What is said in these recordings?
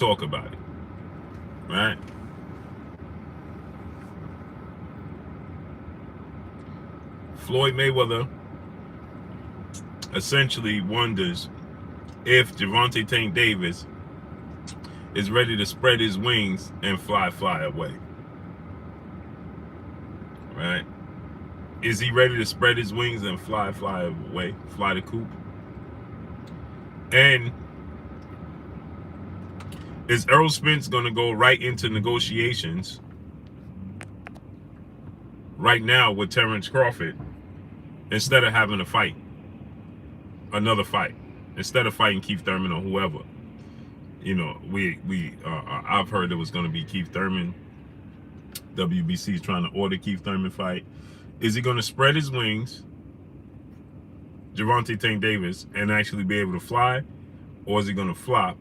talk about it, right? Floyd Mayweather essentially wonders if Gervonta Tank Davis is ready to spread his wings and fly away, right? Is he ready to spread his wings and fly away, fly the coop? And is Errol Spence going to go right into negotiations right now with Terrence Crawford instead of having a fight, another fight, instead of fighting Keith Thurman or whoever? You know, I've heard it was going to be Keith Thurman. WBC is trying to order Keith Thurman fight. Is he going to spread his wings, Gervonta Tank Davis, and actually be able to fly, or is he going to flop?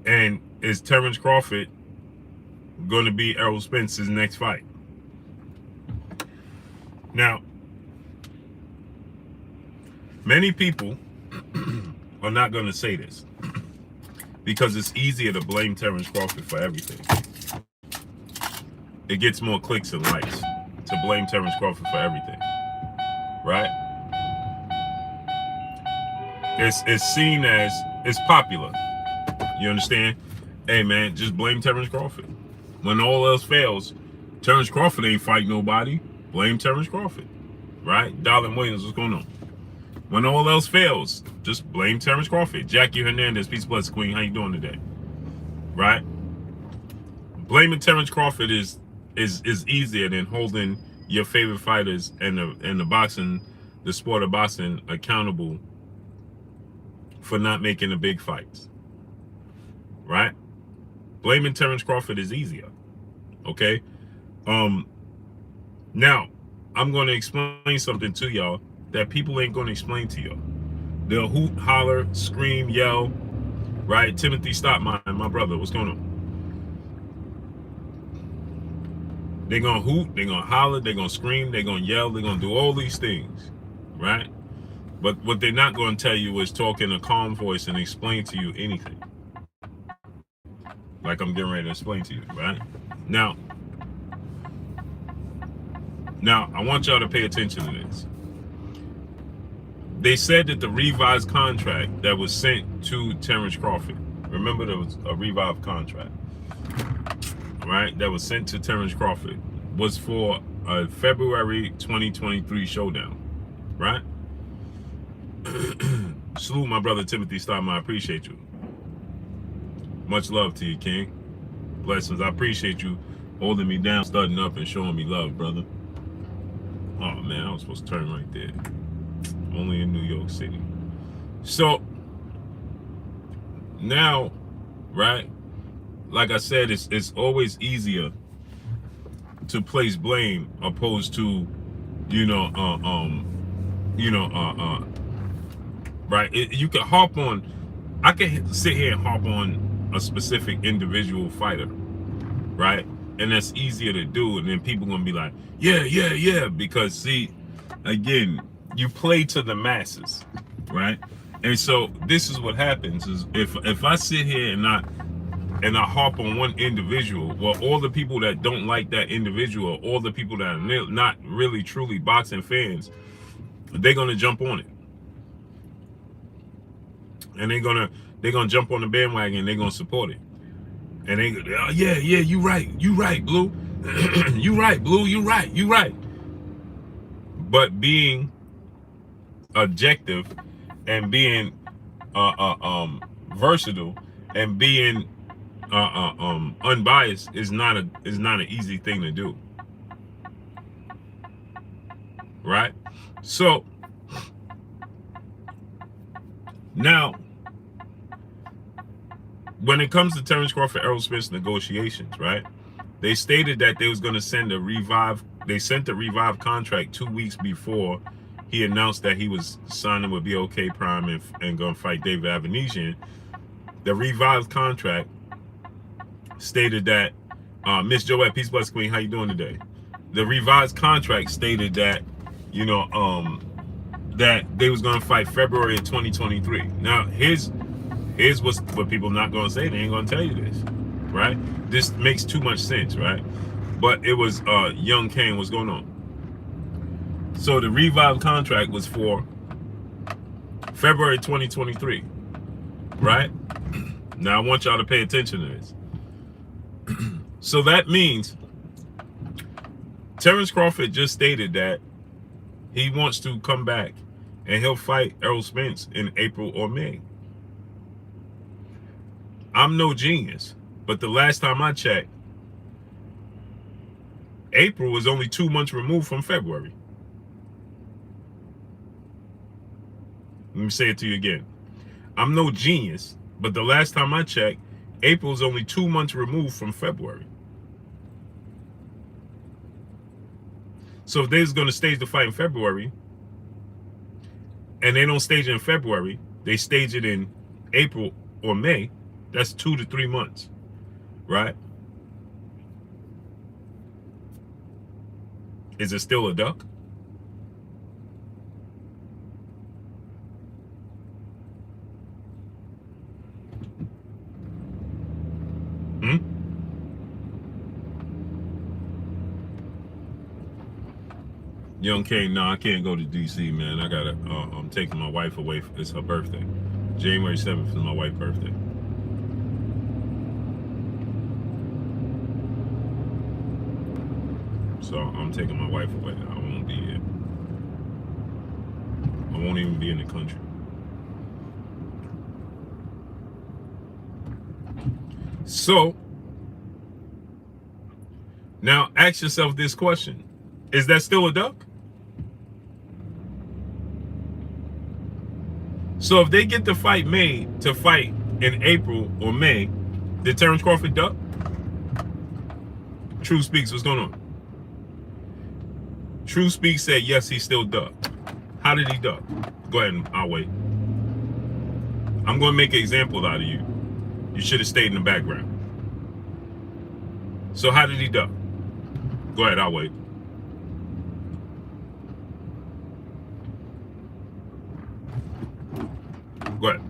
And is Terrence Crawford going to be Errol Spence's next fight? Now, many people are not going to say this because it's easier to blame Terrence Crawford for everything. It gets more clicks and likes to blame Terrence Crawford for everything, right? It's seen as, it's popular. You understand? Hey man, just blame Terrence Crawford. When all else fails, Terrence Crawford ain't fighting nobody. Blame Terrence Crawford, right? Darlin Williams, what's going on? When all else fails, just blame Terrence Crawford. Jackie Hernandez, peace bless queen. How you doing today? Right? Blaming Terrence Crawford is easier than holding your favorite fighters and the sport of boxing accountable for not making the big fights. Right? Blaming Terrence Crawford is easier. Okay? Now, I'm going to explain something to y'all that people ain't going to explain to y'all. They'll hoot, holler, scream, yell, right? Timothy Stopmine, my brother, what's going on? They're going to hoot, they're going to holler, they're going to scream, they're going to yell, they're going to do all these things, right? But what they're not going to tell you is talk in a calm voice and explain to you anything. Like I'm getting ready to explain to you, right? Now, I want y'all to pay attention to this. They said that the revised contract that was sent to Terrence Crawford, remember there was a revised contract, right, that was sent to Terrence Crawford, was for a February 2023 showdown, right? Salute my brother Timothy Stopman, I appreciate you. Much love to you, King. Blessings. I appreciate you holding me down, starting up, and showing me love, brother. Oh man, I was supposed to turn right there. Only in New York City. So now, right, like I said, it's always easier to place blame opposed to, right? You can harp on, I can sit here and harp on a specific individual fighter, right? And that's easier to do, and then people gonna be like, yeah, because see, again, you play to the masses, right? And so this is what happens is if I sit here and I harp on one individual, well, all the people that don't like that individual, all the people that are not really truly boxing fans, they're gonna jump on it, and they're gonna jump on the bandwagon and they're gonna support it, and they yeah, you right, Blue, you right, Blue, you right. But being objective and being versatile and being unbiased is not an easy thing to do, right? So now, when it comes to Terrence Crawford, Errol Spence negotiations, right? They stated that they was going to send they sent the revived contract 2 weeks before he announced that he was signing with BOK Prime and going to fight David Avanesian. The revived contract stated that, Miss Joette, peace bless queen, how you doing today? The revised contract stated that, that they was going to fight February of 2023. Now, here's Here's what people not gonna say. They ain't gonna tell you this, right? This makes too much sense, right? But it was young Kane. What's going on? So the revived contract was for February 2023, right? Now I want y'all to pay attention to this. So that means Terrence Crawford just stated that he wants to come back and he'll fight Errol Spence in April or May. I'm no genius, but the last time I checked, April was only 2 months removed from February. Let me say it to you again. I'm no genius, but the last time I checked, April is only 2 months removed from February. So if they're going to stage the fight in February, and they don't stage it in February, they stage it in April or May, that's 2 to 3 months, right? Is it still a duck? Young Kane, no, I can't go to DC, man. I gotta, I'm taking my wife away. It's her birthday. January 7th is my wife's birthday. So I'm taking my wife away. I won't be here. I won't even be in the country. So now ask yourself this question. Is that still a duck? So if they get the fight made to fight in April or May, did Terrence Crawford duck? True Speaks, what's going on? True Speaks said yes, he still ducked. How did he duck? Go ahead, I'll wait. I'm going to make an example out of you. You should have stayed in the background. So how did he duck? Go ahead, I'll wait. Go ahead.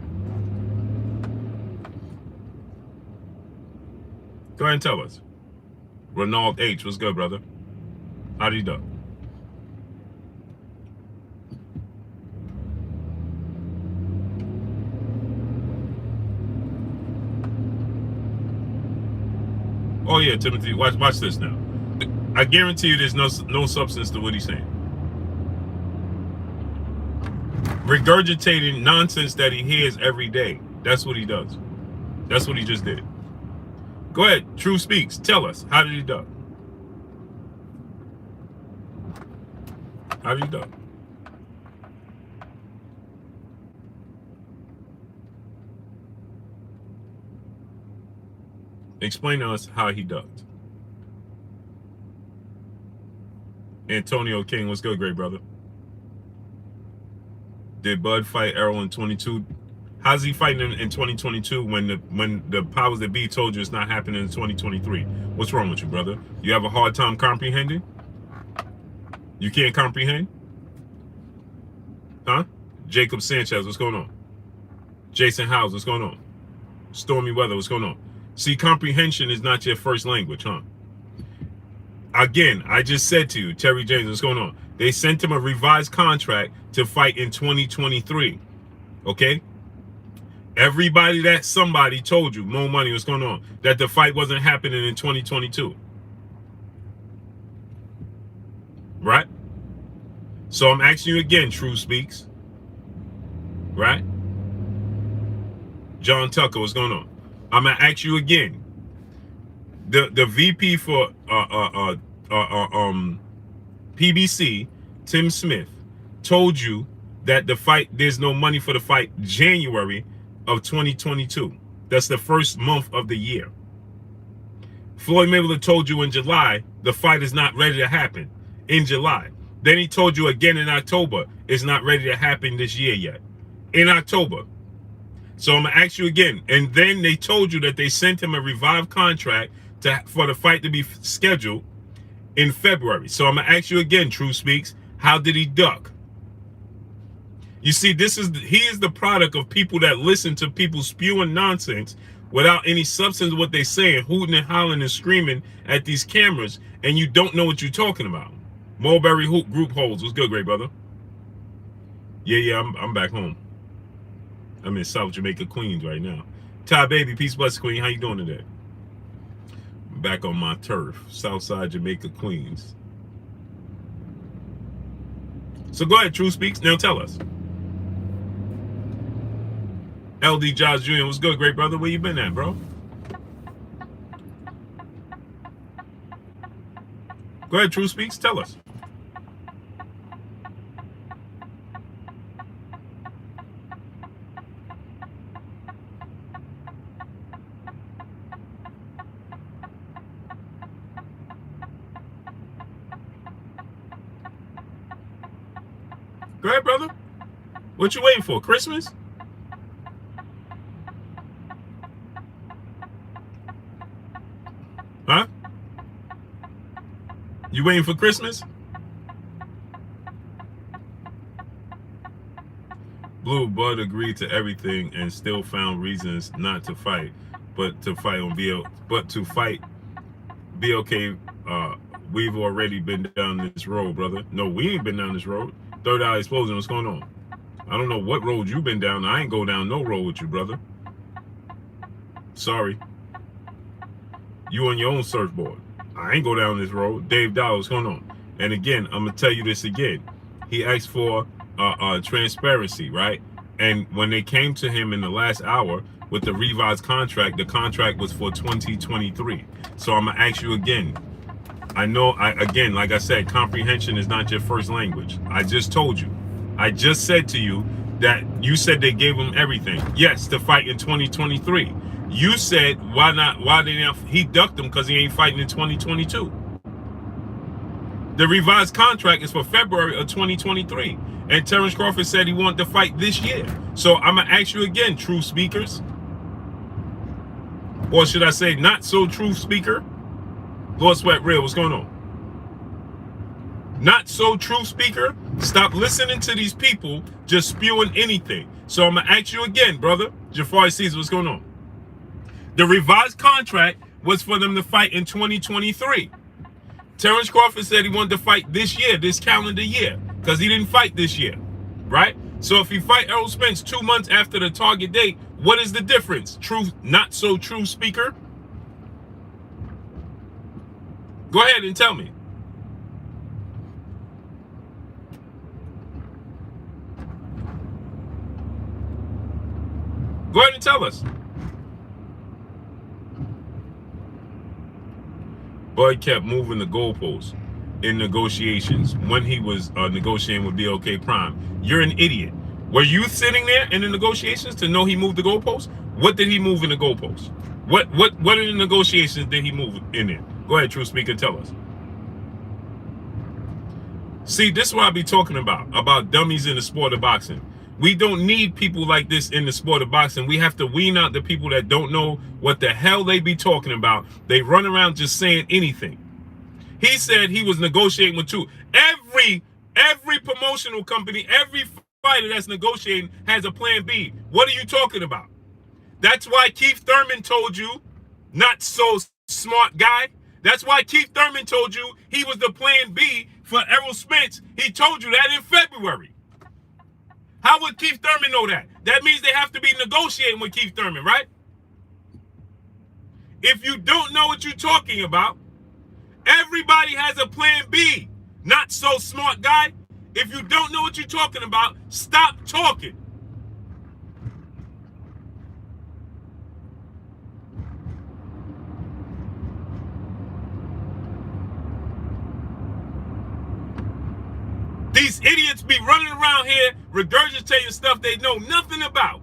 Go ahead and tell us. Ronald H, what's good, brother? How did he duck? Oh yeah, Timothy, watch this now. I guarantee you there's no substance to what he's saying. Regurgitating nonsense that he hears every day. That's what he does. That's what he just did. Go ahead, True Speaks. Tell us, how did he duck? How did he duck? Explain to us how he ducked. Antonio King, what's good, great brother? Did Bud fight Errol in 22? How's he fighting in 2022 when the powers that be told you it's not happening in 2023? What's wrong with you, brother? You have a hard time comprehending? You can't comprehend? Huh? Jacob Sanchez, what's going on? Jason Howes, what's going on? Stormy Weather, what's going on? See, comprehension is not your first language, huh? Again, I just said to you, Terry James, what's going on? They sent him a revised contract to fight in 2023, okay? Everybody that somebody told you, Mo Money, what's going on, that the fight wasn't happening in 2022. Right? So I'm asking you again, True Speaks. Right? John Tucker, what's going on? I'm gonna ask you again. The VP for PBC, Tim Smith, told you that the fight, there's no money for the fight January of 2022. That's the first month of the year. Floyd Mayweather told you in July the fight is not ready to happen in July. Then he told you again in October it's not ready to happen this year yet. In October. So I'm gonna ask you again. And then they told you that they sent him a revived contract for the fight to be scheduled in February. So I'm gonna ask you again, True Speaks, how did he duck? You see, he is the product of people that listen to people spewing nonsense without any substance of what they're saying, hooting and hollering and screaming at these cameras, and you don't know what you're talking about. Mulberry Hoop Group holds. What's good, great brother? Yeah, I'm back home. I'm in South Jamaica, Queens right now. Ty Baby, peace, bless, Queen. How you doing today? Back on my turf, Southside Jamaica, Queens. So go ahead, True Speaks. Now tell us. LD Josh Jr., what's good, great brother? Where you been at, bro? Go ahead, True Speaks. Tell us. Go ahead, brother. What you waiting for? Christmas? Huh? You waiting for Christmas? Blue Bud agreed to everything and still found reasons not to fight, but to fight on BLK. We've already been down this road, brother. No, we ain't been down this road. Third Eye Explosion, what's going on? I don't know what road you've been down. I ain't go down no road with you, brother. Sorry. You on your own surfboard. I ain't go down this road. Dave Dollar, what's going on? And again, I'm going to tell you this again. He asked for transparency, right? And when they came to him in the last hour with the revised contract, the contract was for 2023. So I'm going to ask you again. I know, again, like I said, comprehension is not your first language. I just told you. I just said to you that you said they gave him everything. Yes, to fight in 2023. You said, why not? Why didn't he ducked him because he ain't fighting in 2022? The revised contract is for February of 2023. And Terrence Crawford said he wanted to fight this year. So I'm going to ask you again, true speakers. Or should I say not so true speaker? Lord Sweat Real, what's going on? Not so true speaker. Stop listening to these people just spewing anything. So I'm going to ask you again, brother. Jafari Caesar, what's going on? The revised contract was for them to fight in 2023. Terrence Crawford said he wanted to fight this year, this calendar year, because he didn't fight this year, right? So if he fight Errol Spence 2 months after the target date, what is the difference? True, not so true speaker? Go ahead and tell me. Go ahead and tell us. Bud kept moving the goalposts in negotiations when he was negotiating with BLK Prime. You're an idiot. Were you sitting there in the negotiations to know he moved the goalposts? What did he move in the goalposts? What in the negotiations did he move in there? Go ahead, true speaker, tell us. See, this is what I be talking about dummies in the sport of boxing. We don't need people like this in the sport of boxing. We have to wean out the people that don't know what the hell they be talking about. They run around just saying anything. He said he was negotiating with two. Every promotional company, every fighter that's negotiating has a plan B. What are you talking about? That's why Keith Thurman told you, not so smart guy. That's why Keith Thurman told you he was the plan B for Errol Spence. He told you that in February. How would Keith Thurman know that? That means they have to be negotiating with Keith Thurman, right? If you don't know what you're talking about, everybody has a plan B. Not so smart guy. If you don't know what you're talking about, stop talking. These idiots be running around here regurgitating stuff they know nothing about.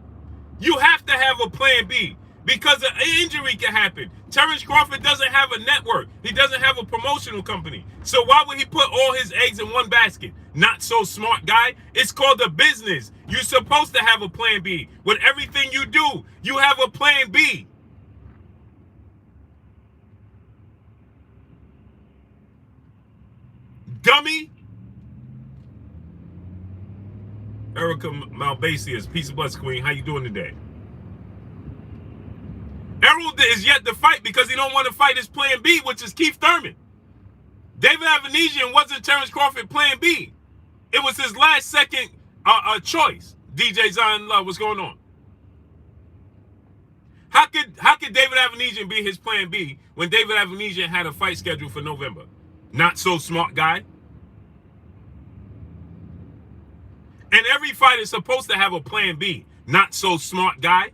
You have to have a plan B because an injury can happen. Terrence Crawford doesn't have a network. He doesn't have a promotional company. So why would he put all his eggs in one basket? Not so smart guy. It's called a business. You're supposed to have a plan B. With everything you do, you have a plan B. Dummy. Erica Malbasius. Peace and blessings, Queen. How you doing today? Errol is yet to fight because he don't want to fight his plan B, which is Keith Thurman. David Avanesian wasn't Terrence Crawford plan B. It was his last second choice. DJ Zion Love, what's going on? How could David Avanesian be his plan B when David Avanesian had a fight scheduled for November? Not so smart guy. And every fight is supposed to have a plan B. Not so smart guy.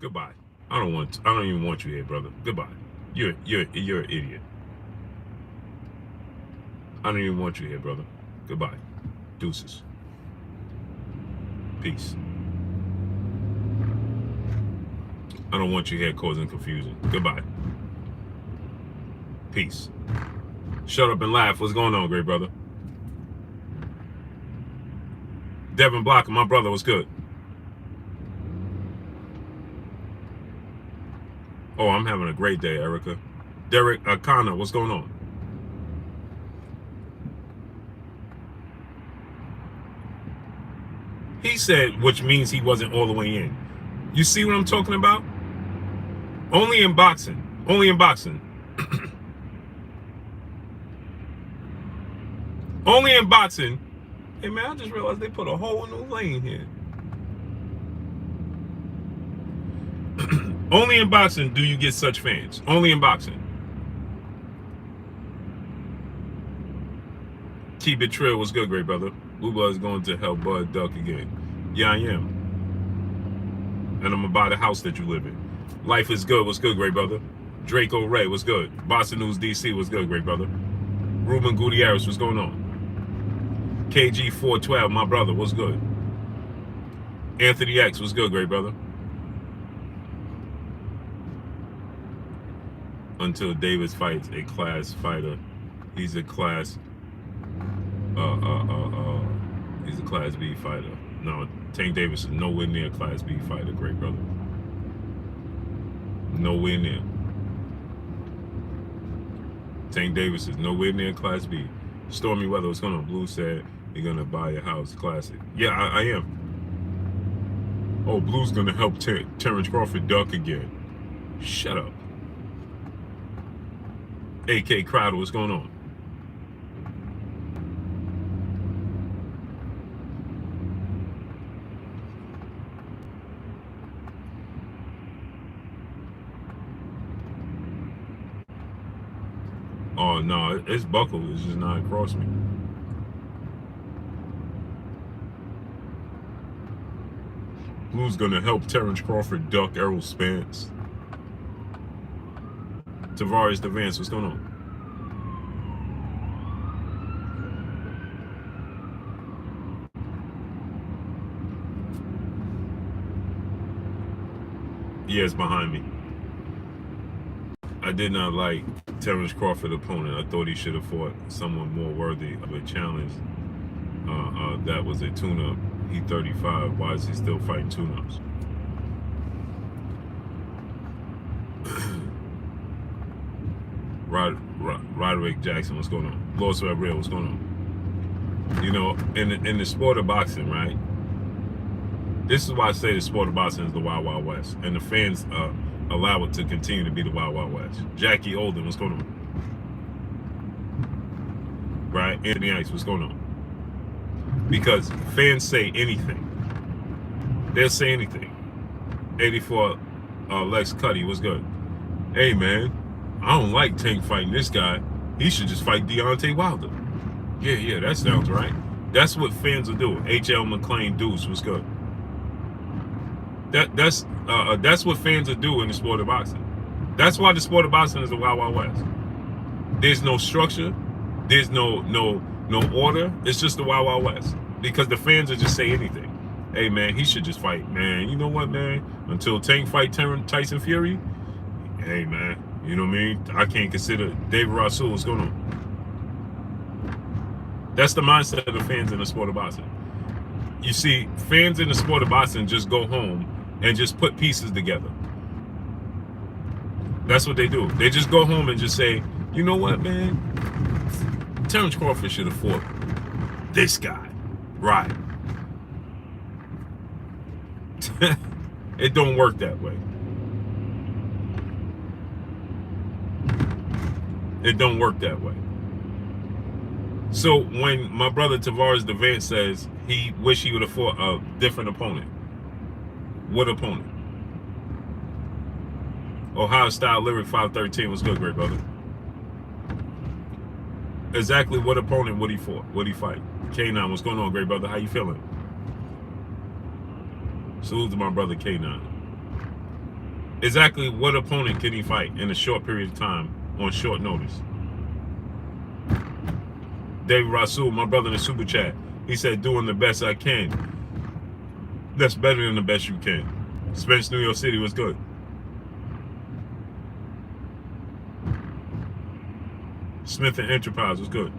Goodbye. I don't even want you here, brother. Goodbye. You're an idiot. I don't even want you here, brother. Goodbye. Deuces. Peace. I don't want you here causing confusion. Goodbye. Peace. Shut up and laugh. What's going on, great brother? Devin Blocker, my brother, what's good? Oh, I'm having a great day, Erica. Derek Akana, what's going on? He said, which means he wasn't all the way in. You see what I'm talking about? Only in boxing. Only in boxing. Only in boxing. Hey, man, I just realized they put a whole new lane here. Only in boxing do you get such fans. Only in boxing. Keep it trill. What's good, great brother? Uba is going to help Bud duck again. Yeah, I am. And I'm about the house that you live in. Life is good. What's good, great brother? Draco Ray, what's good? Boston News DC, what's good, great brother? Ruben Gutierrez, what's going on? KG 412, my brother, what's good? Anthony X, what's good, great brother? Until Davis fights a class fighter, he's a class he's a class B fighter. No, Tank Davis is nowhere near a class B fighter, great brother. Nowhere near. Tank Davis is nowhere near class B. Stormy Weather, what's going on? Blue said you're gonna buy a house, classic. Yeah, I am. Oh, Blue's gonna help Terrence Crawford duck again. Shut up. AK Crowder, what's going on? Oh no, it's buckled. It's just not across me. Blue's gonna help Terrence Crawford duck Errol Spence. Tavares Devance, what's going on? Yeah, it's behind me. I did not like Terrence Crawford opponent. I thought he should have fought someone more worthy of a challenge. That was a tune-up. He 35. Why is he still fighting tune-ups? Roderick Jackson, what's going on? Lois Real, what's going on? You know, in the sport of boxing, right? This is why I say the sport of boxing is the Wild Wild West, and the fans allow it to continue to be the Wild Wild West. Jackie Olden, what's going on? Right? Anthony Ice, what's going on? Because fans say anything. They'll say anything. 84 Lex Cuddy, what's good? Hey, man, I don't like Tank fighting this guy. He should just fight Deontay Wilder. Yeah, that sounds right. That's what fans will do. HL McClain Deuce, what's good? That's what fans will do in the sport of boxing. That's why the sport of boxing is the Wild Wild West. There's no structure. There's no order. It's just the Wild Wild West. Because the fans will just say anything. Hey, man, he should just fight. Man, you know what, man? Until Tank fight Tyson Fury, hey, man, you know what I mean? I can't consider David Rasul. What's going on? That's the mindset of the fans in the sport of boxing. You see, fans in the sport of boxing just go home and just put pieces together. That's what they do. They just go home and just say, you know what, man? Terrence Crawford should have fought this guy. Right. It don't work that way. It don't work that way. So when my brother Tavares Devant says he wish he would have fought a different opponent, what opponent? Ohio Style Lyric 513 was good, great brother. Exactly what opponent would he fought? Would he fight? K9, what's going on, great brother? How you feeling? Salute to my brother K9. Exactly what opponent can he fight in a short period of time on short notice? David Rasul, my brother in the super chat, he said, doing the best I can. That's better than the best you can. Spence, New York City was good. Smith and Enterprise was good.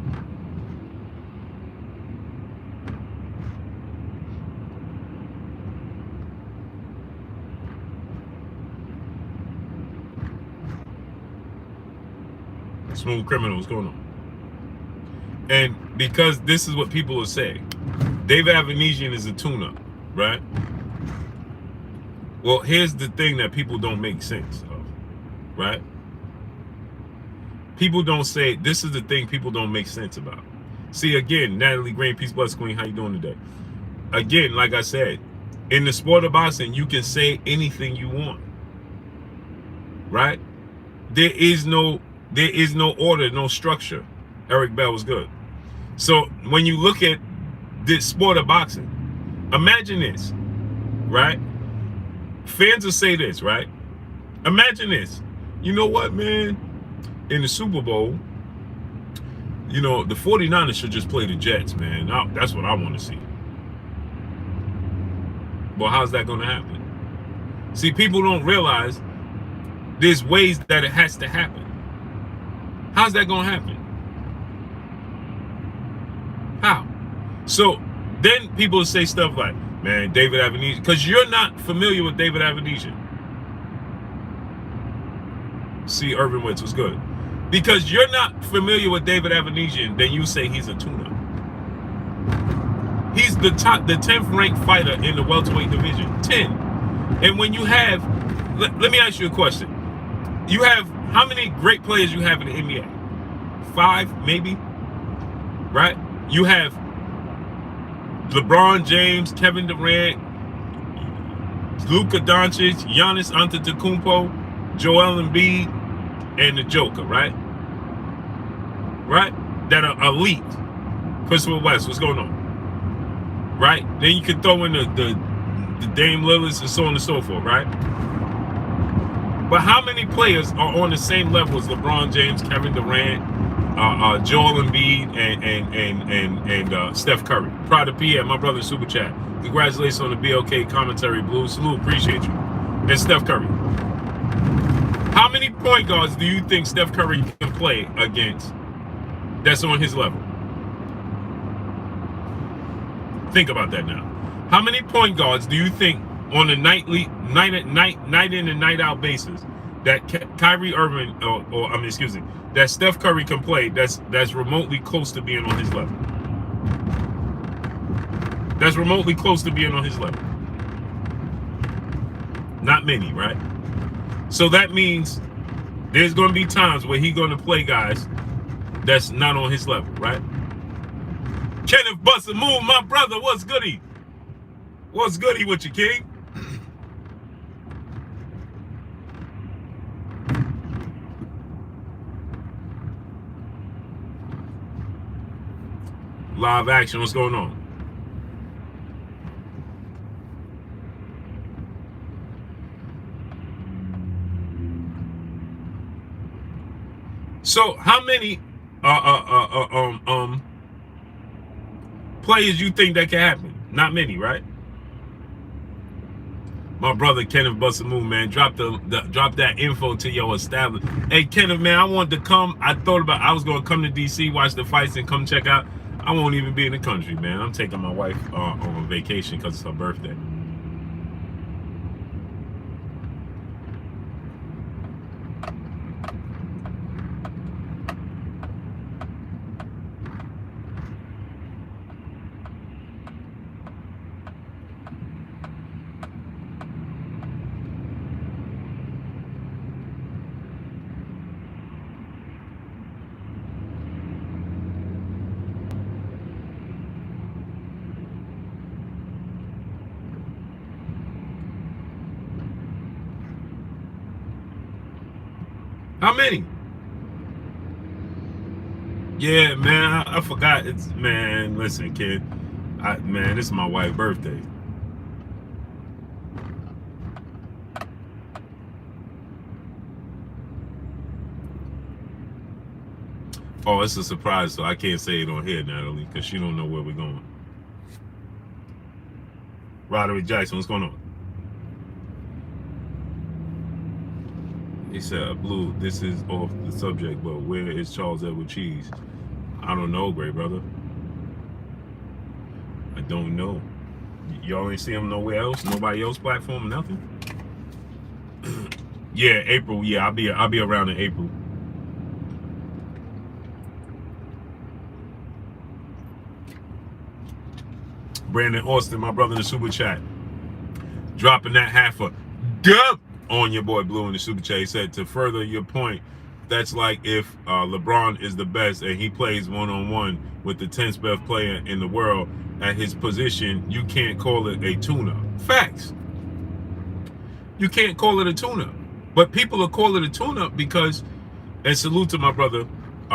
Smooth Criminal was going on. And because this is what people will say, David Avanesian is a tune-up, right? Well, here's the thing that people don't make sense of, right? People don't say, this is the thing people don't make sense about. See, again, Natalie Green, Peace Bless Queen, how you doing today? Again, like I said, in the sport of boxing, you can say anything you want, right? There is no order, no structure. Eric Bell was good. So when you look at this sport of boxing, imagine this, right? Fans will say this, right? Imagine this. You know what, man? In the Super Bowl, you know, the 49ers should just play the Jets, man. That's what I want to see. Well, how's that going to happen? See, people don't realize there's ways that it has to happen. How's that going to happen? How? So then people say stuff like, man, David Avanesian, because you're not familiar with David Avanesian. See, Urban Witz was good. Because you're not familiar with David Avanesian, then you say he's a tune-up. He's the 10th ranked fighter in the welterweight division. 10. And when you have, let me ask you a question. You have, how many great players you have in the NBA? 5, maybe? Right? You have LeBron James, Kevin Durant, Luka Doncic, Giannis Antetokounmpo, Joel Embiid, and the Joker, right? Right? That are elite. Christopher West, what's going on? Right? Then you can throw in the Dame Lillards and so on and so forth, right? But how many players are on the same level as LeBron James, Kevin Durant, Joel Embiid, and Steph Curry? Proud of Pierre, my brother in Super Chat. Congratulations on the BLK commentary, Blue. Salute, appreciate you. And Steph Curry. How many point guards do you think Steph Curry can play against that's on his level? Think about that now. How many point guards do you think on a night in and night out basis that Kyrie Irving that Steph Curry can play that's remotely close to being on his level? That's remotely close to being on his level. Not many, right? So that means there's going to be times where he's going to play guys that's not on his level, right? Kenneth Buster Moon, my brother, what's goody? What's goody with you, King? Live action, what's going on? So how many players you think that can happen? Not many, right? My brother Kenneth Buster Moon, man, drop that info to your establishment. Hey Kenneth, man, I wanted to come. I was gonna come to DC, watch the fights, and come check out. I won't even be in the country, man. I'm taking my wife on vacation because it's her birthday. How many? Yeah, man, I forgot. Man, listen, kid. Man, this is my wife's birthday. Oh, it's a surprise, so I can't say it on here, Natalie, because she don't know where we're going. Roderick Jackson, what's going on? He said, Blue, this is off the subject, but where is Charles Edward Cheese? I don't know, great brother. I don't know. Y'all ain't see him nowhere else? Nobody else platform? Nothing? Yeah, April. Yeah, I'll be around in April. Brandon Austin, my brother in the super chat, dropping that half a dub on your boy Blue in the super chat. He said, to further your point, that's like if LeBron is the best and he plays one-on-one with the 10th best player in the world at his position, you can't call it a tune-up. Facts. You can't call it a tune-up. But people will call it a tune-up because, and salute to my brother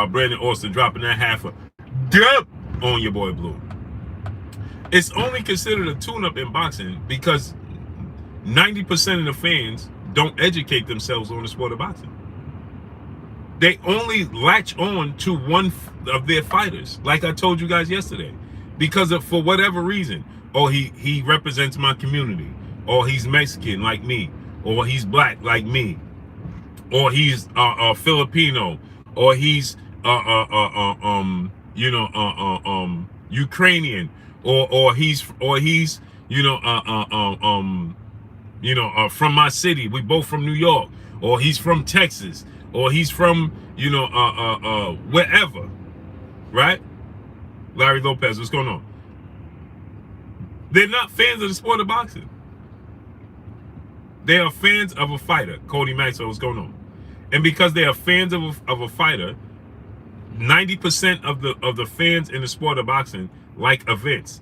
Brandon Austin, dropping that half a dub on your boy Blue. It's only considered a tune-up in boxing because 90% of the fans don't educate themselves on the sport of boxing. They only latch on to one of their fighters, like I told you guys yesterday, because of, for whatever reason, or he represents my community, or he's Mexican like me, or he's black like me, or he's Filipino, or he's Ukrainian, or he's from my city. We both from New York, or he's from Texas, or he's from wherever, right? Larry Lopez, what's going on? They're not fans of the sport of boxing. They are fans of a fighter. Cody Maxwell, what's going on? And because they are fans of a fighter, 90% of the fans in the sport of boxing like events.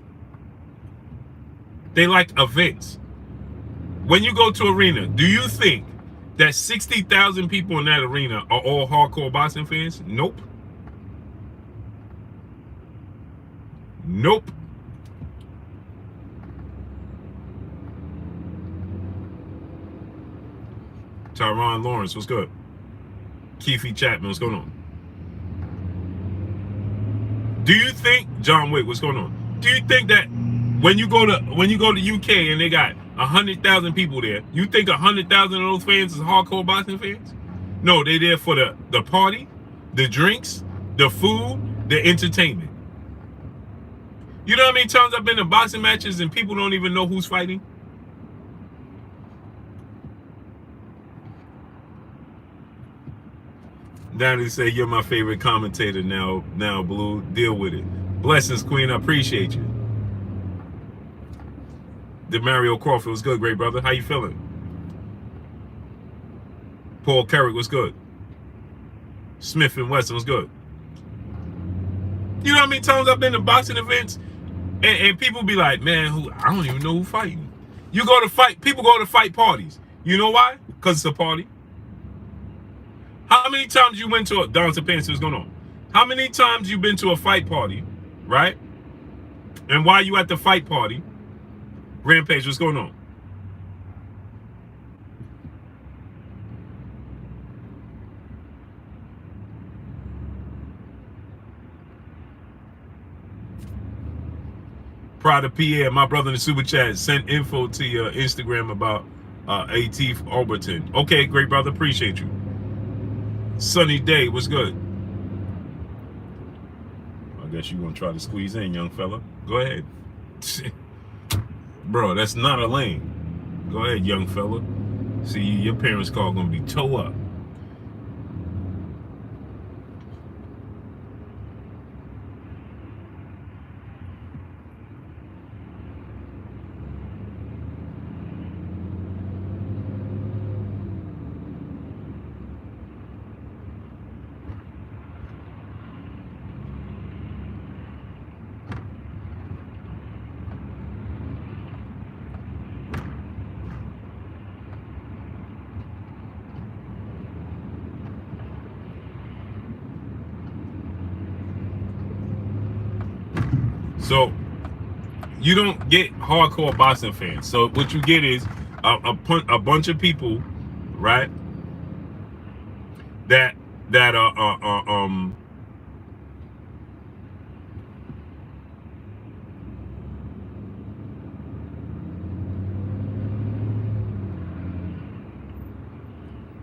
They like events. When you go to arena, do you think that 60,000 people in that arena are all hardcore boxing fans? Nope. Nope. Tyron Lawrence, what's good? Keefe Chapman, what's going on? Do you think, John Wick, what's going on? Do you think that when you go to UK and they got 100,000 people there, you think 100,000 of those fans is hardcore boxing fans? No, they're there for the party, the drinks, the food, the entertainment. You know how many times I've been to boxing matches and people don't even know who's fighting? Natalie say, you're my favorite commentator now, Blue. Deal with it. Blessings, Queen. I appreciate you. Mario Crawford was good, great brother. How you feeling? Paul Carrick was good. Smith and Wesson was good. You know how many times I've been to boxing events and people be like, man, I don't even know who fighting. You go to fight, people go to fight parties. You know why? Because it's a party. How many times you went to Don Sapansi, what's going on? How many times you been to a fight party, right? And while you at the fight party, Rampage, what's going on? Prada Pierre, my brother in the super chat, sent info to your Instagram about AT Overton. Okay, great brother, appreciate you. Sunny Day, what's good? I guess you gonna try to squeeze in, young fella. Go ahead. Bro, that's not a lane. Go ahead, young fella. See, your parents' car gonna be toe up. So you don't get hardcore boxing fans. So what you get is a bunch of people, right? That that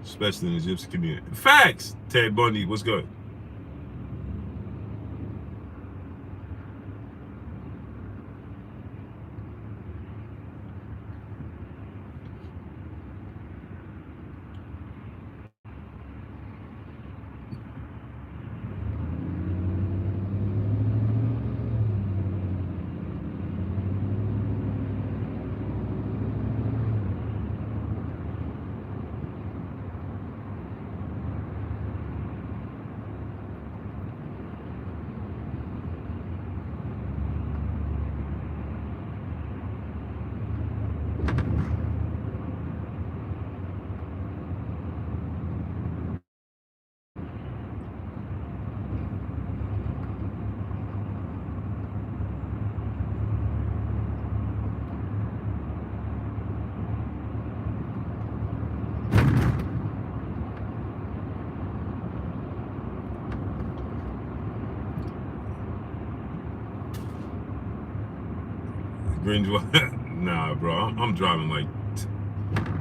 especially in the gypsy community. Facts. Ted Bundy, what's good? Nah, bro. I'm driving like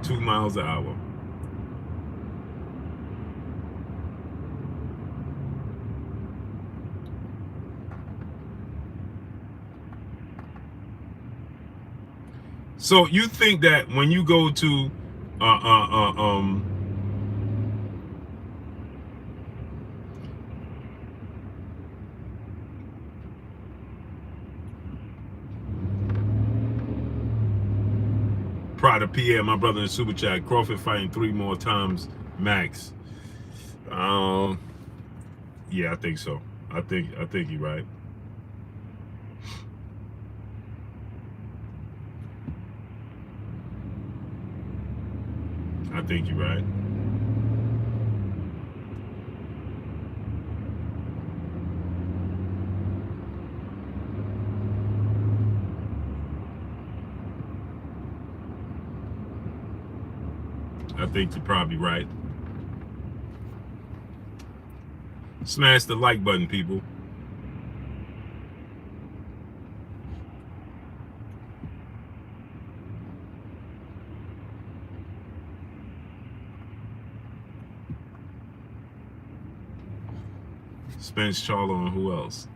2 miles an hour. So you think that when you go to uh uh uh um Pride of Pierre, my brother in Super Chat, Crawford fighting 3 more times max. Yeah, I think so. I think you're right. I think you're right. I think you're probably right. Smash the like button, people. Spence, Charlo, and who else?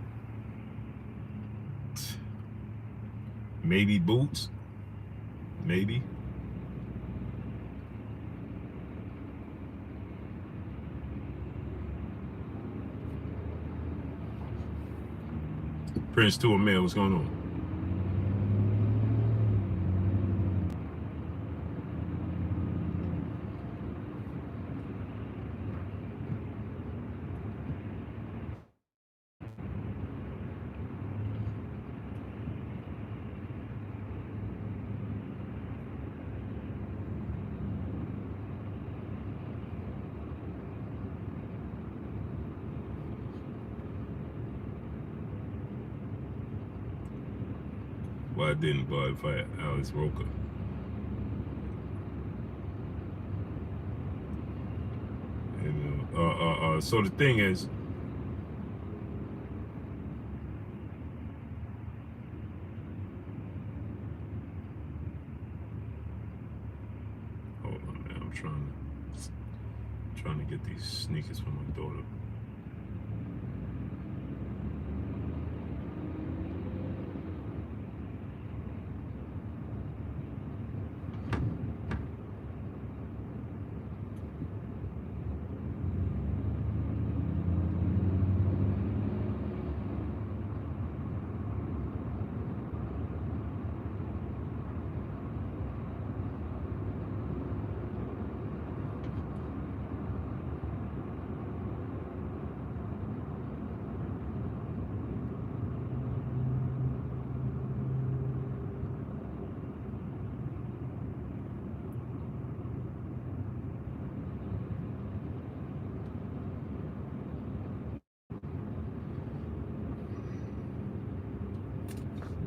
Maybe Boots. Maybe. Prince to a man, what's going on? Why I didn't fight Alex Roker? And so the thing is, hold on, man. I'm trying to get these sneakers for my daughter.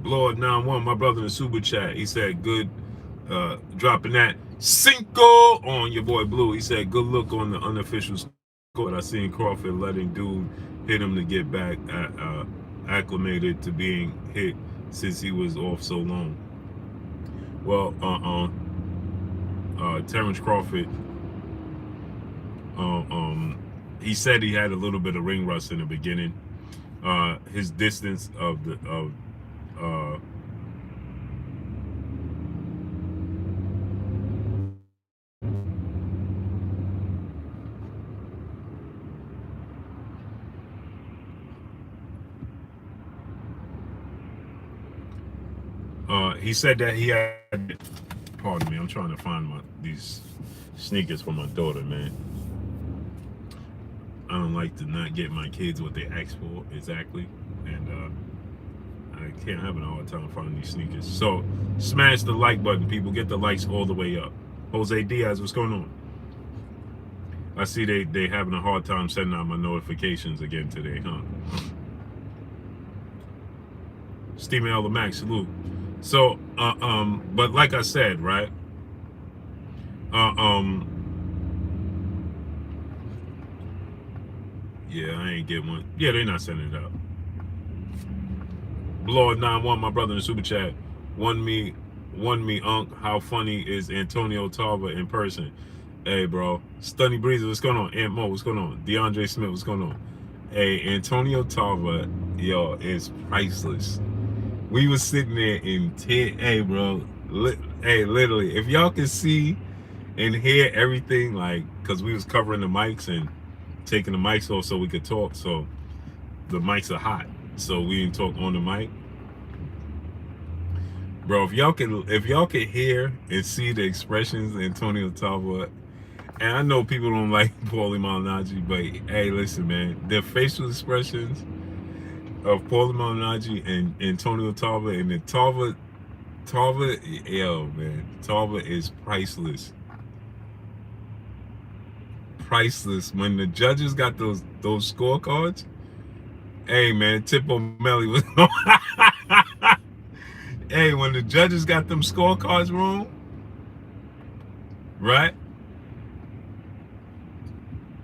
Lord 91, my brother in the super chat, he said, good, dropping that Cinco on your boy Blue. He said, good look on the unofficial score. I seen Crawford letting dude hit him to get back acclimated to being hit since he was off so long. Well, Terrence Crawford, he said he had a little bit of ring rust in the beginning. His distance of he said that he had, pardon me, I'm trying to find these sneakers for my daughter, man. I don't like to not get my kids what they ask for exactly, and I can't have a hard time finding these sneakers. So smash the like button, people. Get the likes all the way up. Jose Diaz, what's going on? I see they having a hard time sending out my notifications again today, huh? Stephen L. Max, salute. So, but like I said, right? Yeah, I ain't get one. Yeah, they're not sending it out. Lord 91, my brother in the super chat, won me, Unc. How funny is Antonio Tarver in person? Hey, bro. Stunny Breezer, what's going on? Aunt Mo, what's going on? DeAndre Smith, what's going on? Hey, Antonio Tarver, yo, is priceless. We was sitting there in hey, bro. Hey, literally, if y'all can see and hear everything, like, because we was covering the mics and taking the mics off so we could talk, so the mics are hot, so we didn't talk on the mic. Bro, if y'all can hear and see the expressions Antonio Tarver, and I know people don't like Paulie Malignaggi, but hey, listen, man, the facial expressions of Paulie Malignaggi and Antonio Tarver, and the Tarver, yo, man, Tarver is priceless. Priceless. When the judges got those scorecards, hey, man, Tip O'Malley was hey, when the judges got them scorecards wrong, right?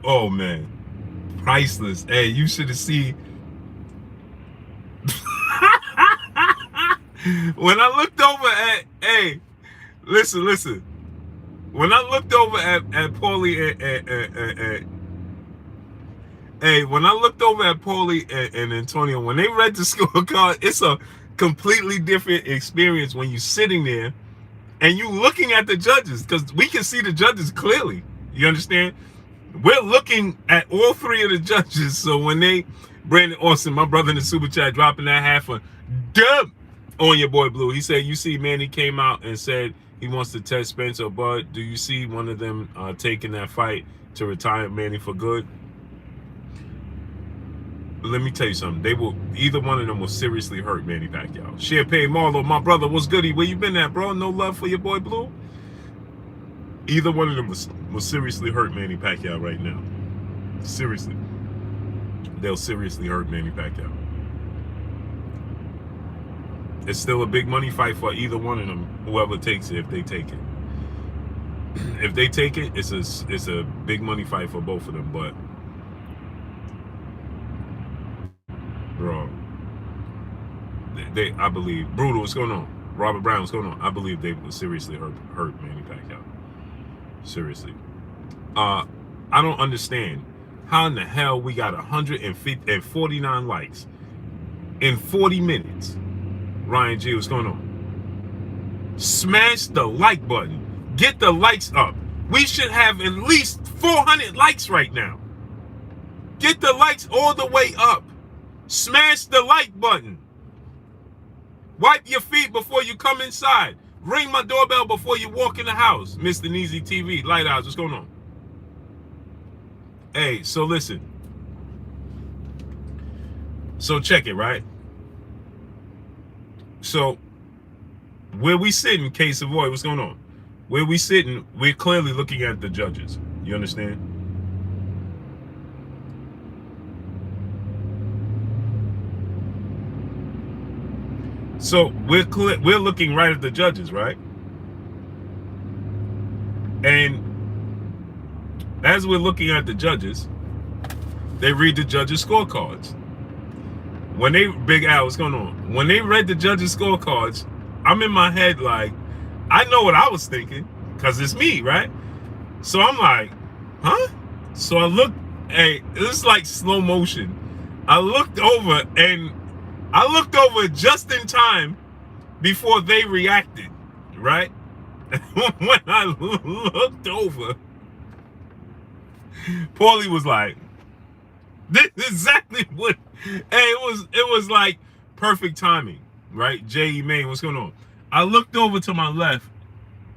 Oh, man, priceless. Hey, you should have seen. When I looked over at, hey, listen. When I looked over at Paulie when I looked over at Paulie and Antonio, when they read the scorecard, it's a completely different experience when you're sitting there and you looking at the judges, because we can see the judges clearly. You understand? We're looking at all three of the judges. So when Brandon Austin, my brother in the super chat, dropping that half a dub on your boy Blue. He said, you see, Manny came out and said he wants to test Spence or Bud. Do you see one of them taking that fight to retire Manny for good? Let me tell you something. Either one of them will seriously hurt Manny Pacquiao. Champagne Marlowe, my brother, what's goody? Where you been at, bro? No love for your boy Blue? Either one of them will seriously hurt Manny Pacquiao right now. Seriously. They'll seriously hurt Manny Pacquiao. It's still a big money fight for either one of them, whoever takes it, if they take it. If they take it, it's a big money fight for both of them, but bro, I believe, Brutal, what's going on? Robert Brown, what's going on? I believe they will seriously hurt Manny Pacquiao. Seriously. I don't understand how in the hell we got 149 likes in 40 minutes. Ryan G, what's going on? Smash the like button. Get the likes up. We should have at least 400 likes right now. Get the likes all the way up. Smash the like button. Wipe your feet before you come inside. Ring my doorbell before you walk in the house. Mr. Neezy TV, Lighthouse, what's going on? Hey, so listen. So check it, right? So where we sitting, Case Avoid, what's going on? Where we sitting, we're clearly looking at the judges. You understand? So we're looking right at the judges, right? And as we're looking at the judges, they read the judges' scorecards. When they, Big Al, what's going on? When they read the judges' scorecards, I'm in my head like, I know what I was thinking, because it's me, right? So I'm like, huh? So I looked, hey, this is like slow motion. I looked over just in time before they reacted, right? When I looked over, Paulie was like, this is exactly what, and it was like perfect timing, right? J.E. Main, what's going on? I looked over to my left,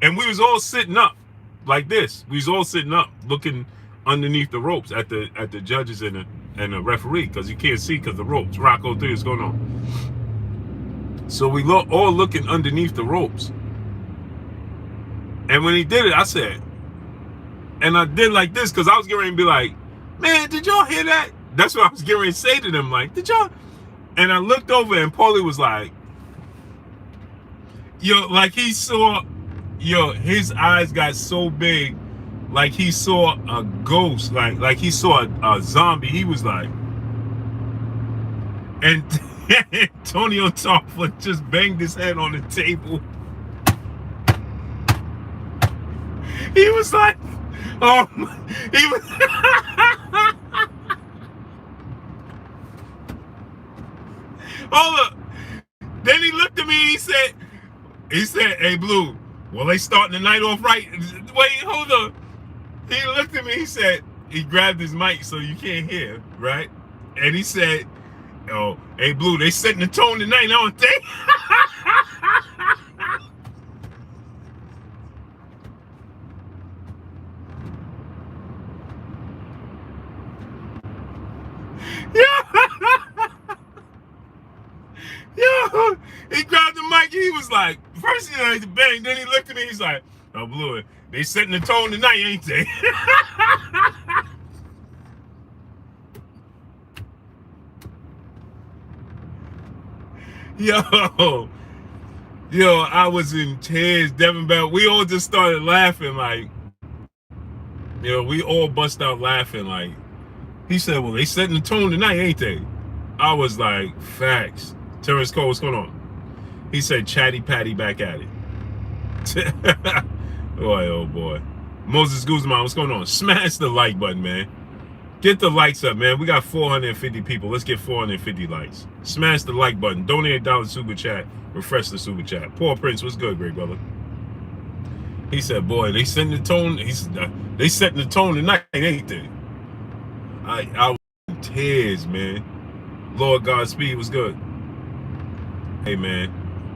and we was all sitting up like this. We was all sitting up, looking underneath the ropes at the judges and the referee, because you can't see because the ropes. Rocco 3 is going on. So we all looking underneath the ropes. And when he did it, I said, and I did like this because I was getting ready to be like, man, did y'all hear that? That's what I was getting ready to say to them. Like, did y'all? And I looked over and Paulie was like, yo, like he saw, yo, his eyes got so big, like he saw a ghost, like he saw a zombie. He was like, and Antonio Crawford just banged his head on the table. He was like, oh, he was. Hold up. Then he looked at me and he said, hey, Blue, well, they starting the night off right. Wait, hold up. He looked at me, he grabbed his mic so you can't hear, right? And he said, oh, hey, Blue, they setting the tone tonight, aren't they? Yo, he grabbed the mic and he was like, first he had to bang, then he looked at me, he's like, oh, Blue, they setting the tone tonight, ain't they? Yo, I was in tears, Devin Bell. We all just started laughing, like, we all bust out laughing, like, he said, well, they setting the tone tonight, ain't they? I was like, facts. Terrence Cole, what's going on? He said, Chatty Patty back at it. Boy, oh boy. Moses Guzman, what's going on? Smash the like button, man. Get the likes up, man. We got 450 people. Let's get 450 likes. Smash the like button. Donate $1 super chat. Refresh the super chat. Paul Prince, what's good, great brother? He said, boy, they setting the tone. They setting the tone tonight, ain't they? I was in tears, man. Lord Godspeed was good. Hey, man.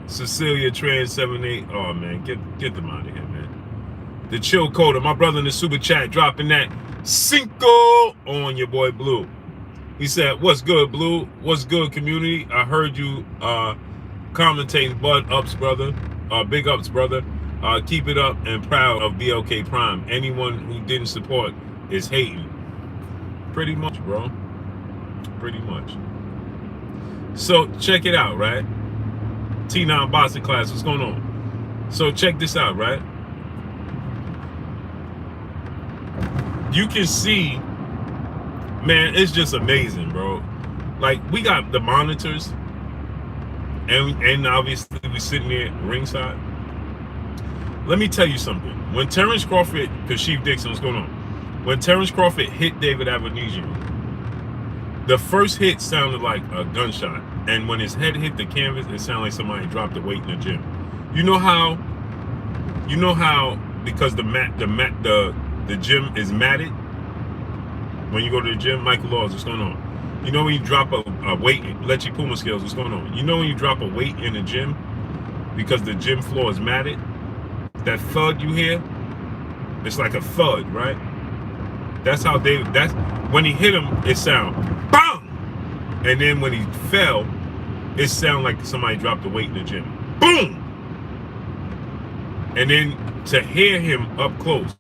Cecilia Trans 78. Oh, man. Get them out of here, man. The Chill Coder. My brother in the super chat dropping that Cinco on your boy Blue. He said, what's good, Blue? What's good, community? I heard you commentating. Bud ups, brother. Big ups, brother. Keep it up and proud of BLK Prime. Anyone who didn't support is hating. Pretty much, bro. Pretty much. So check it out, right? T9 boxing class, what's going on? So check this out, right? You can see, man, it's just amazing, bro. Like, we got the monitors, and obviously we're sitting there ringside. Let me tell you something. When Terrence Crawford, because Chief Dixon, what's going on? When Terrence Crawford hit David Avenesian, the first hit sounded like a gunshot, and when his head hit the canvas, it sounded like somebody dropped a weight in the gym. You know how? Because the gym is matted. When you go to the gym, Michael Laws, what's going on? You know when you drop a weight, Leche Puma scales, what's going on? You know when you drop a weight in the gym because the gym floor is matted? That thud you hear, it's like a thud, right? That's how that's when he hit him, it sound BAM! And then when he fell, it sounded like somebody dropped a weight in the gym. Boom! And then to hear him up close,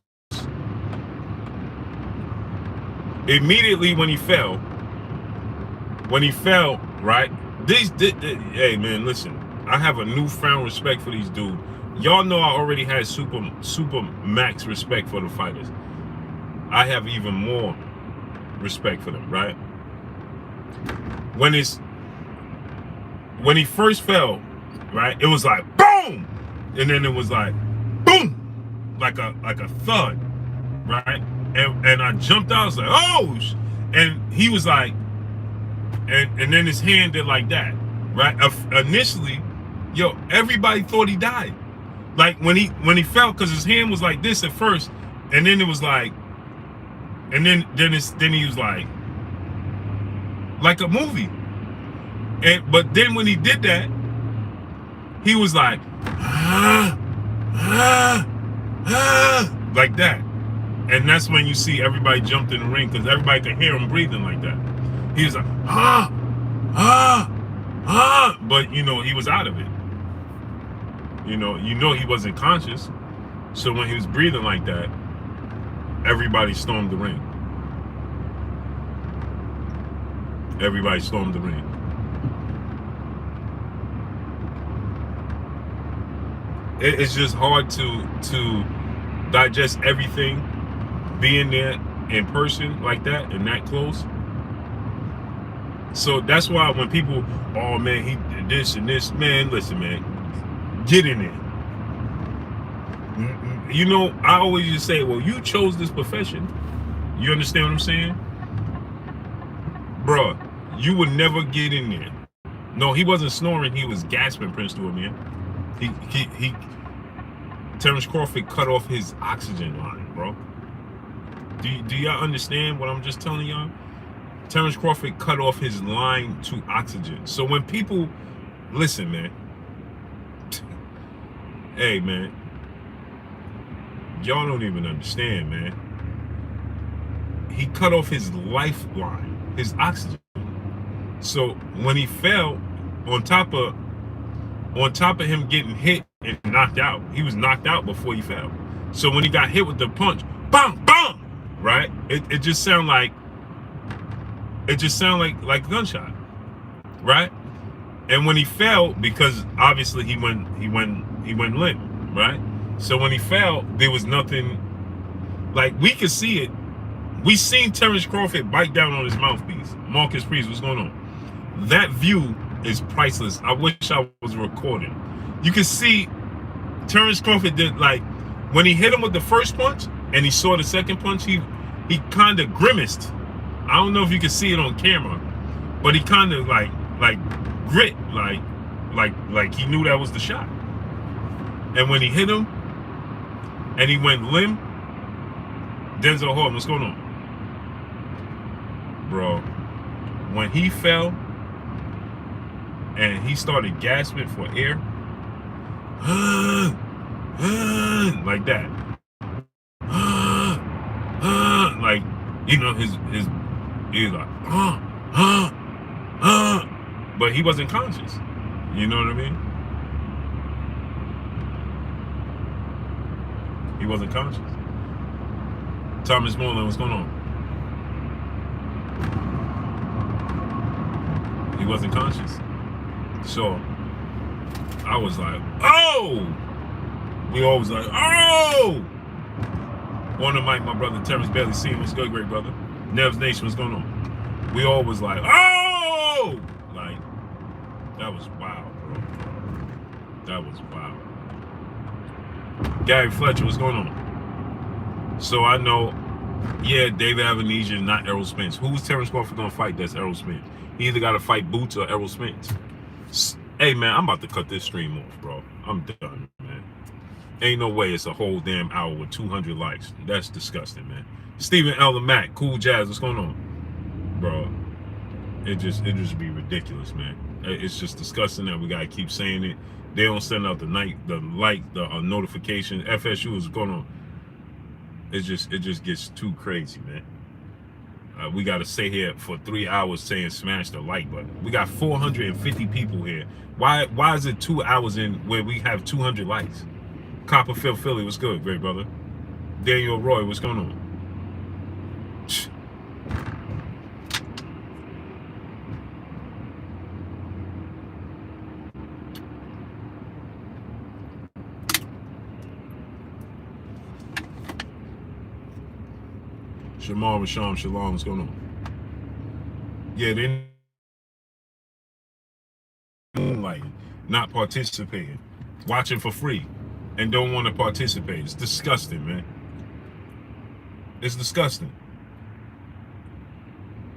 immediately when he fell, right? Hey man, listen, I have a newfound respect for these dudes. Y'all know I already had super max respect for the fighters. I have even more respect for them, right? When he first fell, right, it was like boom, and then it was like boom, like a thud, right? And I jumped out, I was like, oh, and he was like, and then his hand did like that, right? Initially, yo, everybody thought he died. Like when he fell, because his hand was like this at first, and then it was like, and then he was like a movie. But then when he did that, he was like like that. And that's when you see everybody jumped in the ring, because everybody could hear him breathing like that. He was like, but you know, he was out of it. You know he wasn't conscious. So when he was breathing like that, everybody stormed the ring. Everybody stormed the ring. It's just hard to digest everything, being there in person like that and that close. So that's why when people, oh man, he did this and this, man, listen, man, get in there. You know, I always just say, well, you chose this profession. You understand what I'm saying? Bruh, you would never get in there. No, he wasn't snoring, he was gasping, Prince to him, man. He Terrence Crawford cut off his oxygen line, bro. Do y'all understand what I'm just telling y'all? Terrence Crawford cut off his line to oxygen. So when people, listen, man. Hey, man. Y'all don't even understand, man. He cut off his lifeline, his oxygen. So when he fell, on top of him getting hit and knocked out, he was knocked out before he fell. So when he got hit with the punch, bam, bam, right? It just sounded like a gunshot, right? And when he fell, because obviously he went limp, right? So when he fell, there was nothing, like, we could see it. We seen Terrence Crawford bite down on his mouthpiece. Marcus Priest, what's going on? That view is priceless. I wish I was recording. You can see Terrence Crawford did, like, when he hit him with the first punch and he saw the second punch, he kind of grimaced. I don't know if you can see it on camera, but he kind of like grit, like he knew that was the shot. And when he hit him and he went limp, Denzel Horton, what's going on? Bro, when he fell and he started gasping for air, like that, like, you know, he was like, but he wasn't conscious. You know what I mean? He wasn't conscious. Thomas Moreland, what's going on? He wasn't conscious. So I was like, oh! We always like, oh! On the mic, my brother Terrence Bailey, see him, what's good, great brother? Nev's Nation, what's going on? We always like, oh! Like, that was wild, bro. That was wild. Gary Fletcher, what's going on? So I know, yeah, David Avenesia, not Errol Spence. Who's Terrence Crawford gonna fight? That's Errol Spence. He either gotta fight Boots or Errol Spence. Hey man, I'm about to cut this stream off, bro. I'm done, man. Ain't no way it's a whole damn hour with 200 likes. That's disgusting, man. Stephen Elder Mack, Cool Jazz, what's going on? Bro, it just be ridiculous, man. It's just disgusting that we gotta keep saying it. They don't send out the notification. FSU is going on. It just gets too crazy, man. We got to stay here for 3 hours saying smash the like button. We got 450 people here. Why is it 2 hours in where we have 200 likes? Copperfield Philly, what's good, great brother? Daniel Roy, what's going on? Jamal Rasham Shalom, what's going on? Yeah, they moonlighting, not participating, watching for free, and don't want to participate. It's disgusting, man. It's disgusting.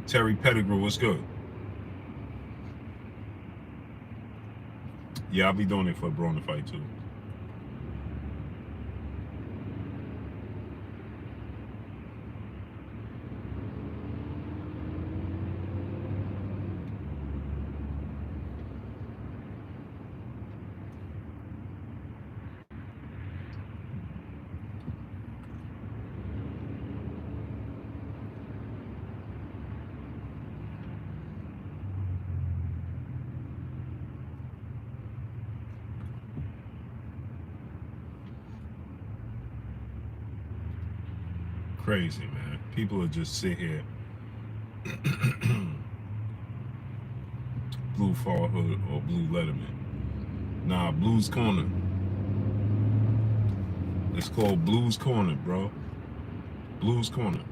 Terry Pettigrew, what's good? Yeah, I'll be doing it for a Braun to fight too. Crazy, man. People will just sit here. Blue Farhood or Blue Letterman. Nah, Blues Corner. It's called Blues Corner, bro. Blues Corner.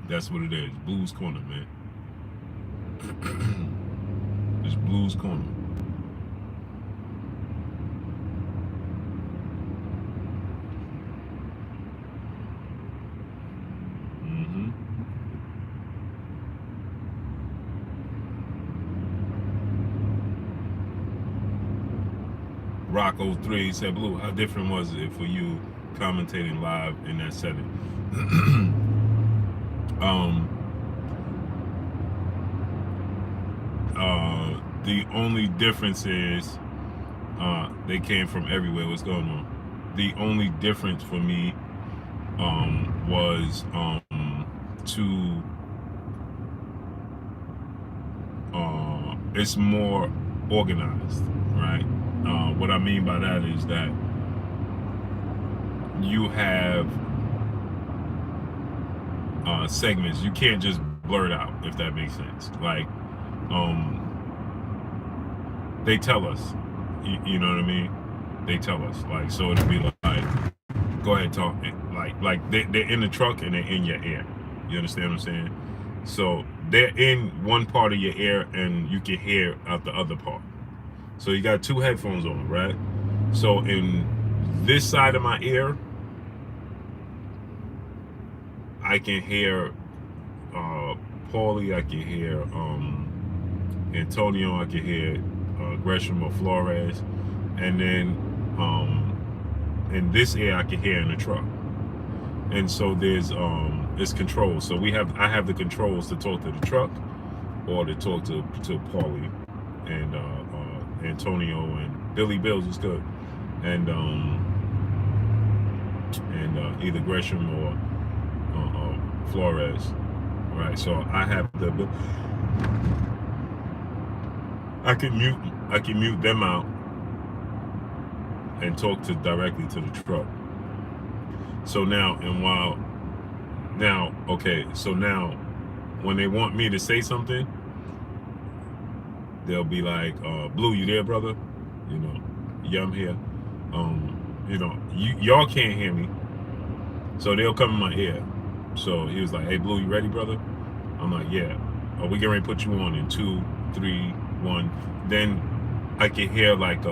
That's what it is. Blues Corner, man. It's Blues Corner. Rock 03 said, Blue, how different was it for you commentating live in that setting? The only difference is they came from everywhere. What's going on? The only difference for me was to it's more organized, right? What I mean by that is that you have segments. You can't just blurt out, if that makes sense. Like, they tell us, you know what I mean? They tell us, like, so it'd be like, go ahead, talk. Like they're in the truck and they're in your ear. You understand what I'm saying? So they're in one part of your ear and you can hear out the other part. So you got two headphones on, right? So in this side of my ear, I can hear Paulie, I can hear Antonio, I can hear Gresham or Flores, and then in this ear I can hear in the truck. And so there's it's controls. So I have the controls to talk to the truck or to talk to Paulie and Antonio and Billy Bills is good, and either Gresham or Flores, right? So I have I can mute them out and talk directly to the truck. So now when they want me to say something, they'll be like, Blue, you there, brother? You know, yeah, I'm here. You know, y'all can't hear me, so they'll come in my ear. So he was like, hey, Blue, you ready, brother? I'm like, yeah. We getting ready to put you on in 2, 3, 1. Then I can hear like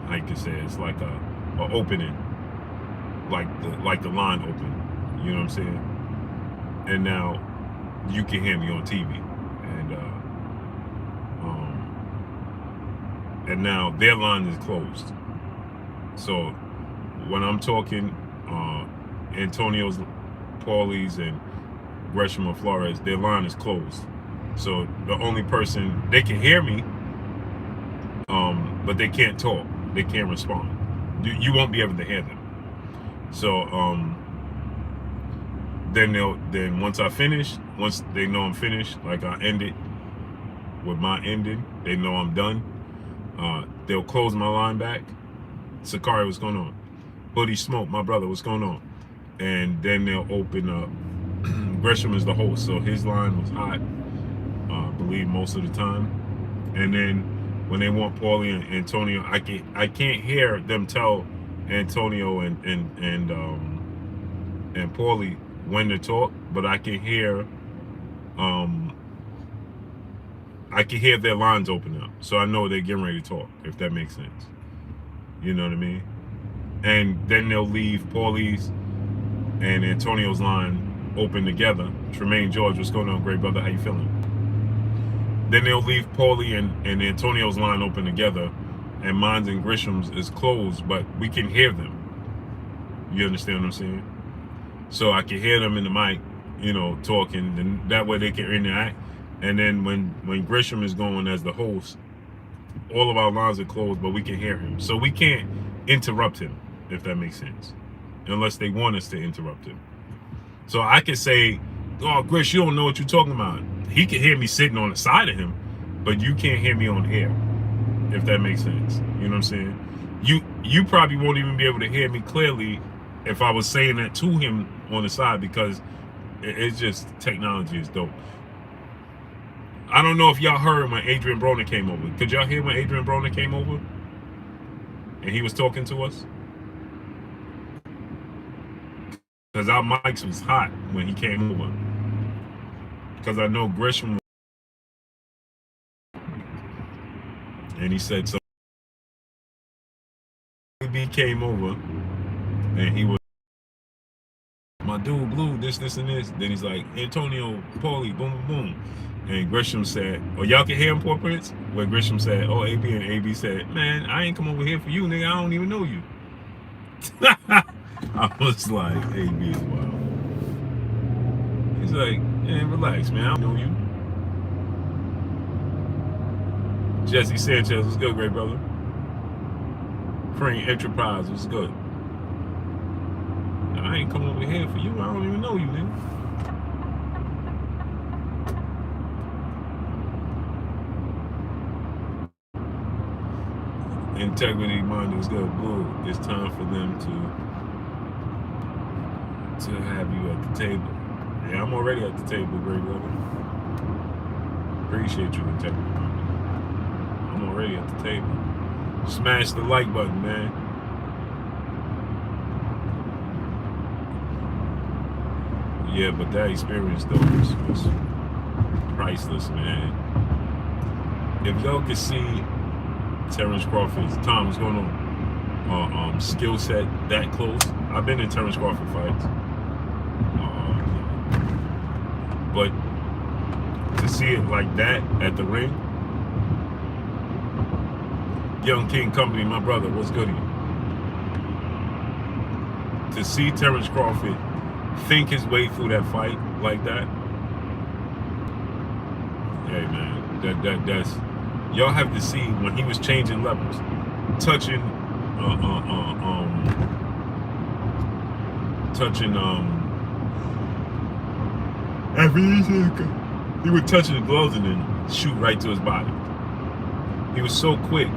I can say it's like a opening, like the line open. You know what I'm saying? And now you can hear me on TV, and now their line is closed. So when I'm talking, Antonio's, Paulie's, and Gresham or Flores, their line is closed. So the only person, they can hear me, but they can't talk. They can't respond. You won't be able to hear them. So then once I finish, once they know I'm finished, like I end it with my ending, they know I'm done. They'll close my line back. Sakari, what's going on? Hoodie Smoke, my brother, what's going on? And then they'll open up. Gresham is the host, so his line was hot, I believe, most of the time. And then when they want Paulie and Antonio, I can't hear them tell Antonio and Paulie when to talk, but um I can hear their lines open up, so I know they're getting ready to talk. If that makes sense, you know what I mean. And then they'll leave Paulie's and Antonio's line open together. Tremaine George, what's going on, great brother? How you feeling? Then they'll leave Paulie and Antonio's line open together, and mine's and Grisham's is closed, but we can hear them. You understand what I'm saying? So I can hear them in the mic, you know, talking, and that way they can interact. And then when Grisham is going as the host, all of our lines are closed, but we can hear him. So we can't interrupt him, if that makes sense, unless they want us to interrupt him. So I can say, oh, Grish, you don't know what you're talking about. He can hear me sitting on the side of him, but you can't hear me on air, if that makes sense. You know what I'm saying? You probably won't even be able to hear me clearly if I was saying that to him on the side, because it's just, technology is dope. I don't know if y'all heard when Adrian Broner came over. Could y'all hear when Adrian Broner came over and he was talking to us? Because our mics was hot when he came over. Because I know Grisham, and he said so. He came over and he was, my dude Blue, this and this. Then he's like, Antonio, Paulie, boom, boom, boom. And Grisham said, oh, y'all can hear him, Poor Prince? Where Grisham said, oh, AB, and AB said, man, I ain't come over here for you, nigga. I don't even know you. I was like, AB is wild. He's like, man, relax, man. I don't know you. Jesse Sanchez, what's good, great brother? Crane Enterprise, what's good? I ain't come over here for you. I don't even know you, nigga. Integrity minded was good. Blue, it's time for them to have you at the table. Yeah, I'm already at the table, great brother. Appreciate you, integrity minded. I'm already at the table. Smash the like button, man. Yeah, but that experience though was priceless, man. If y'all could see Terrence Crawford's, Tom, what's going on? Skill set that close. I've been in Terrence Crawford fights, but to see it like that at the ring, Young King Company, my brother, what's good? To see Terrence Crawford think his way through that fight like that, hey man, that's. Y'all have to see when he was changing levels, touching he would touch his gloves and then shoot right to his body. He was so quick.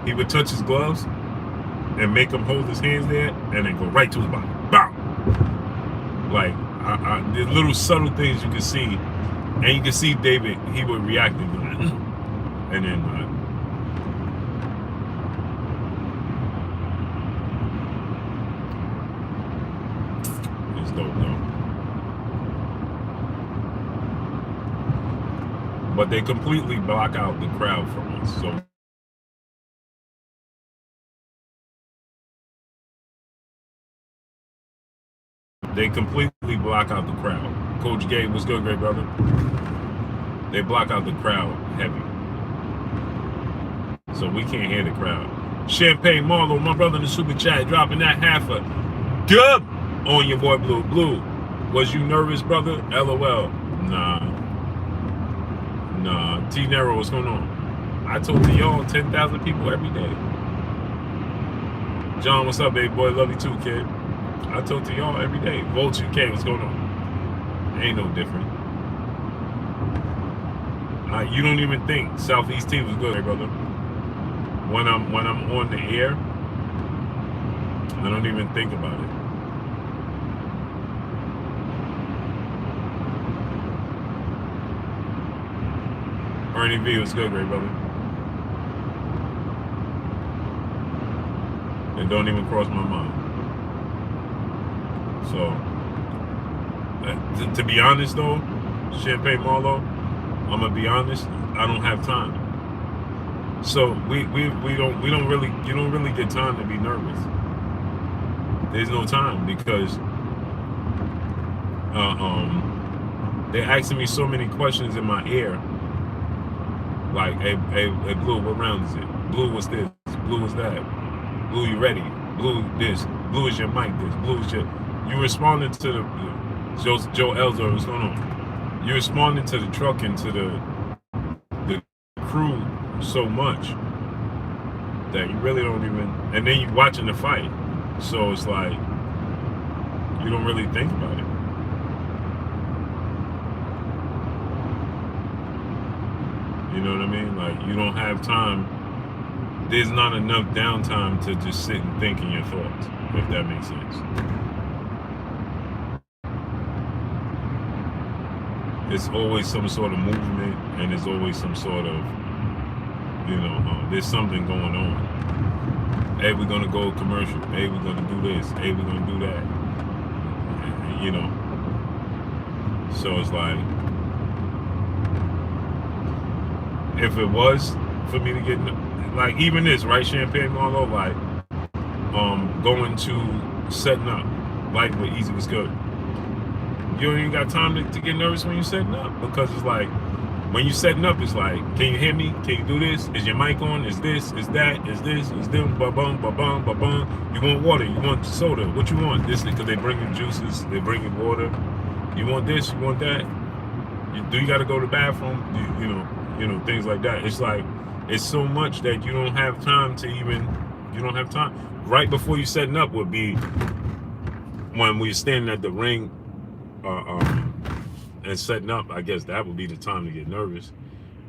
He would touch his gloves and make him hold his hands there and then go right to his body. Bow! Like, the little subtle things you can see, and you can see David, he would react and go, and then it's dope though. But they completely block out the crowd from us. So they completely block out the crowd. Coach Gabe, what's good, great brother? They block out the crowd heavy. So we can't hear the crowd. Champagne Marlowe, my brother in the super chat, dropping that half a dub on your boy Blue. Blue, was you nervous, brother? LOL. Nah. T Nero, what's going on? I told y'all 10,000 people every day. John, what's up, baby boy? Love you too, kid. I told to y'all every day. Vulture K, what's going on? Ain't no different. You don't even think Southeast team was good, hey, brother. When I'm on the air, I don't even think about it. Ernie V, what's good, great brother? It don't even cross my mind. So, to be honest though, Champagne Marlowe, I'm gonna be honest, I don't have time. So we don't really, you don't really get time to be nervous. There's no time because they're asking me so many questions in my ear. Like, hey, Blue, what round is it? Blue, what's this? Blue, what's that? Blue, you ready? Blue, this. Blue is your mic. This. Blue is your. You responding to the Joe Elder. What's going on? You responding to the truck and to the crew so much that you really don't even. And then you watching the fight, so it's like you don't really think about it. You know what I mean? Like, you don't have time. There's not enough downtime to just sit and think in your thoughts, if that makes sense. It's always some sort of movement, and there's always some sort of, there's something going on. Hey, we're gonna go commercial. Hey, we're gonna do this. Hey, we're gonna do that. So it's like, if it was for me to get, like, even this, right, Champagne Marlowe, like, going to setting up, like, with Easy was good. You don't even got time to get nervous when you're setting up, because it's like, when you're setting up, it's like, can you hear me? Can you do this? Is your mic on? Is this? Is that? Is this? Is them? Ba-bum, ba-bum, ba-bum. You want water? You want soda? What you want? This, because they bring you juices, they bring you water. You want this? You want that? Do you got to go to the bathroom? Things like that. It's like, it's so much that you don't have time to even, you don't have time. Right before you setting up would be when we're standing at the ring and setting up. I guess that would be the time to get nervous.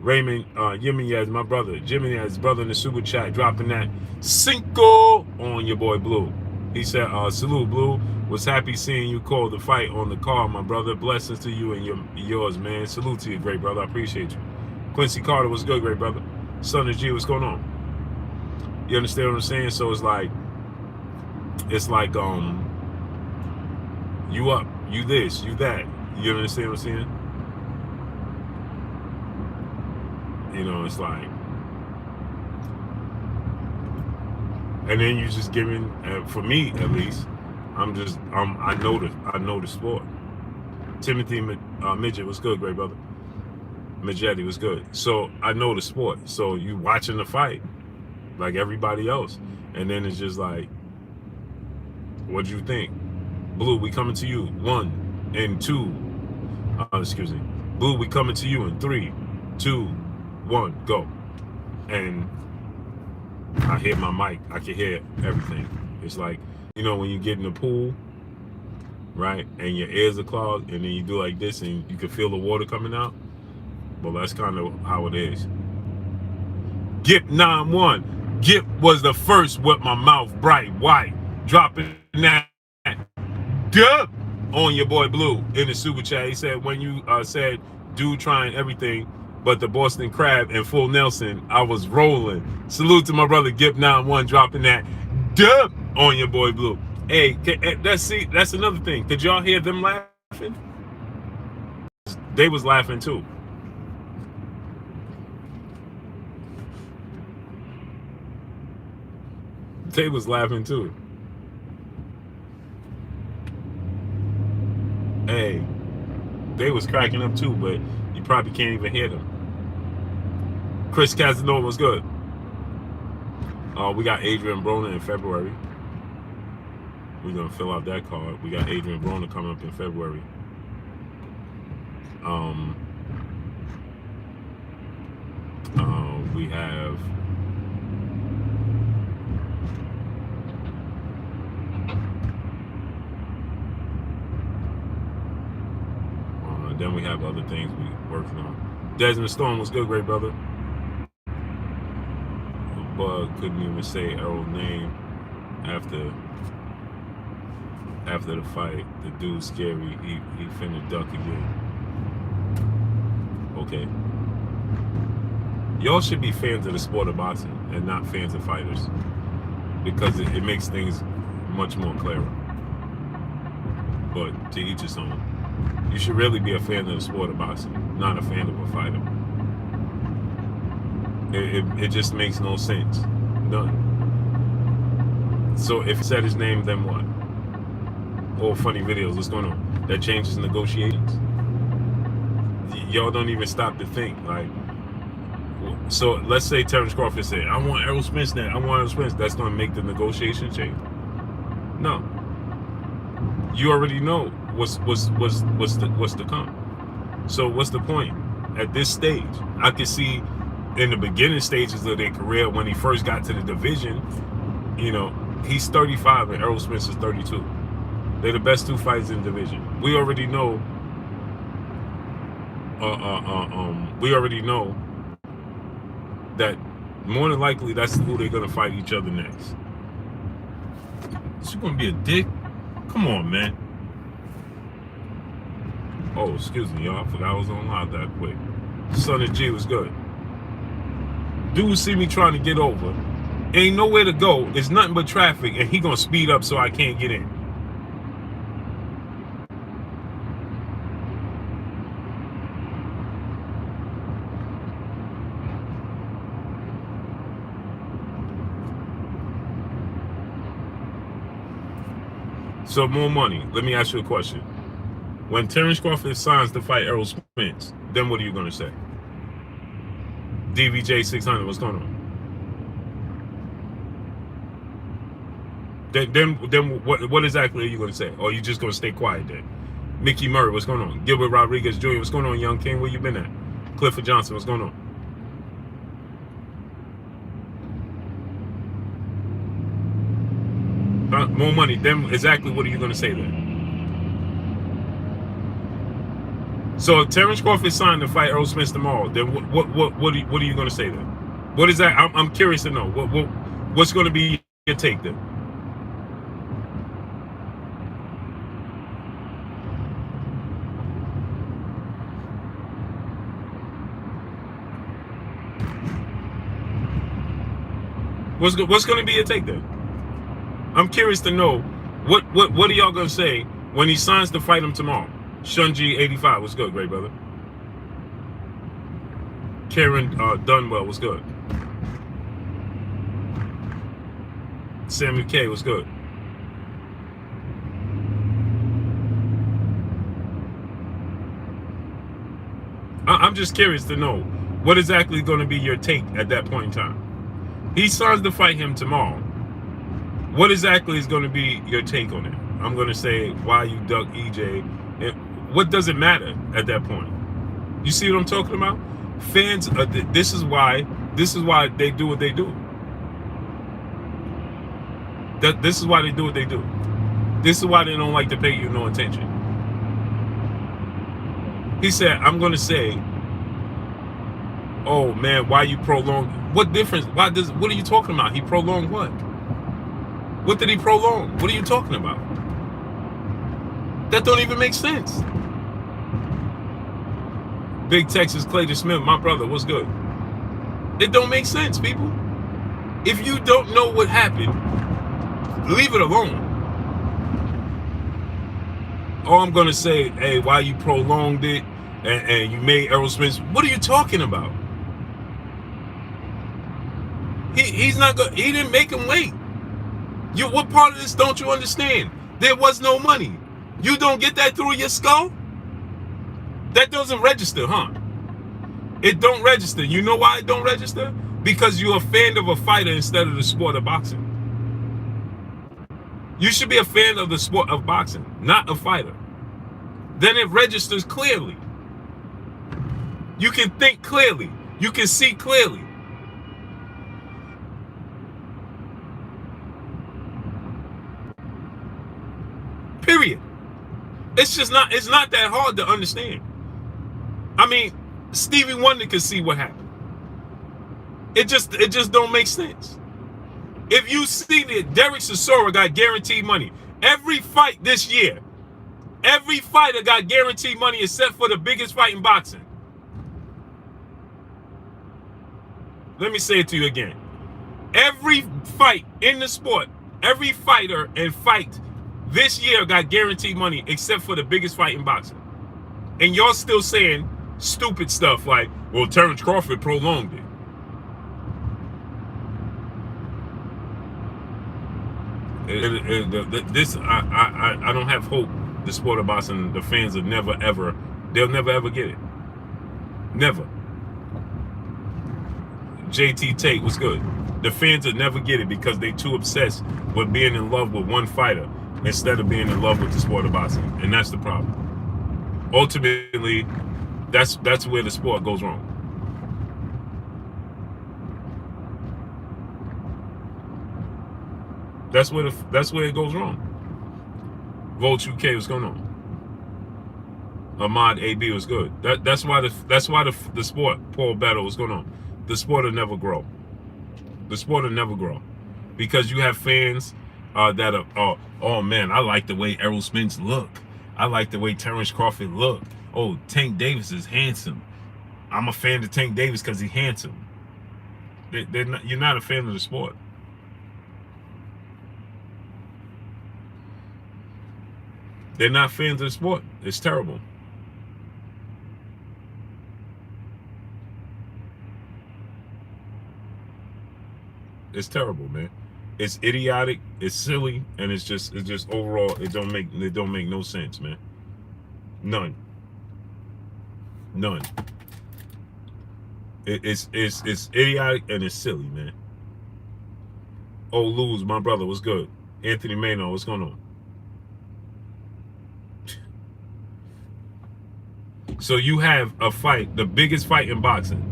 Raymond, Jimmy has my brother. Jimmy has his brother in the super chat, dropping that cinco on your boy Blue. He said, salute, Blue. Was happy seeing you call the fight on the call, my brother. Blessings to you and yours, man. Salute to you, great brother. I appreciate you. Quincy Carter, what's good, great brother? Son of G, what's going on? You understand what I'm saying? So it's like, you up, you this, you that. You understand what I'm saying? It's like, and then you just giving, for me at least, I know the sport. Timothy Midget, what's good, great brother? Majetti was good. So I know the sport. So you watching the fight like everybody else. And then it's just like, what do you think? Blue, we coming to you. 1 and 2. Excuse me. Blue, we coming to you in 3, 2, 1, go. And I hear my mic. I can hear everything. It's like, when you get in the pool, right? And your ears are clogged, and then you do like this, and you can feel the water coming out. Well, that's kind of how it is. Gip 9-1. Gip was the first with my mouth bright white. Dropping that dub on your boy Blue in the super chat. He said, when you said dude trying everything but the Boston Crab and full Nelson, I was rolling. Salute to my brother Gip 9-1 dropping that dub on your boy Blue. Hey, that's another thing. Did y'all hear them laughing? They was laughing too. They was laughing too. Hey, they was cracking up too, but you probably can't even hear them. Chris Casanova was good. We got Adrian Broner in February. We're gonna fill out that card. We got Adrian Broner coming up in February. We have then we have other things we working on. Desmond Stone was good, great brother. Bug couldn't even say Errol's name after the fight. The dude's scary. He finna duck again. Okay. Y'all should be fans of the sport of boxing and not fans of fighters. because it makes things much more clearer. But to each his own. You should really be a fan of the sport of boxing, not a fan of a fighter. It just makes no sense. None. So if he said his name, then what? All funny videos, what's going on? That changes negotiations. Y'all don't even stop to think. Like, so let's say Terrence Crawford said, I want Errol Spence now. I want Errol Spence. That's going to make the negotiation change. No. You already know what's to come. So what's the point? At this stage, I could see in the beginning stages of their career when he first got to the division, you know, he's 35 and Errol Spence is 32. They're the best two fighters in the division. We already know. We already know that more than likely that's who they're gonna fight each other next. Is you gonna be a dick? Come on, man. Oh, excuse me, y'all. I forgot I was on live that quick. Son of G was good. Dude see me trying to get over. Ain't nowhere to go. It's nothing but traffic, and he gonna speed up so I can't get in. So more money. Let me ask you a question. When Terrence Crawford signs to fight Errol Spence, then what are you gonna say? DVJ 600, what's going on? Then what exactly are you gonna say? Or are you just gonna stay quiet then? Mickey Murray, what's going on? Gilbert Rodriguez Jr., what's going on? Young King, where you been at? Clifford Johnson, what's going on? More money. Then exactly what are you gonna say then? So if Terrence Crawford signed to fight Errol Spence tomorrow, then what are you gonna say then? What is that? I'm curious to know. What's gonna be your take then? What's gonna be your take then? I'm curious to know what are y'all gonna say when he signs to fight him tomorrow? Shunji 85, what's good, great brother? Karen Dunwell, what's good? Samuel K, what's good? I'm just curious to know what exactly going to be your take at that point in time. He signs to fight him tomorrow. What exactly is going to be your take on it? I'm going to say why you duck EJ. And what does it matter at that point? You see what I'm talking about? Fans, this is why they do what they do. This is why they do what they do. This is why they don't like to pay you no attention. He said, I'm going to say, oh man, why you prolong? What difference? What are you talking about? He prolonged what? What did he prolong? What are you talking about? That don't even make sense. Big Texas Clayton Smith, my brother, what's good? It don't make sense, people. If you don't know what happened, leave it alone. Or I'm gonna say, hey, why you prolonged it and you made Errol Spence? What are you talking about? He's not gonna. He didn't make him wait. What part of this don't you understand? There was no money. You don't get that through your skull? That doesn't register, huh? It don't register. You know why it don't register? Because you're a fan of a fighter instead of the sport of boxing. You should be a fan of the sport of boxing, not a fighter. Then it registers clearly. You can think clearly. You can see clearly. Period. It's just not, it's not that hard to understand. I mean, Stevie Wonder could see what happened. It just don't make sense. If you see that Derek Chisora got guaranteed money, every fight this year, every fighter got guaranteed money except for the biggest fight in boxing. Let me say it to you again. Every fight in the sport, every fighter and fight this year got guaranteed money except for the biggest fight in boxing. And y'all still saying stupid stuff like, well, Terrence Crawford prolonged it. I don't have hope. The sport of boxing, the fans will never ever, they'll never ever get it. Never. JT Tate was good. The fans will never get it because they too obsessed with being in love with one fighter instead of being in love with the sport of boxing, and that's the problem. Ultimately, that's where the sport goes wrong. That's where it goes wrong. Volt UK, what's going on? Ahmad AB was good. That's why the sport, Paul Battle, was going on. The sport will never grow. The sport will never grow because you have fans that are, oh man, I like the way Errol Spence look. I like the way Terrence Crawford look. Oh, Tank Davis is handsome. I'm a fan of Tank Davis because he's handsome. You're not a fan of the sport. They're not fans of the sport. It's terrible. It's terrible, man. It's idiotic, it's silly, and it's just overall it don't make no sense, man. None. It's idiotic and it's silly, man. Oh, Luz, my brother, what's good? Anthony Maynard, what's going on? So you have a fight, the biggest fight in boxing.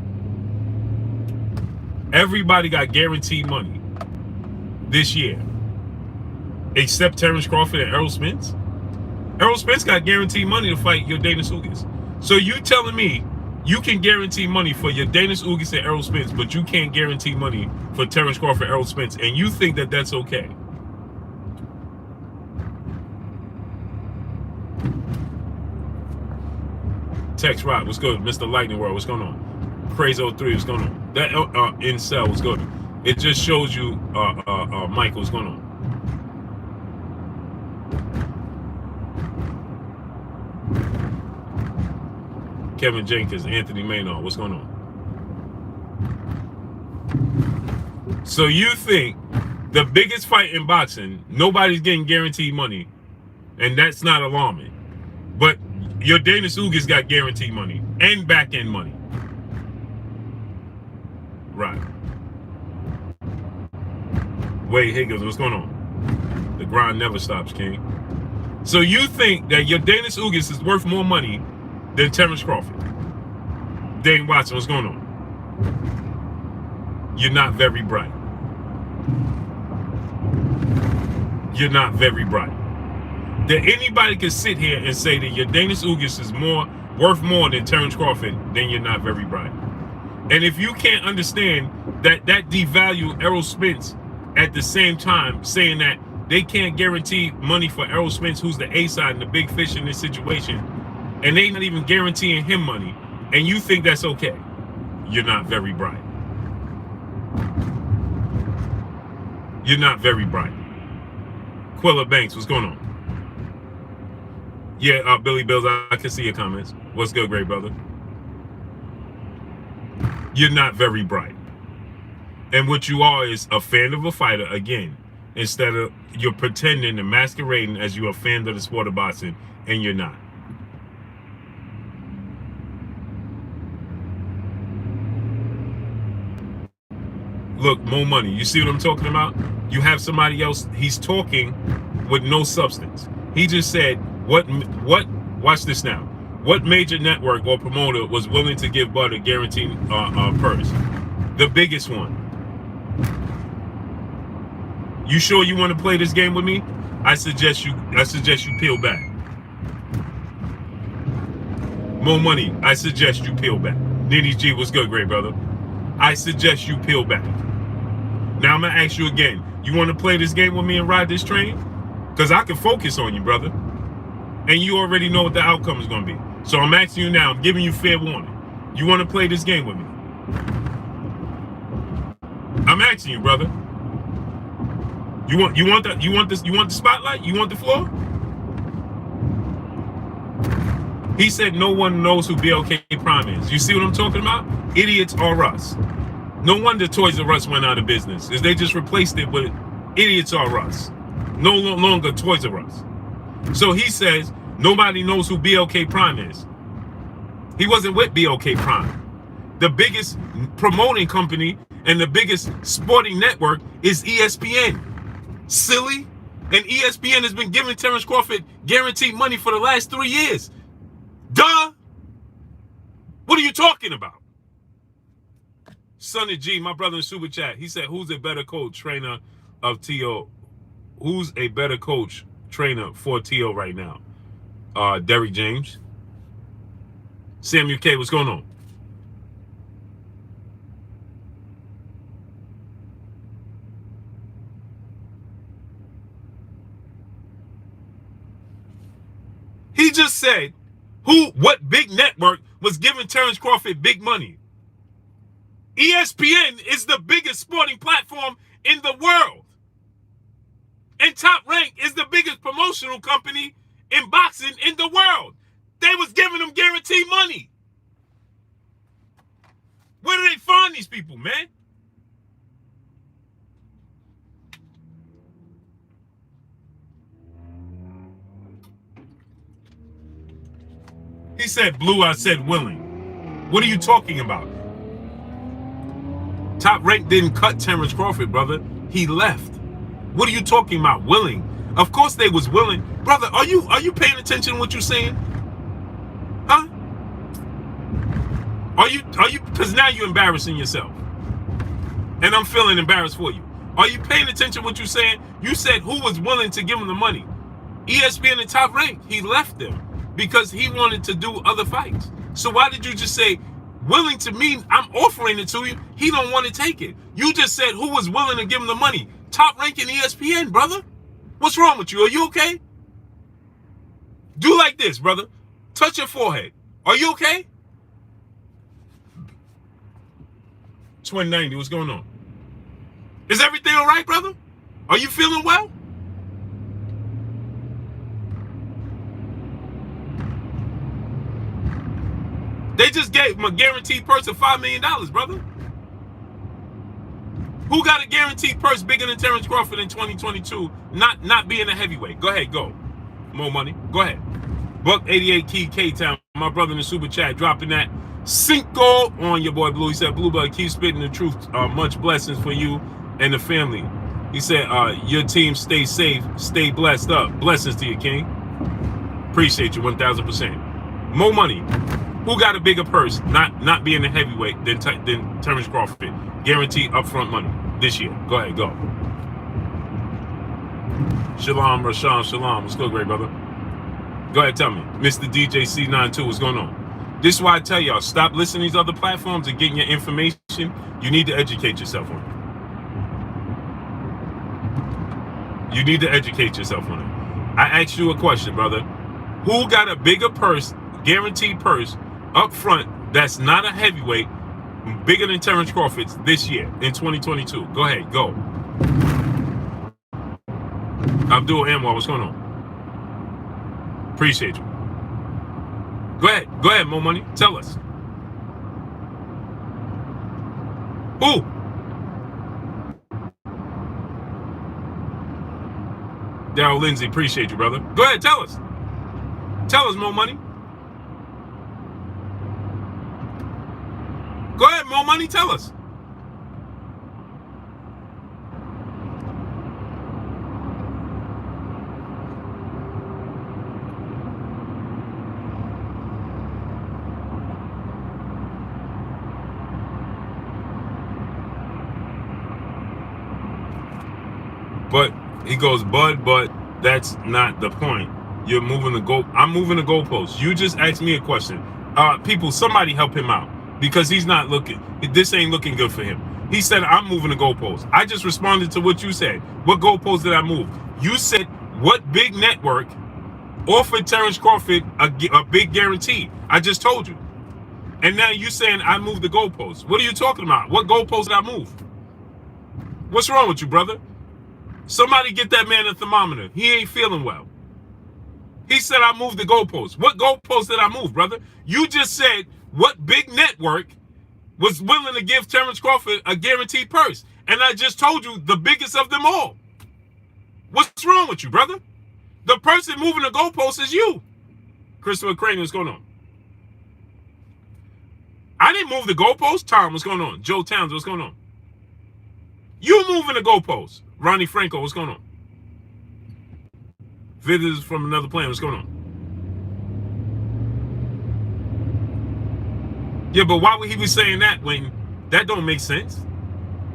Everybody got guaranteed money this year, except Terrence Crawford and Errol Spence. Errol Spence got guaranteed money to fight Yordenis Ugas. So you telling me you can guarantee money for Yordenis Ugas and Errol Spence, but you can't guarantee money for Terrence Crawford and Errol Spence, and you think that that's okay? Tex Rock, what's good? Mr. Lightning World, what's going on? Crazy03, what's going on? That Incel, what's good? It just shows you, Michael, what's going on? Kevin Jenkins, Anthony Maynard, what's going on? So you think the biggest fight in boxing, nobody's getting guaranteed money, and that's not alarming. But Yordenis Ugas got guaranteed money and back-end money. Right. Wade Higgins, what's going on? The grind never stops, King. So you think that Yordenis Ugas is worth more money than Terrence Crawford? Dane Watson, what's going on? You're not very bright. You're not very bright. That anybody can sit here and say that Yordenis Ugas is worth more than Terrence Crawford, then you're not very bright. And if you can't understand that devalue Errol Spence at the same time, saying that they can't guarantee money for Errol Spence, who's the A side and the big fish in this situation, and they not even guaranteeing him money, and you think that's okay, you're not very bright. You're not very bright. Quilla Banks, what's going on? Yeah, Billy Bills, I can see your comments. What's good, great brother? You're not very bright. And what you are is a fan of a fighter, again, instead of you're pretending and masquerading as you're a fan of the sport of boxing, and you're not. Look, more money. You see what I'm talking about? You have somebody else, he's talking with no substance. He just said, watch this now. What major network or promoter was willing to give Bud a guaranteed purse? The biggest one. You sure you want to play this game with me? I suggest you peel back. More money. I suggest you peel back. Nitty G, what's good, great brother? I suggest you peel back. Now I'm gonna ask you again. You want to play this game with me and ride this train? Because I can focus on you, brother. And you already know what the outcome is gonna be. So I'm asking you now, I'm giving you fair warning. You want to play this game with me? I'm asking you, brother. You want the spotlight? You want the floor? He said no one knows who BLK Prime is. You see what I'm talking about? Idiots are us. No wonder Toys R Us went out of business, is they just replaced it with idiots are us. No longer Toys R Us. So he says nobody knows who BLK Prime is. He wasn't with BLK Prime. The biggest promoting company and the biggest sporting network is ESPN. Silly. And ESPN has been giving Terrence Crawford guaranteed money for the last 3 years. Duh. What are you talking about? Sonny G, my brother in Super Chat, he said, who's a better coach, trainer of T.O.? Who's a better coach, trainer for T.O. right now? Derrick James. Sam UK, what's going on? He just said, what big network was giving Terrence Crawford big money? ESPN is the biggest sporting platform in the world. And Top Rank is the biggest promotional company in boxing in the world. They was giving them guaranteed money. Where do they find these people, man? He said blue, I said willing. What are you talking about? Top Rank didn't cut Terrence Crawford, brother. He left. What are you talking about? Willing? Of course they was willing. Brother, are you paying attention to what you're saying? Huh? Are you because now you're embarrassing yourself. And I'm feeling embarrassed for you. Are you paying attention to what you're saying? You said who was willing to give him the money? ESPN and Top Rank. He left them because he wanted to do other fights. So why did you just say willing to mean I'm offering it to you? He don't want to take it. You just said who was willing to give him the money? Top Rank and ESPN, brother. What's wrong with you? Are you okay? Do like this, brother. Touch your forehead. Are you okay? Twin 90, what's going on? Is everything all right, brother? Are you feeling well? They just gave him a guaranteed purse of $5 million, brother. Who got a guaranteed purse bigger than Terrence Crawford in 2022, not being a heavyweight? Go ahead, go. More money. Go ahead. Buck 88 Key K-Town. My brother in the Super Chat dropping that Cinco on your boy Blue. He said, Blue Bud, keep spitting the truth. Much blessings for you and the family. He said, your team stay safe, stay blessed up. Blessings to you, King. Appreciate you 1,000%. More money. Who got a bigger purse, not being a heavyweight than Terrence Crawford? Guaranteed upfront money this year. Go ahead, go. Shalom, Rashawn, shalom. What's good, great brother? Go ahead, tell me. Mr. DJ C92, what's going on? This is why I tell y'all, stop listening to these other platforms and getting your information. You need to educate yourself on it. You need to educate yourself on it. I asked you a question, brother. Who got a bigger purse, guaranteed purse, up front, that's not a heavyweight, bigger than Terrence Crawford's this year in 2022? Go ahead, go. Abdul Anwar, what's going on? Appreciate you. Go ahead, Mo Money. Tell us. Who? Daryl Lindsay, appreciate you, brother. Go ahead, tell us. Tell us, Mo Money. Go ahead, Mo Money, tell us. But he goes, Bud, but that's not the point. You're moving the goal. I'm moving the goalposts. You just asked me a question. People, somebody help him out because he's not looking. This ain't looking good for him. He said, I'm moving the goalposts. I just responded to what you said. What goalposts did I move? You said, what big network offered Terrence Crawford a big guarantee? I just told you. And now you saying I moved the goalposts. What are you talking about? What goalposts did I move? What's wrong with you, brother? Somebody get that man a thermometer. He ain't feeling well. He said I moved the goalpost. What goalpost did I move, brother? You just said what big network was willing to give Terrence Crawford a guaranteed purse. And I just told you the biggest of them all. What's wrong with you, brother? The person moving the goalpost is you. Christopher Crane, what's going on? I didn't move the goalpost. Tom, what's going on? Joe Towns, what's going on? You moving the goalpost. Ronnie Franco, what's going on? Visitors from another planet, what's going on? Yeah, but why would he be saying that when that don't make sense?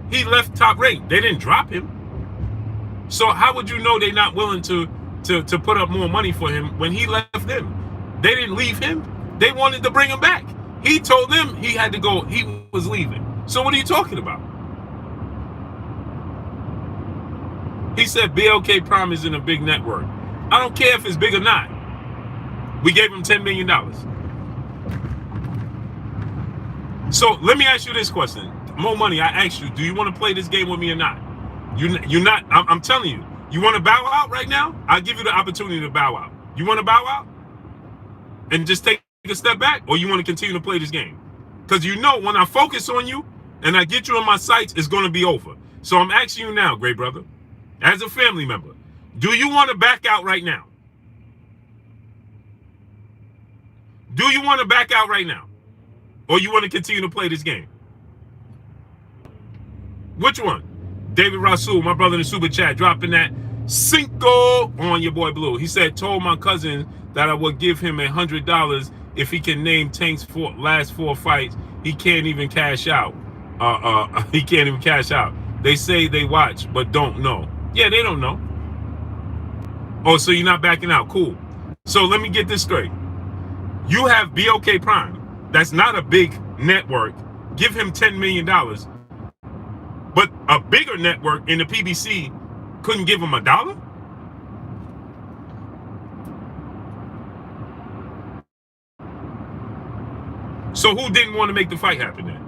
He left Top Rank. They didn't drop him. So how would you know they're not willing to put up more money for him when he left them? They didn't leave him. They wanted to bring him back. He told them he had to go. He was leaving. So what are you talking about? He said BLK Prime isn't a big network. I don't care if it's big or not. We gave him $10 million. So let me ask you this question. Mo Money, I asked you, do you want to play this game with me or not? You're not. I'm telling you. You want to bow out right now? I'll give you the opportunity to bow out. You want to bow out? And just take a step back? Or you want to continue to play this game? Because you know when I focus on you and I get you in my sights, it's going to be over. So I'm asking you now, great brother, as a family member, do you want to back out right now? Do you want to back out right now? Or you want to continue to play this game? Which one? David Rasul, my brother in the super chat, dropping that Cinco on your boy Blue. He said, told my cousin that I would give him $100 if he can name Tank's last 4 fights. He can't even cash out. He can't even cash out. They say they watch, but don't know. Yeah, they don't know. Oh, so you're not backing out. Cool. So let me get this straight. You have BOK Prime. That's not a big network. Give him $10 million. But a bigger network in the PBC couldn't give him $1? So who didn't want to make the fight happen then?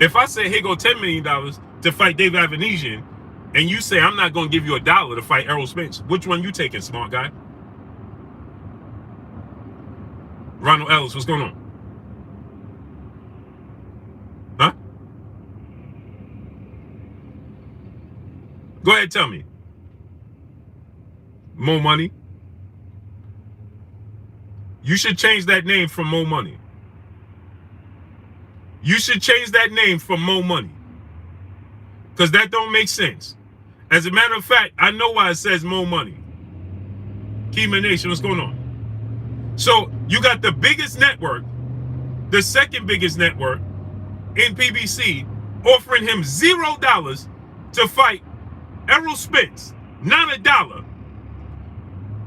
If I say, here go $10 million to fight David Avanesian, and you say, I'm not going to give you $1 to fight Errol Spence, which one you taking, smart guy? Ronald Ellis, what's going on? Huh? Go ahead, tell me. Mo Money? You should change that name from Mo Money. You should change that name from Mo Money. Because that don't make sense. As a matter of fact, I know why it says Mo Money. Kima Nation, what's going on? So you got the biggest network, the second biggest network in PBC, offering him $0 to fight Errol Spence, not $1.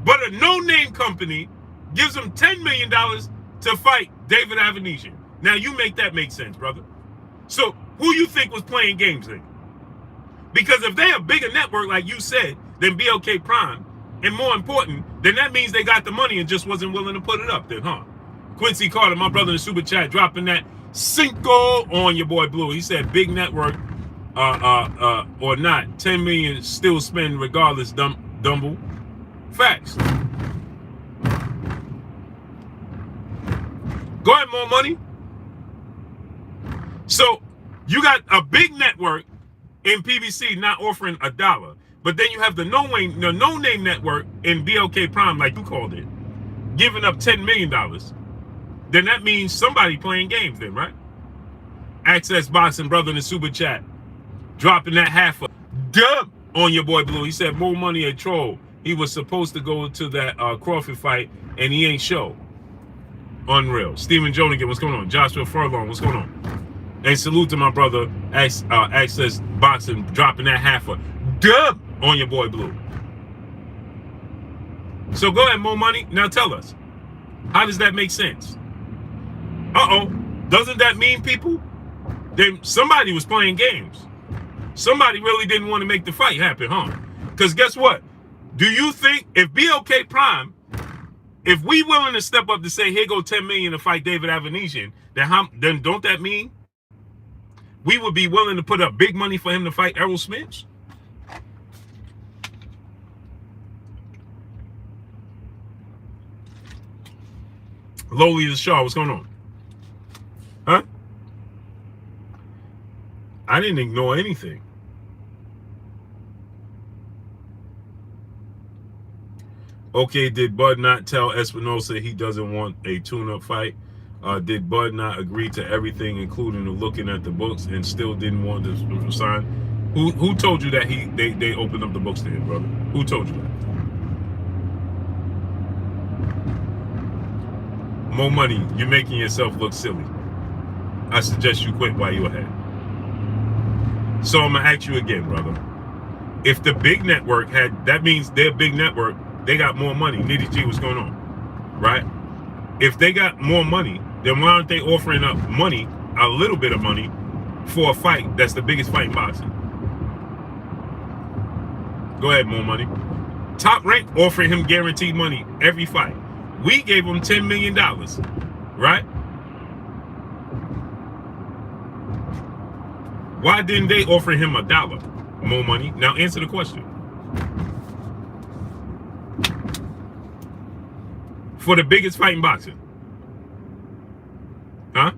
But a no-name company gives him $10 million to fight David Avanesian. Now you make that make sense, brother. So who you think was playing games then? Because if they're a bigger network, like you said, than BLK Prime, and more important, then that means they got the money and just wasn't willing to put it up then, huh? Quincy Carter, my brother in the super chat, dropping that Cinco on your boy Blue. He said big network or not, 10 million still spend regardless, Dumble. Facts. Go ahead, More Money. So you got a big network in PBC not offering $1, but then you have the no-name network in BLK Prime, like you called it, giving up $10 million. Then that means somebody playing games then, right? Access Boxing, brother in the super chat, dropping that half a dub on your boy Blue. He said, More Money a troll. He was supposed to go to that Crawford fight, and he ain't show. Unreal. Stephen Jonigan, what's going on? Joshua Furlong, what's going on? And salute to my brother, Access Boxing, dropping that half a dub on your boy Blue. So go ahead, Mo Money. Now tell us, how does that make sense? Uh-oh. Doesn't that mean, people, then somebody was playing games? Somebody really didn't want to make the fight happen, huh? Because guess what? Do you think if BLK Prime, if we willing to step up to say, here go $10 million to fight David Avanesian, then don't that mean we would be willing to put up big money for him to fight Errol Spence? Lowly the Shaw, what's going on? Huh? I didn't ignore anything. Okay, did Bud not tell Espinosa he doesn't want a tune-up fight? Did Bud not agree to everything, including looking at the books, and still didn't want to sign? Who told you that they opened up the books to him, brother? Who told you that? More money, you're making yourself look silly. I suggest you quit while you're ahead. So I'm gonna ask you again, brother. If the big network had, that means their big network, they got more money. Nitty G, what's going on? Right? If they got more money, then why aren't they offering up money, a little bit of money, for a fight that's the biggest fight in boxing? Go ahead, more money. Top Rank offering him guaranteed money every fight. We gave him $10 million, right? Why didn't they offer him $1 more money? Now answer the question. For the biggest fight in boxing. Huh?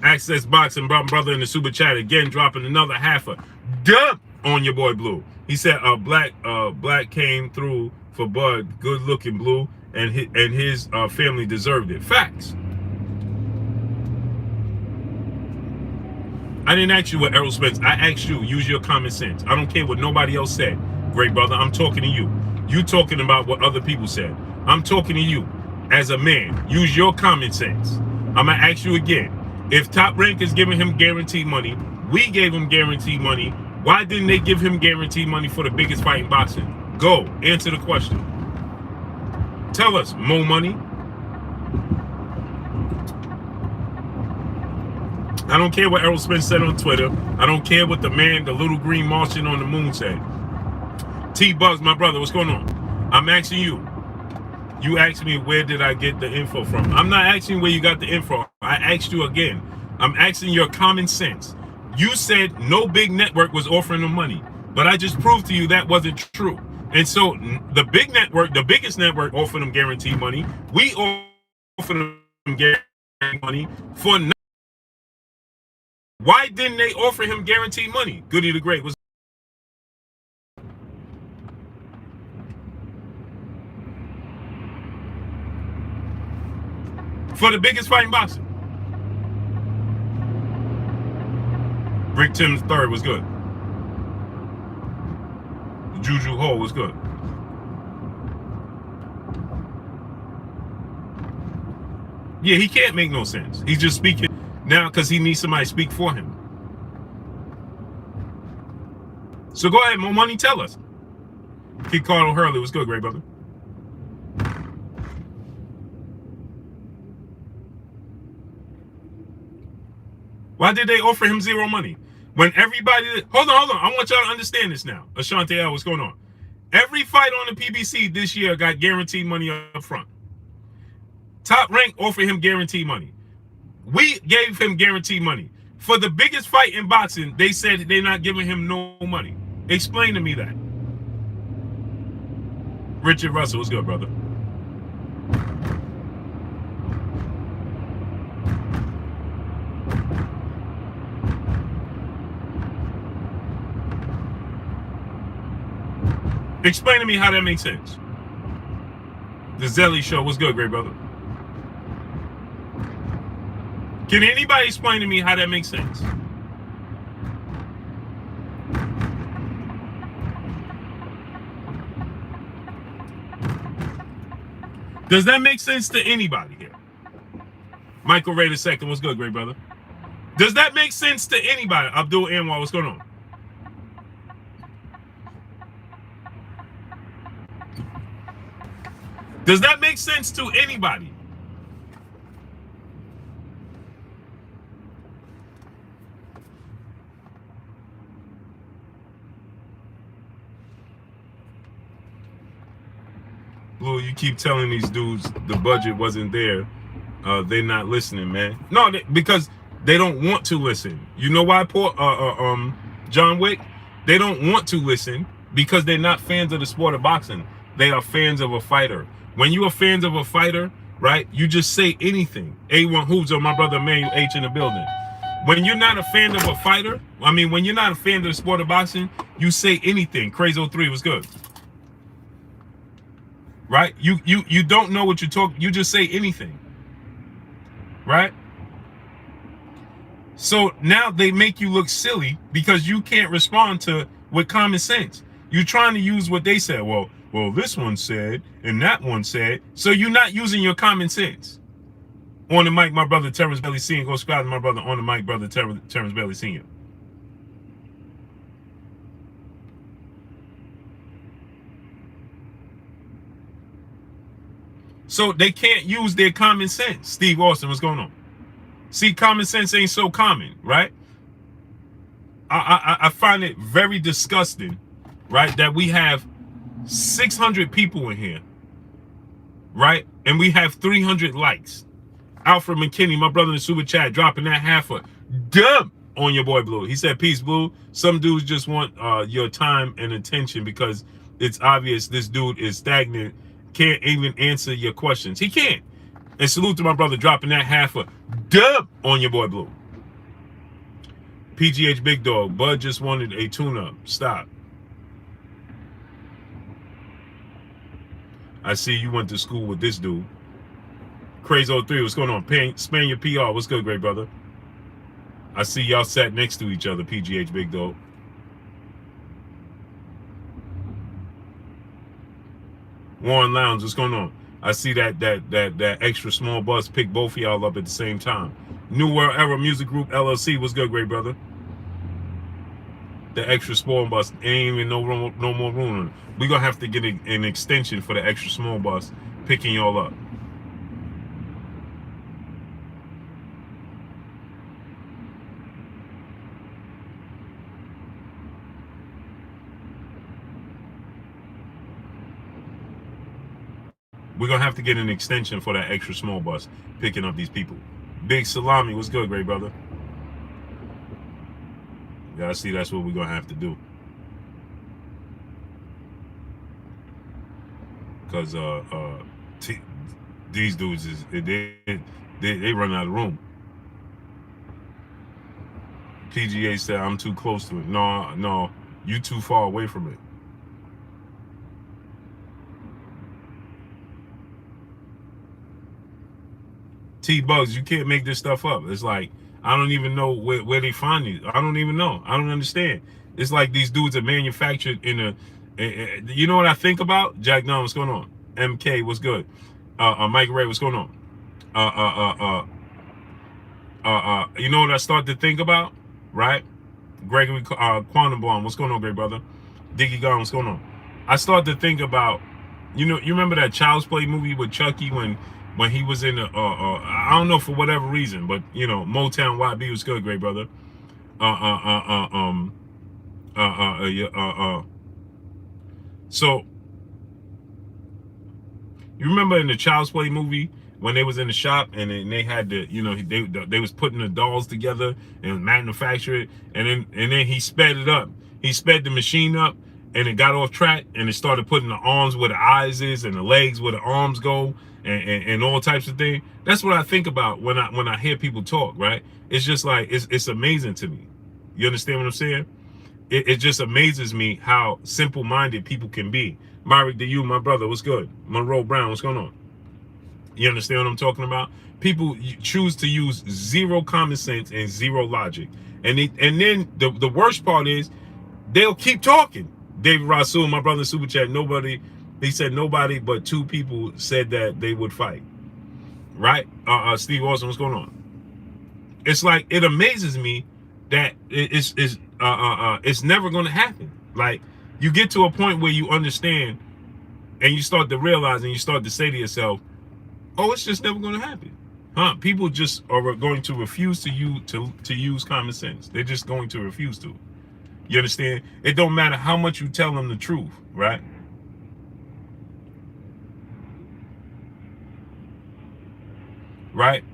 Access Boxing, brother in the super chat again, dropping another half a dump on your boy Blue. He said Black came through for Bud, good looking Blue, and his family deserved it. Facts. I didn't ask you what Errol Spence. I asked you, use your common sense. I don't care what nobody else said. Great brother, I'm talking to you. You talking about what other people said. I'm talking to you as a man. Use your common sense. I'm going to ask you again. If Top Rank is giving him guaranteed money, we gave him guaranteed money. Why didn't they give him guaranteed money for the biggest fight in boxing? Go, answer the question. Tell us, more money? I don't care what Errol Spence said on Twitter. I don't care what the little green Martian on the moon said. T-Bugs, my brother, what's going on? I'm asking you. You asked me where did I get the info from. I'm not asking where you got the info. I asked you again. I'm asking your common sense. You said no big network was offering them money, but I just proved to you that wasn't true. And so the big network, the biggest network, offered them guaranteed money. We offered them guaranteed money for nothing. Why didn't they offer him guaranteed money? Goody the Great was. For the biggest fight in boxing. Rick Tim's third was good. Juju Hole was good. Yeah, he can't make no sense. He's just speaking now because he needs somebody to speak for him. So go ahead, more money, tell us. Kid Carl Hurley was good, great brother. Why did they offer him zero money? When everybody... Hold on. I want y'all to understand this now. Ashante L, what's going on? Every fight on the PBC this year got guaranteed money up front. Top Rank offered him guaranteed money. We gave him guaranteed money. For the biggest fight in boxing, they said they're not giving him no money. Explain to me that. Richard Russell, what's good, brother? Explain to me how that makes sense. The Zelly Show was good, great brother. Can anybody explain to me how that makes sense? Does that make sense to anybody here? Michael Ray II was good, great brother. Does that make sense to anybody? Abdul Anwar, what's going on? Does that make sense to anybody? Blue, you keep telling these dudes the budget wasn't there. They're not listening, man. No, because They don't want to listen. You know why, John Wick? They don't want to listen because they're not fans of the sport of boxing. They are fans of a fighter. When you are fans of a fighter, right, you just say anything. A1 Hoops or my brother Emmanuel H in the building. When you're not a fan of a fighter, I mean, when you're not a fan of the sport of boxing, you say anything. Crazy 03 was good. Right? You don't know what you're talking. You just say anything. Right? So now they make you look silly because you can't respond to with common sense. You're trying to use what they said. Well, this one said, and that one said. So you're not using your common sense. On the mic, my brother Terrence Bailey Sr. Go subscribe to my brother on the mic, brother Terrence Bailey Sr. So they can't use their common sense. Steve Austin, what's going on? See, common sense ain't so common, right? I find it very disgusting, right, that we have 600 people in here, right, and we have 300 likes. Alfred McKinney, my brother in the super chat, dropping that half a dub on your boy Blue. He said, peace, Blue. Some dudes just want your time and attention because it's obvious this dude is stagnant, can't even answer your questions. He can't. And salute to my brother dropping that half a dub on your boy Blue. PGH Big Dog, Bud just wanted a tune-up. Stop. I see you went to school with this dude. Crazy 03, what's going on? Span your PR, what's good, great brother? I see y'all sat next to each other, PGH Big Dog. Warren Lounge, what's going on? I see that extra small bus pick both of y'all up at the same time. New World Era Music Group LLC, what's good, great brother? The extra small bus ain't even no more room. We're gonna have to get an extension for the extra small bus picking y'all up. We're gonna have to get an extension for that extra small bus picking up these people. Big Salami, what's good, great brother? Yeah, I see that's what we're gonna have to do. Because these dudes they run out of room. PGA said I'm too close to it. No, you too far away from it. T-Bugs, you can't make this stuff up. It's like, I don't even know where they find these. I don't even know. I don't understand. It's like these dudes are manufactured in you know what I think about? Jack Dunn, what's going on? MK, what's good? Mike Ray, what's going on? You know what I start to think about? Right? Gregory Quantum Bomb, what's going on, great brother? Diggy Gone, what's going on? I start to think about, you remember that Child's Play movie with Chucky when he was in I don't know for whatever reason, but Motown YB was good, great brother. So you remember in the Child's Play movie when they was in the shop and they had to, they was putting the dolls together and manufacture it, and then he sped it up. He sped the machine up, and it got off track, and it started putting the arms where the eyes is and the legs where the arms go, and all types of things. That's what I think about when I hear people talk, right? It's just like, it's amazing to me. You understand what I'm saying? It just amazes me how simple-minded people can be. Myrick, to you, my brother, what's good? Monroe Brown, what's going on? You understand what I'm talking about? People choose to use zero common sense and zero logic. And then the worst part is they'll keep talking. David Rasul, my brother in Super Chat, he said nobody but 2 people said that they would fight. Right? Steve Austin, what's going on? It's like, it amazes me that it's never going to happen. Like, you get to a point where you understand and you start to realize and you start to say to yourself, oh, it's just never going to happen. People just are going to refuse to use common sense. They're just going to refuse to. You understand? It don't matter how much you tell them the truth, right? Right?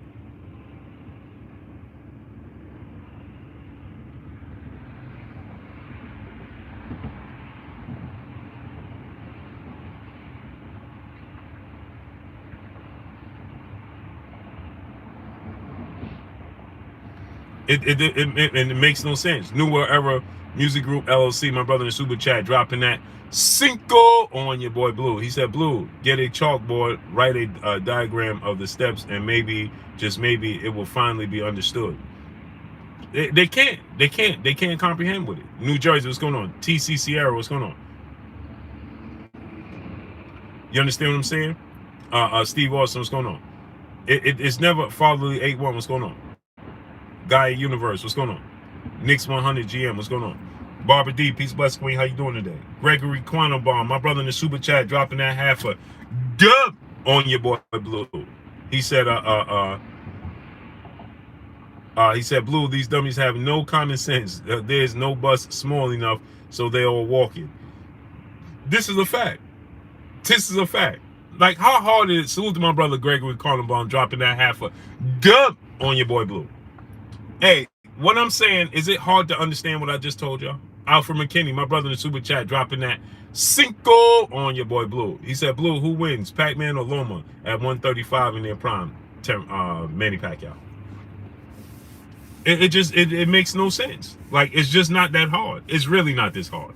And it makes no sense. Newer Era Music Group LLC, my brother in the super chat, dropping that Cinco on your boy Blue. He said, Blue, get a chalkboard, write a diagram of the steps, and maybe, just maybe, it will finally be understood. They can't comprehend with it. New Jersey, what's going on? TC Sierra, what's going on? You understand what I'm saying? Steve Austin, what's going on? It's never Fatherly 8-1, what's going on? Gaia Universe, what's going on? Knicks 100 GM, what's going on? Barbara D, peace, bless, queen, how you doing today? Gregory Quantabomb, my brother in the super chat, dropping that half a dub on your boy Blue. He said, Blue, these dummies have no common sense. There's no bus small enough, so they all walking. This is a fact. This is a fact. Like, how hard is it? Salute to my brother Gregory Quantabomb, dropping that half a dub on your boy Blue. Hey, what I'm saying, is it hard to understand what I just told y'all? Alfred McKinney, my brother in the super chat, dropping that Cinco on your boy Blue. He said, Blue, who wins, Pac-Man or Loma at 135 in their prime? Manny Pacquiao. It makes no sense. Like, it's just not that hard. It's really not this hard.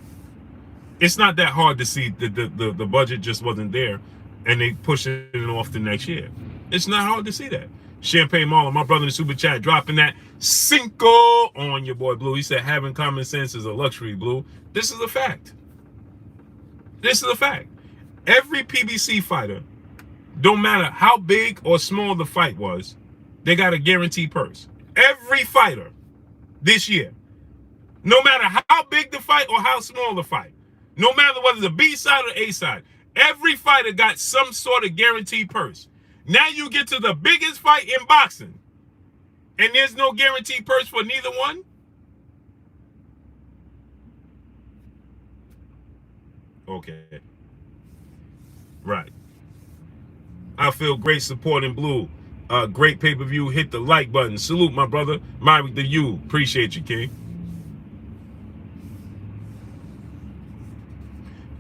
It's not that hard to see the budget just wasn't there, and they push it off to next year. It's not hard to see that. Champagne Marlon, my brother in the super chat, dropping that Cinco on your boy Blue. He said, having common sense is a luxury, Blue. This is a fact. This is a fact. Every PBC fighter, don't matter how big or small the fight was, they got a guaranteed purse. Every fighter this year, no matter how big the fight or how small the fight, no matter whether it's a B side or A side, every fighter got some sort of guaranteed purse. Now you get to the biggest fight in boxing, and there's no guaranteed purse for neither one? Okay. Right. I feel great supporting Blue. Great pay-per-view. Hit the like button. Salute, my brother. Myrick the U. Appreciate you, King.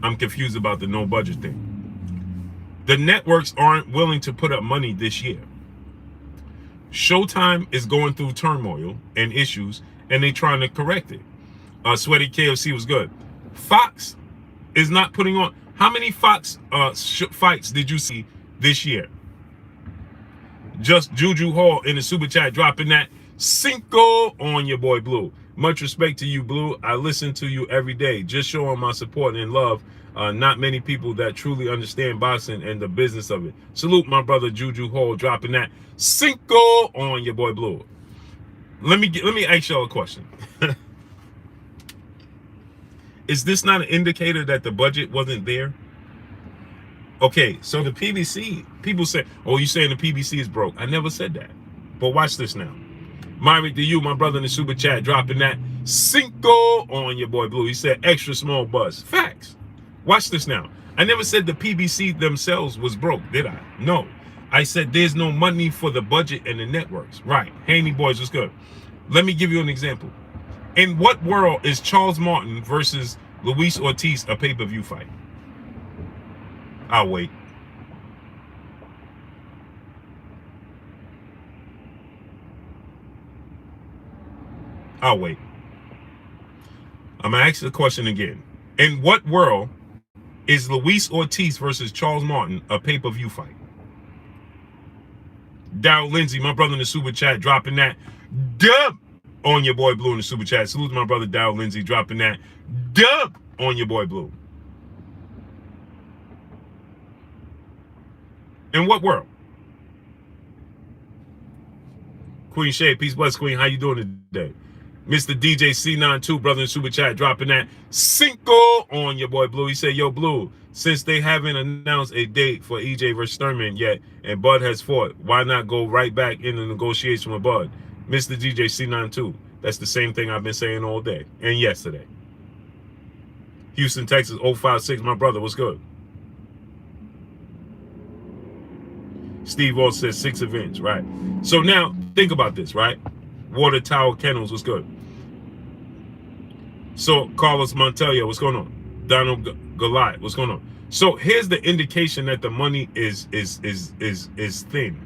I'm confused about the no budget thing. The networks aren't willing to put up money this year. Showtime is going through turmoil and issues, and they're trying to correct it. Sweaty KFC was good. Fox is not putting on. How many Fox fights did you see this year? Just Juju Hall in the super chat, dropping that Cinco on your boy Blue. Much respect to you, Blue. I listen to you every day. Just showing my support and love. Not many people that truly understand boxing and the business of it. Salute my brother Juju Hall, dropping that Cinco on your boy Blue. Let me ask y'all a question. Is this not an indicator that the budget wasn't there? Okay, so the PBC, people say, oh, you saying the PBC is broke. I never said that. But watch this now. Myrick to you, my brother in the super chat, dropping that Cinco on your boy Blue. He said extra small buzz. Facts. Watch this now. I never said the PBC themselves was broke, did I? No. I said there's no money for the budget and the networks. Right. Haney boys, what's good? Let me give you an example. In what world is Charles Martin versus Luis Ortiz a pay-per-view fight? I'll wait. I'll wait. I'm going to ask the question again. In what world is Luis Ortiz versus Charles Martin a pay-per-view fight? Darryl Lindsay, my brother in the super chat, dropping that dub on your boy Blue in the super chat. Salute to my brother Darryl Lindsay, dropping that dub on your boy Blue. In what world? Queen Shay, peace, bless, Queen. How you doing today? Mr. DJ C92, brother in super chat, dropping that Cinco on your boy Blue. He said, yo, Blue, since they haven't announced a date for EJ versus Thurman yet, and Bud has fought, why not go right back in the negotiation with Bud? Mr. DJ C92, that's the same thing I've been saying all day and yesterday. Houston, Texas, 056, my brother, what's good? Steve Wall says 6 events, right? So now, think about this, right? Water Tower Kennels, what's good? So, Carlos Montelia, what's going on? Donald Goliath, what's going on? So, here's the indication that the money is thin.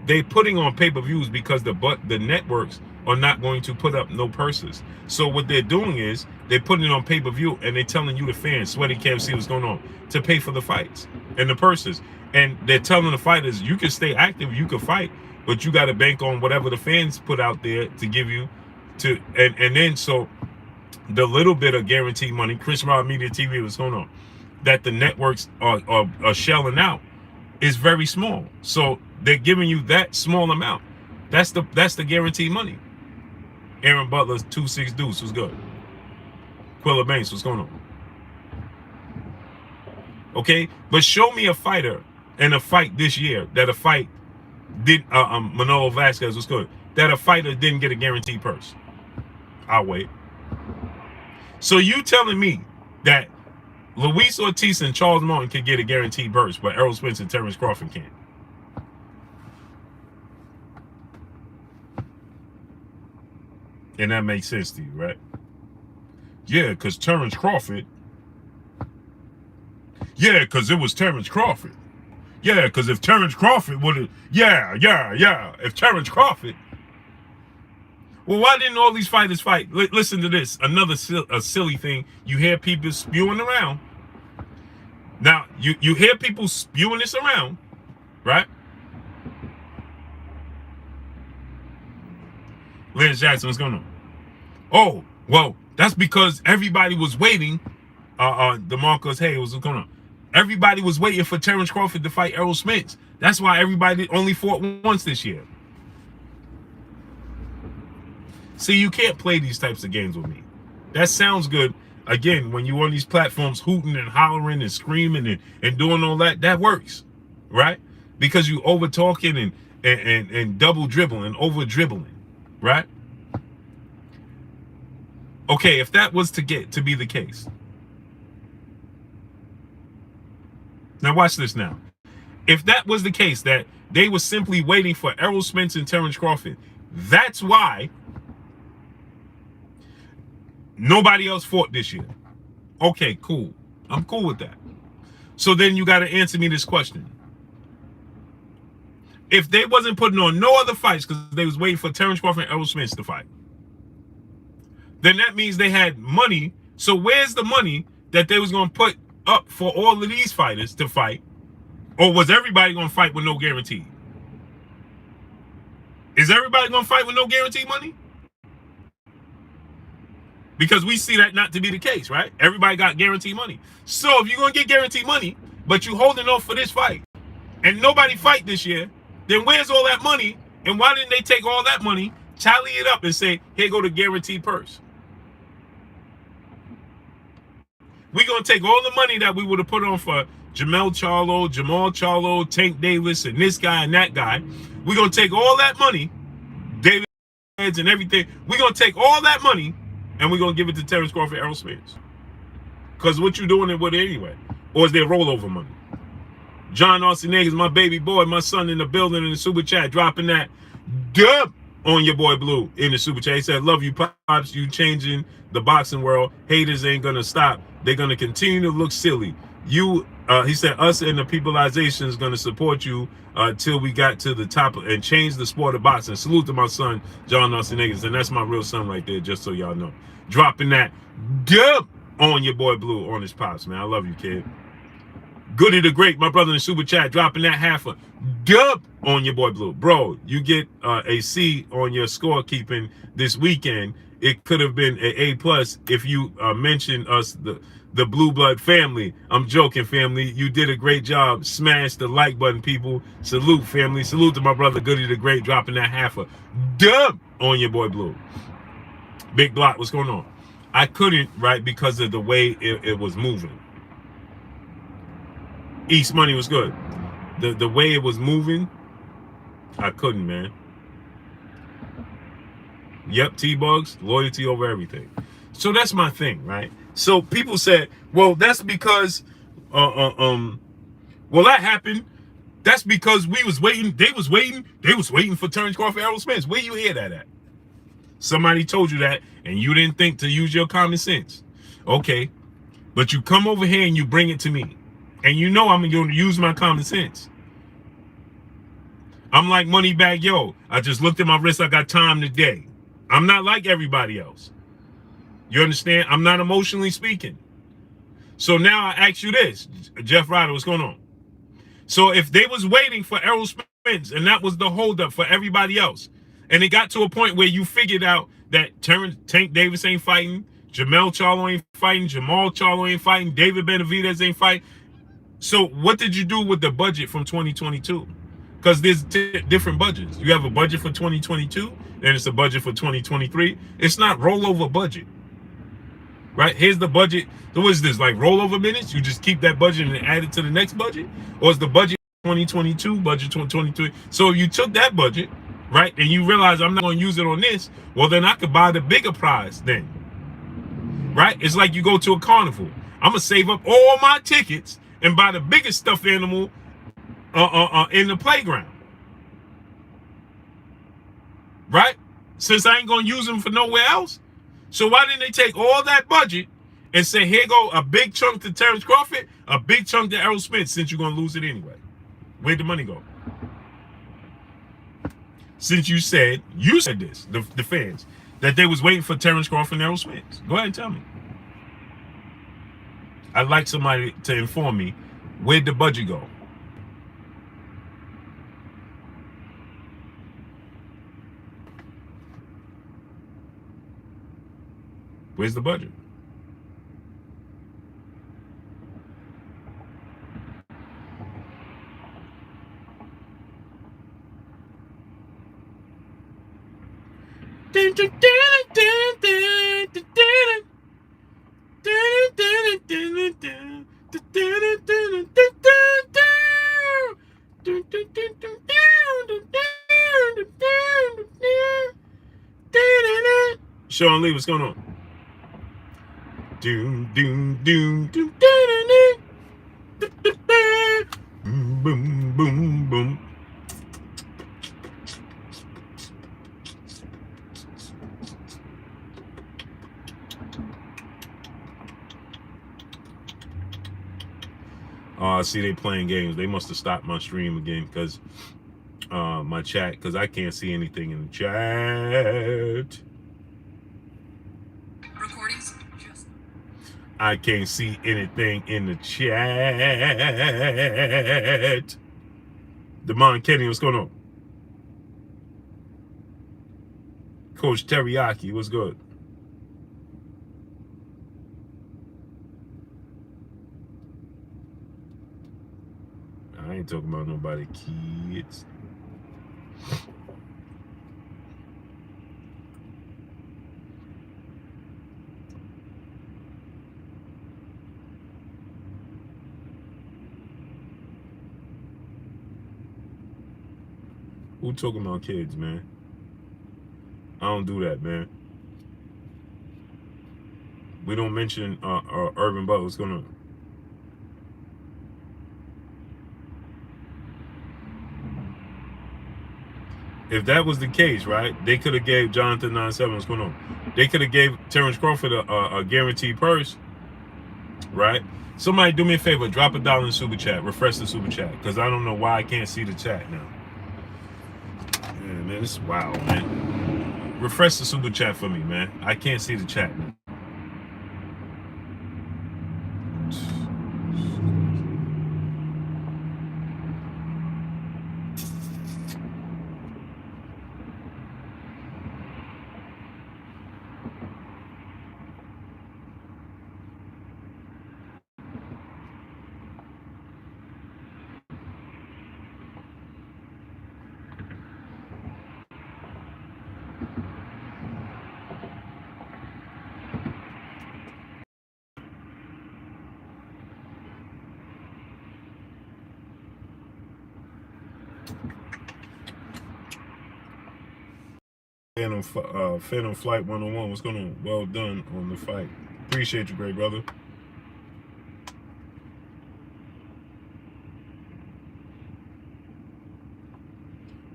They putting on pay-per-views because the networks are not going to put up no purses. So what they're doing is they're putting it on pay-per-view and they're telling you, the fans, Sweaty KFC, what's going on, to pay for the fights and the purses. And they're telling the fighters, you can stay active, you can fight, but you got to bank on whatever the fans put out there to give you to. And then so the little bit of guaranteed money, Chris Rod Media TV, what's going on, that the networks are shelling out is very small. So they're giving you that small amount. That's the guaranteed money. Aaron Butler's 26 Deuce was good. Quilla Banks, what's going on? Okay, but show me a fighter in a fight this year that a fight did. Manolo Vasquez was good. That a fighter didn't get a guaranteed purse. I'll wait. So you telling me that Luis Ortiz and Charles Martin could get a guaranteed purse, but Errol Spence and Terrence Crawford can't? And that makes sense to you, right? Yeah, because Terrence Crawford. Yeah, because it was Terrence Crawford. Yeah, because if Terrence Crawford would have. Yeah. If Terrence Crawford. Well, why didn't all these fighters fight? Listen to this. Another silly thing. You hear people spewing around. Now, you hear people spewing this around, right? Lance Jackson, what's going on? Oh, well, that's because everybody was waiting. DeMarcus Hayes, what's going on? Everybody was waiting for Terrence Crawford to fight Errol Spence. That's why everybody only fought once this year. See, you can't play these types of games with me. That sounds good. Again, when you're on these platforms hooting and hollering and screaming and doing all that, that works, right? Because you over talking and double dribbling and over dribbling, right? Okay, if that was to be the case. Now watch this now. If that was the case, that they were simply waiting for Errol Spence and Terrence Crawford, that's why nobody else fought this year. Okay, cool. I'm cool with that. So then you got to answer me this question. If they wasn't putting on no other fights because they was waiting for Terrence Crawford and Errol Spence to fight, then that means they had money. So where's the money that they was going to put up for all of these fighters to fight? Or was everybody going to fight with no guarantee? Is everybody going to fight with no guarantee money? Because we see that not to be the case, right? Everybody got guaranteed money. So if you're going to get guaranteed money, but you holding off for this fight, and nobody fight this year, then where's all that money? And why didn't they take all that money, tally it up, and say, here go the guaranteed purse? We're going to take all the money that we would have put on for Jamal Charlo, Tank Davis, and this guy and that guy. We're going to take all that money, David and everything. We're going to take all that money, and we're going to give it to Terrence Crawford, Errol Spence. Because what you doing it with anyway? Or is there rollover money? John Arsenagas, my baby boy, my son in the building in the super chat, dropping that dub on your boy Blue in the super chat. He said, love you, Pops. You changing the boxing world. Haters ain't going to stop. They're going to continue to look silly. He said, us and the peopleization is going to support you till we got to the top and change the sport of boxing. Salute to my son, John Arsenagas. And that's my real son right there, just so y'all know. Dropping that dub on your boy Blue on his Pops, man. I love you, kid. Goody the Great, my brother in the super chat, dropping that half a dub on your boy Blue. Bro, you get a C on your scorekeeping this weekend. It could have been an A+ if you mentioned us, the Blue Blood family. I'm joking, family. You did a great job. Smash the like button, people. Salute, family. Salute to my brother Goody the Great, dropping that half a dub on your boy Blue. Big Block, what's going on? I couldn't, right, because of the way it was moving. East Money was good. The way it was moving, I couldn't, man. Yep, T-Bugs, loyalty over everything. So that's my thing, right? So people said, well, that's because, well, that happened. That's because we was waiting. They was waiting for Terrence Crawford, Errol Spence. Where you hear that at? Somebody told you that, and you didn't think to use your common sense. Okay, but you come over here and you bring it to me. And you know I'm going to use my common sense. I'm like Moneybag Yo. I just looked at my wrist. I got time today. I'm not like everybody else. You understand? I'm not emotionally speaking. So now I ask you this, Jeff Ryder, what's going on? So if they was waiting for Errol Spence, and that was the holdup for everybody else, and it got to a point where you figured out that Tank Davis ain't fighting, Jamel Charlo ain't fighting, Jamal Charlo ain't fighting, David Benavidez ain't fighting. So what did you do with the budget from 2022? Because there's different budgets. You have a budget for 2022, and it's a budget for 2023. It's not rollover budget. Right? Here's the budget. So what is this, like rollover minutes? You just keep that budget and add it to the next budget? Or is the budget 2022, budget 2023? So if you took that budget, right, and you realize I'm not going to use it on this, well, then I could buy the bigger prize then. Right? It's like you go to a carnival. I'm going to save up all my tickets and buy the biggest stuffed animal in the playground. Right? Since I ain't going to use them for nowhere else. So why didn't they take all that budget and say, here go a big chunk to Terrence Crawford, a big chunk to Errol Spence, since you're going to lose it anyway? Where'd the money go? Since you said this, the fans, that they was waiting for Terrence Crawford and Errol Spence. Go ahead and tell me. I'd like somebody to inform me, where'd the budget go? Where's the budget? Sean Lee, what's going on? Doom, doom, doom, doom, boom, boom, boom. I see they playing games. They must have stopped my stream again because my chat, because I can't see anything in the chat. I can't see anything in the chat. Damon Kenny, what's going on? Coach Teriyaki, what's good? I ain't talking about nobody kids. Who talking about kids, man? I don't do that, man. We don't mention Urban Butler. What's going on? If that was the case, right, they could have gave Jonathan 97. What's going on? They could have gave Terrence Crawford a guaranteed purse, right? Somebody do me a favor, drop $1 in the super chat, refresh the super chat, because I don't know why I can't see the chat now. Yeah, man, this is wild, man. Refresh the super chat for me, man. I can't see the chat now. Phantom Flight 101, what's going on? Well done on the fight. Appreciate you, great brother.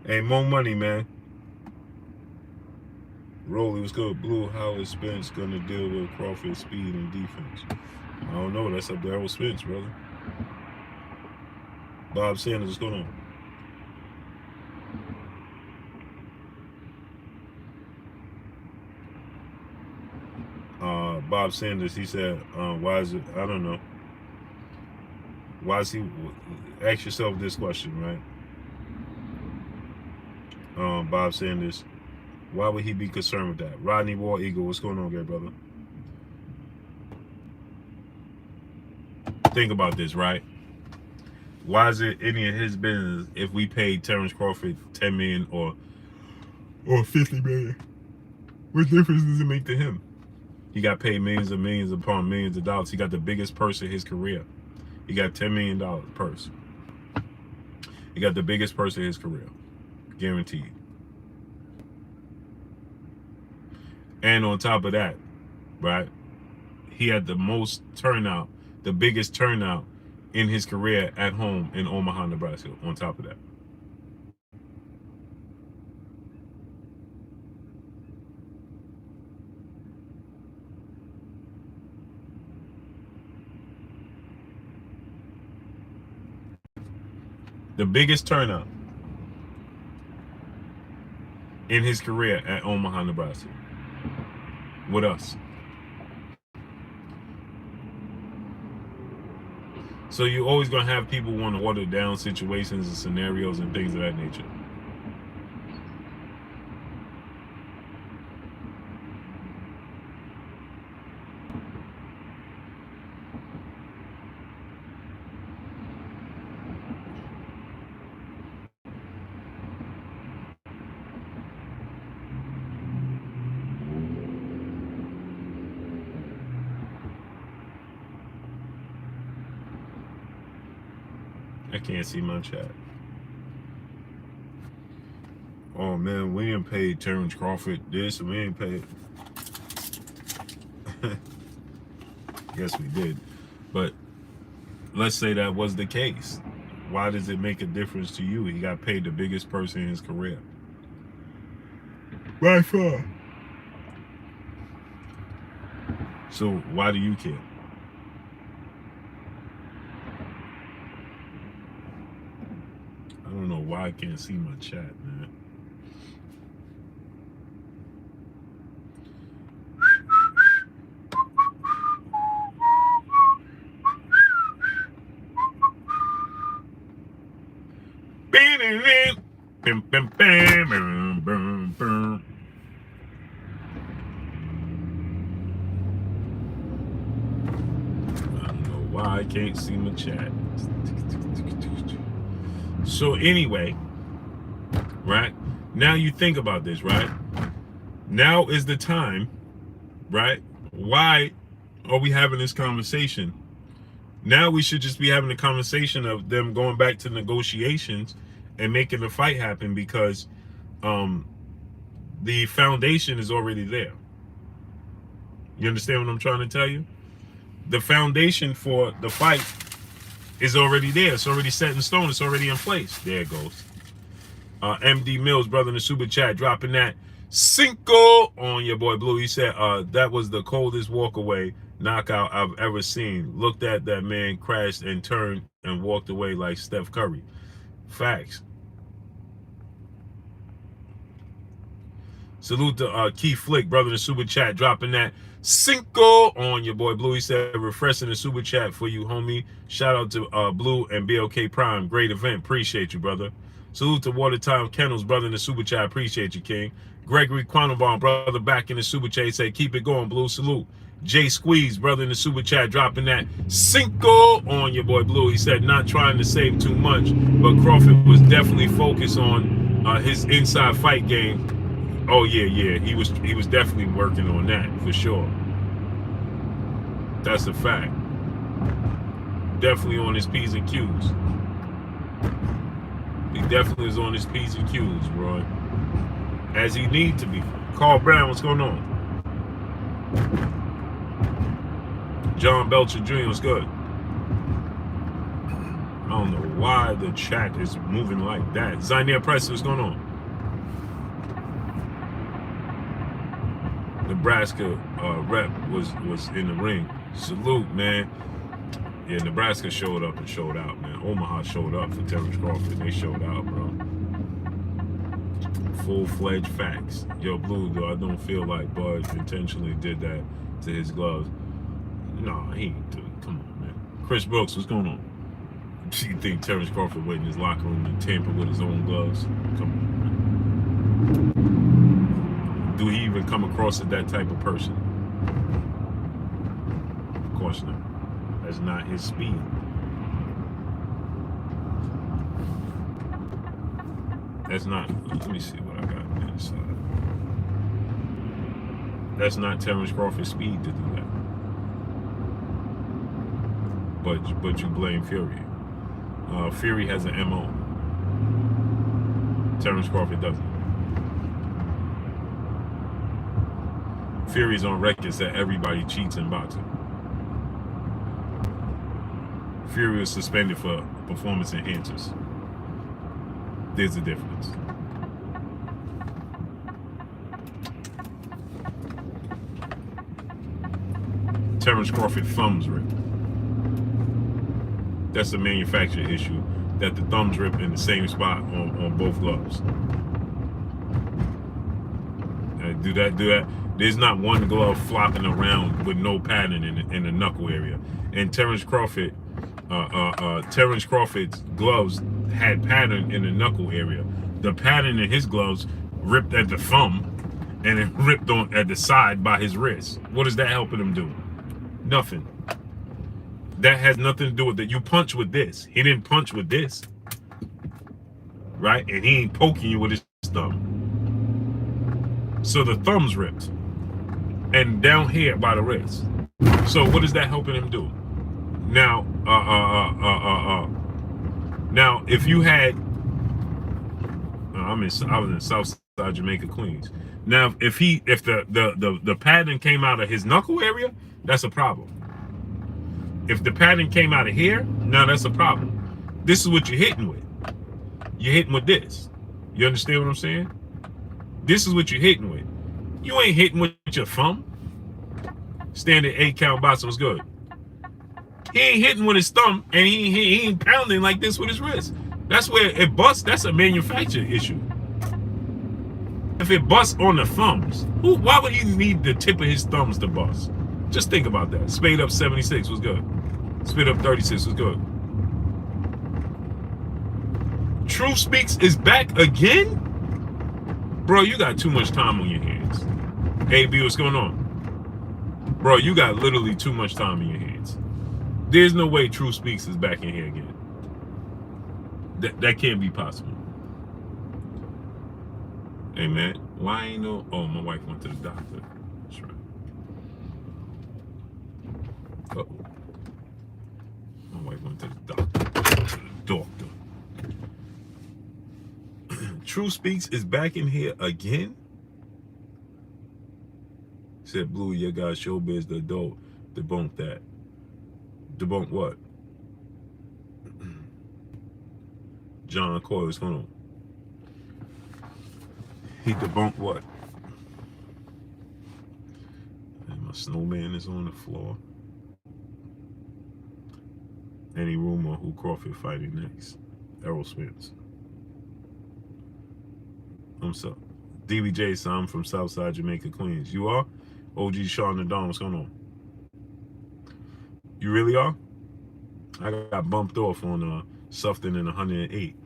Hey, more money, man. Rolly, what's good? Blue, how is Spence going to deal with Crawford's speed and defense? I don't know. That's up to Errol Spence, brother. Bob Sanders, what's going on? Bob Sanders, he said, why is it, I don't know. Why is he, ask yourself this question, right? Bob Sanders, why would he be concerned with that? Rodney War Eagle, what's going on, good brother? Think about this, right? Why is it any of his business if we paid Terrence Crawford 10 million or 50 million? What difference does it make to him? He got paid millions upon millions of dollars. He got the biggest purse of his career. He got $10 million purse. He got the biggest purse of his career. Guaranteed. And on top of that, right, he had the most turnout, the biggest turnout in his career at home in Omaha, Nebraska, on top of that. The biggest turnout in his career at Omaha, Nebraska, with us. So you're always going to have people want to water down situations and scenarios and things of that nature. I can't see my chat. Oh man, we didn't pay Terrence Crawford this, and we ain't paid. Yes, we did. But let's say that was the case. Why does it make a difference to you? He got paid the biggest person in his career. By far. So why do you care? I don't know why I can't see my chat, man. I don't know why I can't see my chat. So anyway, right? Now you think about this, right? Now is the time, right? Why are we having this conversation? Now we should just be having a conversation of them going back to negotiations and making the fight happen, because the foundation is already there. You understand what I'm trying to tell you? The foundation for the fight is already there. It's already set in stone. It's already in place. There it goes. MD Mills, brother in the super chat, dropping that Cinco on your boy Blue. He said that was the coldest walkaway knockout I've ever seen. Looked at that man, crashed and turned and walked away like Steph Curry. Facts. Salute to Keith Flick, brother in the super chat, dropping that Cinco on your boy Blue. He said, refreshing the super chat for you, homie. Shout out to Blue and BLK Prime. Great event. Appreciate you, brother. Salute to Watertime Kennels, brother in the super chat. Appreciate you, King. Gregory Quantabon, brother, back in the super chat. He said, keep it going, Blue. Salute. Jay Squeeze, brother in the super chat, dropping that Cinco on your boy Blue. He said, not trying to save too much, but Crawford was definitely focused on his inside fight game. Oh yeah, he was definitely working on that for sure. That's a fact. Definitely on his P's and Q's. He definitely is on his P's and Q's, Roy. As he need to be. Carl Brown, what's going on? John Belcher Jr., what's good? I don't know why the chat is moving like that. Zainier Press, what's going on? Nebraska rep was in the ring. Salute, man. Yeah, Nebraska showed up and showed out, man. Omaha showed up for Terrence Crawford. They showed out, bro. full-fledged facts. Yo, Blue, though, I don't feel like Bud intentionally did that to his gloves. No, he ain't do it. Come on, man. Chris Brooks, what's going on? You think Terrence Crawford went in his locker room and tampered with his own gloves? Come on, man. Do he even come across as that type of person? Of course not. That's not his speed. That's not, let me see what I got on the other side. That's not Terrence Crawford's speed to do that. But you blame Fury. Fury has an MO. Terrence Crawford doesn't. Fury's on record that everybody cheats in boxing. Fury was suspended for performance enhancers. There's a difference. Terrence Crawford thumbs ripped. That's a manufacturer issue, that the thumbs rip in the same spot on both gloves. Do that. There's not one glove flopping around with no pattern in the knuckle area. And Terrence Crawford's gloves had pattern in the knuckle area. The pattern in his gloves ripped at the thumb and it ripped on at the side by his wrist. What is that helping him do? Nothing. That has nothing to do with it. You punch with this. He didn't punch with this. Right? And he ain't poking you with his thumb. So the thumb's ripped. And down here by the wrist. So what is that helping him do? Now, now if you had, I was in Southside Jamaica, Queens. Now, if the pattern came out of his knuckle area, that's a problem. If the pattern came out of here, now that's a problem. This is what you're hitting with. You're hitting with this. You understand what I'm saying? This is what you're hitting with. You ain't hitting with your thumb. Standard 8-count boxing was good. He ain't hitting with his thumb, and he ain't pounding like this with his wrist. That's where it busts. That's a manufacturer issue. If it busts on the thumbs, why would he need the tip of his thumbs to bust? Just think about that. Spade up 76 was good. Spade up 36 was good. True Speaks is back again? Bro, you got too much time on your hands. Hey, B, what's going on? Bro, you got literally too much time in your hands. There's no way True Speaks is back in here again. That can't be possible. Hey, man, why ain't no... Oh, my wife went to the doctor. That's right. Uh-oh. My wife went to the doctor. True Speaks is back in here again? Said, Blue, your guy Showbiz, the adult, debunked that. Debunk what? John Coy, what's going on? He debunked what? And my snowman is on the floor. Any rumor who Crawford fighting next? Errol Spence. I'm so DBJ, so I'm from Southside Jamaica, Queens. You are? OG Sean and Don, what's going on? You really are? I got bumped off on something in 108.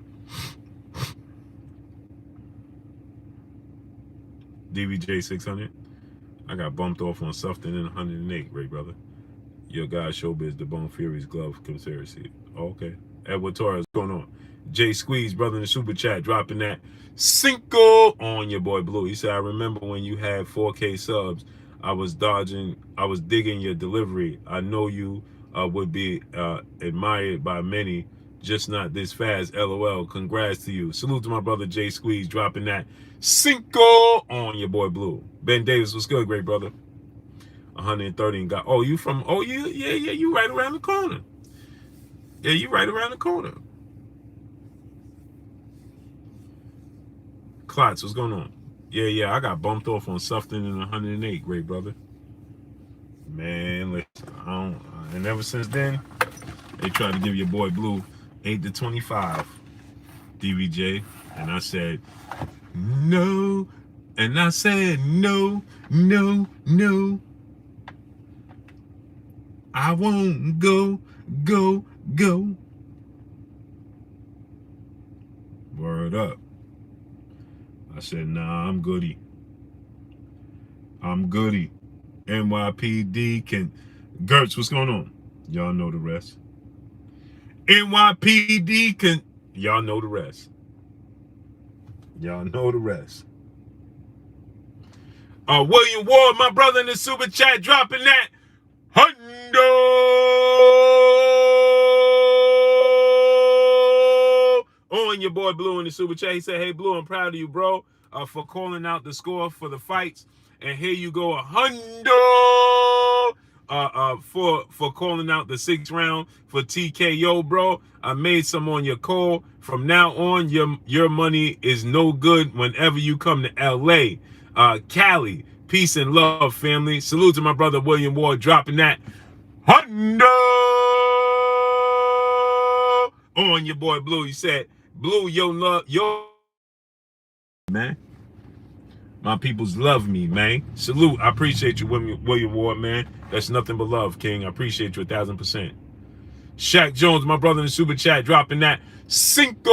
DBJ 600. I got bumped off on something in 108, great brother. Your guy Showbiz, the Bone Fury's glove conspiracy. Okay. Edward Torres, what's going on? Jay Squeeze, brother in the super chat, dropping that Cinco on your boy Blue. He said, I remember when you had 4K subs, I was digging your delivery. I know you would be admired by many, just not this fast. LOL. Congrats to you. Salute to my brother Jay Squeeze, dropping that Cinco on your boy Blue. Ben Davis, what's good, great brother? 130 and got. Oh, you from? Oh, yeah. You right around the corner. Yeah, you right around the corner. Klotz, what's going on? Yeah, I got bumped off on something in 108, great brother. Man, listen, and ever since then, they tried to give your boy Blue 8 to 25 DVJ, and I said, no. And I said, no, no, no. I won't go, go, go. Word up. I said, nah, I'm goody. I'm goody. NYPD can... Gertz, what's going on? Y'all know the rest. NYPD can... Y'all know the rest. Y'all know the rest. William Ward, my brother in the super chat, dropping that hundo on your boy Blue in the super chat. He said, hey, Blue, I'm proud of you, bro, for calling out the score for the fights. And here you go, a hundo for calling out the 6th round for TKO, bro. I made some on your call. From now on, your money is no good whenever you come to LA. Cali, peace and love, family. Salute to my brother William Ward, dropping that hundo on your boy Blue. He said, Blue, yo love, yo, man. My peoples love me, man. Salute. I appreciate you, William Ward, man. That's nothing but love, King. I appreciate you 1,000%. Shaq Jones, my brother in the super chat, dropping that Cinco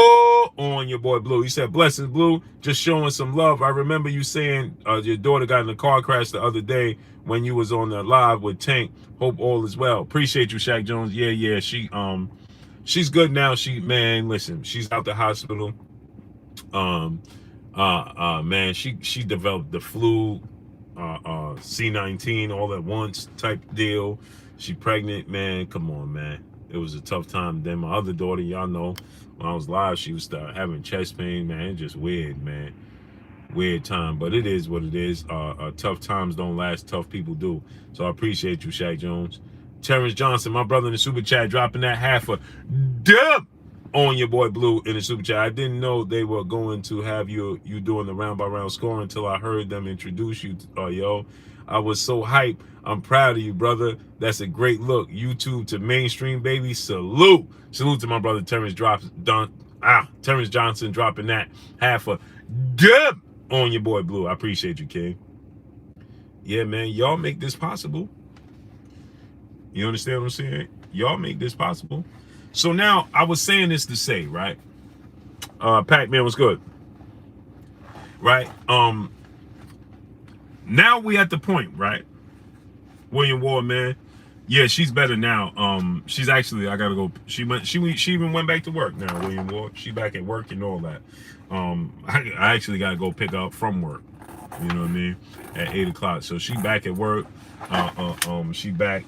on your boy Blue. He said, blessings, Blue. Just showing some love. I remember you saying your daughter got in a car crash the other day when you was on the live with Tank. Hope all is well. Appreciate you, Shaq Jones. Yeah. She's good now. Man, listen, she's out the hospital. Man, she developed the flu, C19 all at once type deal. She pregnant, man. Come on, man. It was a tough time. Then my other daughter, y'all know, when I was live, she was start having chest pain, man. It's just weird, man. Weird time, but it is what it is. Tough times don't last, tough people do. So I appreciate you, Shaq Jones. Terrence Johnson, my brother in the super chat, dropping that half a dub on your boy Blue in the super chat. I didn't know they were going to have you doing the round by round scoring until I heard them introduce you. Yo, I was so hyped. I'm proud of you, brother. That's a great look. YouTube to mainstream, baby. Salute to my brother Terrence Johnson dropping that half a dub on your boy Blue. I appreciate you, King. Yeah, man, y'all make this possible. You understand what I'm saying? Y'all make this possible. So now I was saying this to say, right? Pac-Man was good. Right? Now we at the point, right? William Ward, man. Yeah, she's better now. She's actually, I gotta go. She even went back to work now, William Ward. She back at work and all that. I actually gotta go pick her up from work. You know what I mean? At 8 o'clock. So she back at work. She back,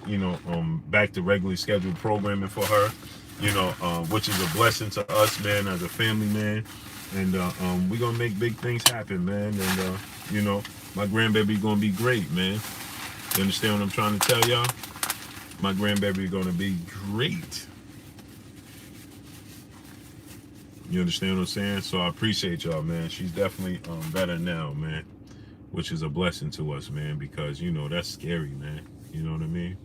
back to regularly scheduled programming for her. Which is a blessing to us, man, as a family, man. And we're gonna make big things happen, man. And my grandbaby gonna be great, man. You understand what I'm trying to tell y'all? My grandbaby gonna be great. You understand what I'm saying? So I appreciate y'all, man. She's definitely better now, man. Which is a blessing to us, man, because that's scary, man. You know what I mean?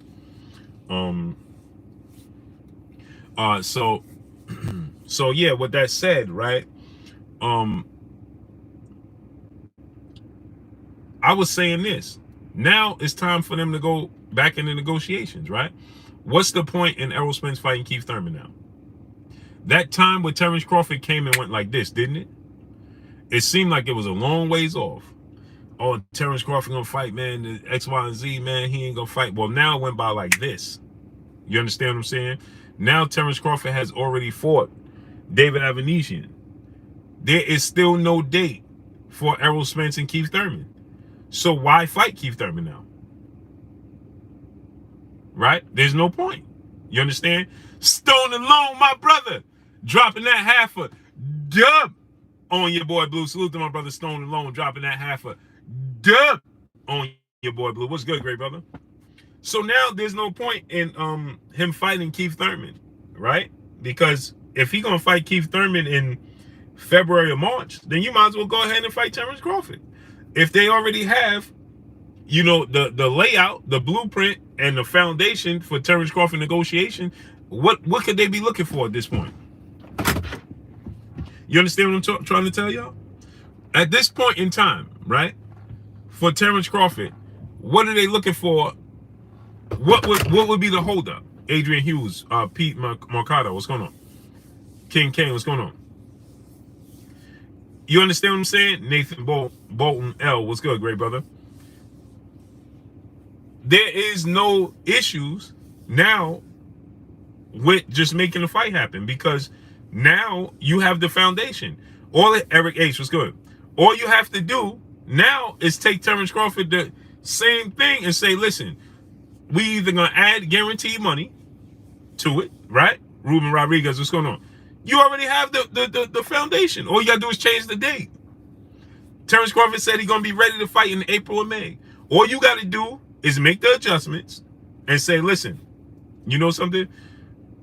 So yeah, with that said, right? I was saying this. Now it's time for them to go back into negotiations, right? What's the point in Errol Spence fighting Keith Thurman now? That time with Terrence Crawford came and went like this, didn't it? It seemed like it was a long ways off. Oh, Terrence Crawford gonna fight, man, the X, Y, and Z, man, he ain't gonna fight. Well, now it went by like this. You understand what I'm saying? Now Terrence Crawford has already fought David Avanesian. There is still no date for Errol Spence and Keith Thurman. So why fight Keith Thurman now? Right? There's no point. You understand? Stone Alone, my brother, dropping that half a dub on your boy Blue. Salute to my brother Stone Alone, dropping that half a dub on your boy Blue. What's good, great brother? So now there's no point in him fighting Keith Thurman, right? Because if he's gonna fight Keith Thurman in February or March, then you might as well go ahead and fight Terrence Crawford. If they already have, the layout, the blueprint, and the foundation for Terrence Crawford negotiation, what could they be looking for at this point? You understand what I'm trying to tell y'all? At this point in time, right, for Terrence Crawford, what are they looking for? What would be the holdup? Adrian Hughes, Pete Mercado, what's going on? King Kane, what's going on? You understand what I'm saying? Nathan Bolton L, what's good, great brother? There is no issues now with just making the fight happen because now you have the foundation. Eric H, what's good? All you have to do now is take Terrence Crawford the same thing and say, listen, we either gonna add guaranteed money to it, right? Ruben Rodriguez, what's going on? You already have the foundation. All you gotta do is change the date. Terrence Crawford said he's gonna be ready to fight in April or May. All you gotta do is make the adjustments and say, listen, you know something?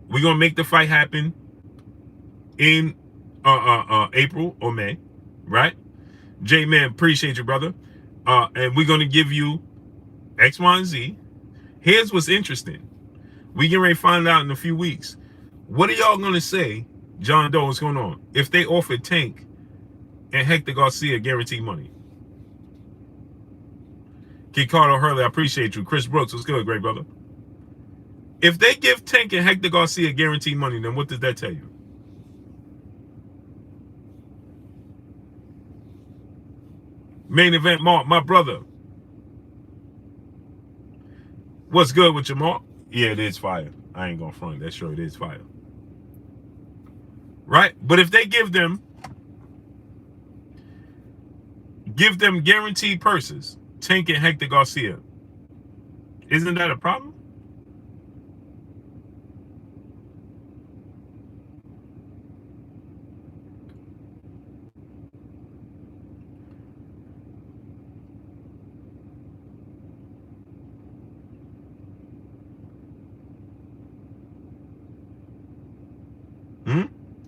We're gonna make the fight happen in April or May, right? J-Man, appreciate you, brother. And we're gonna give you X, Y, and Z. Here's what's interesting. We get ready to find out in a few weeks. What are y'all gonna say, John Doe, what's going on, if they offered Tank and Hector Garcia guaranteed money? Ricardo Hurley, I appreciate you. Chris Brooks, what's good, great brother? If they give Tank and Hector Garcia guaranteed money, then what does that tell you? Main event, Mark, my brother. What's good with you, Mark? Yeah, it is fire. I ain't gonna front. That's sure it is fire. Right? But if they give them guaranteed purses, Tank and Hector Garcia, isn't that a problem?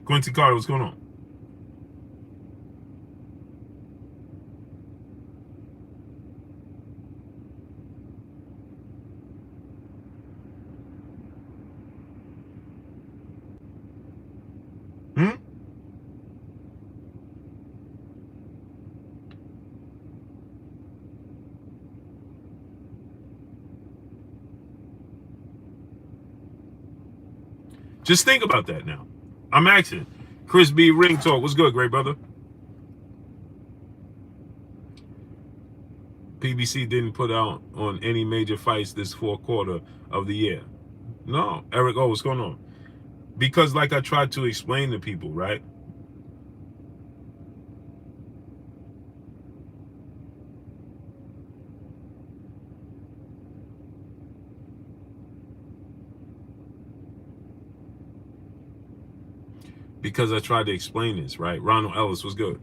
Quincy Carter, what's going on? Just think about that now. I'm asking. Chris B. Ring Talk, what's good, great brother? PBC didn't put out on any major fights this fourth quarter of the year. No. Eric, what's going on? Because like I tried to explain to people, right? Because I tried to explain this, right? Ronald Ellis was good.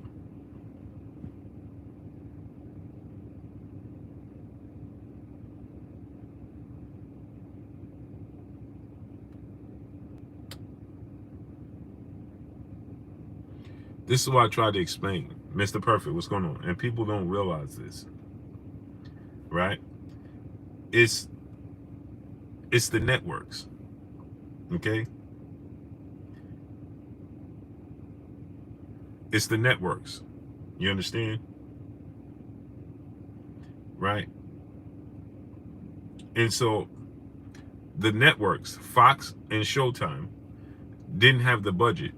This is what I tried to explain. Mr. Perfect, what's going on? And people don't realize this, right? It's the networks, okay? It's the networks. You understand? Right? And so the networks, Fox and Showtime, didn't have the budget.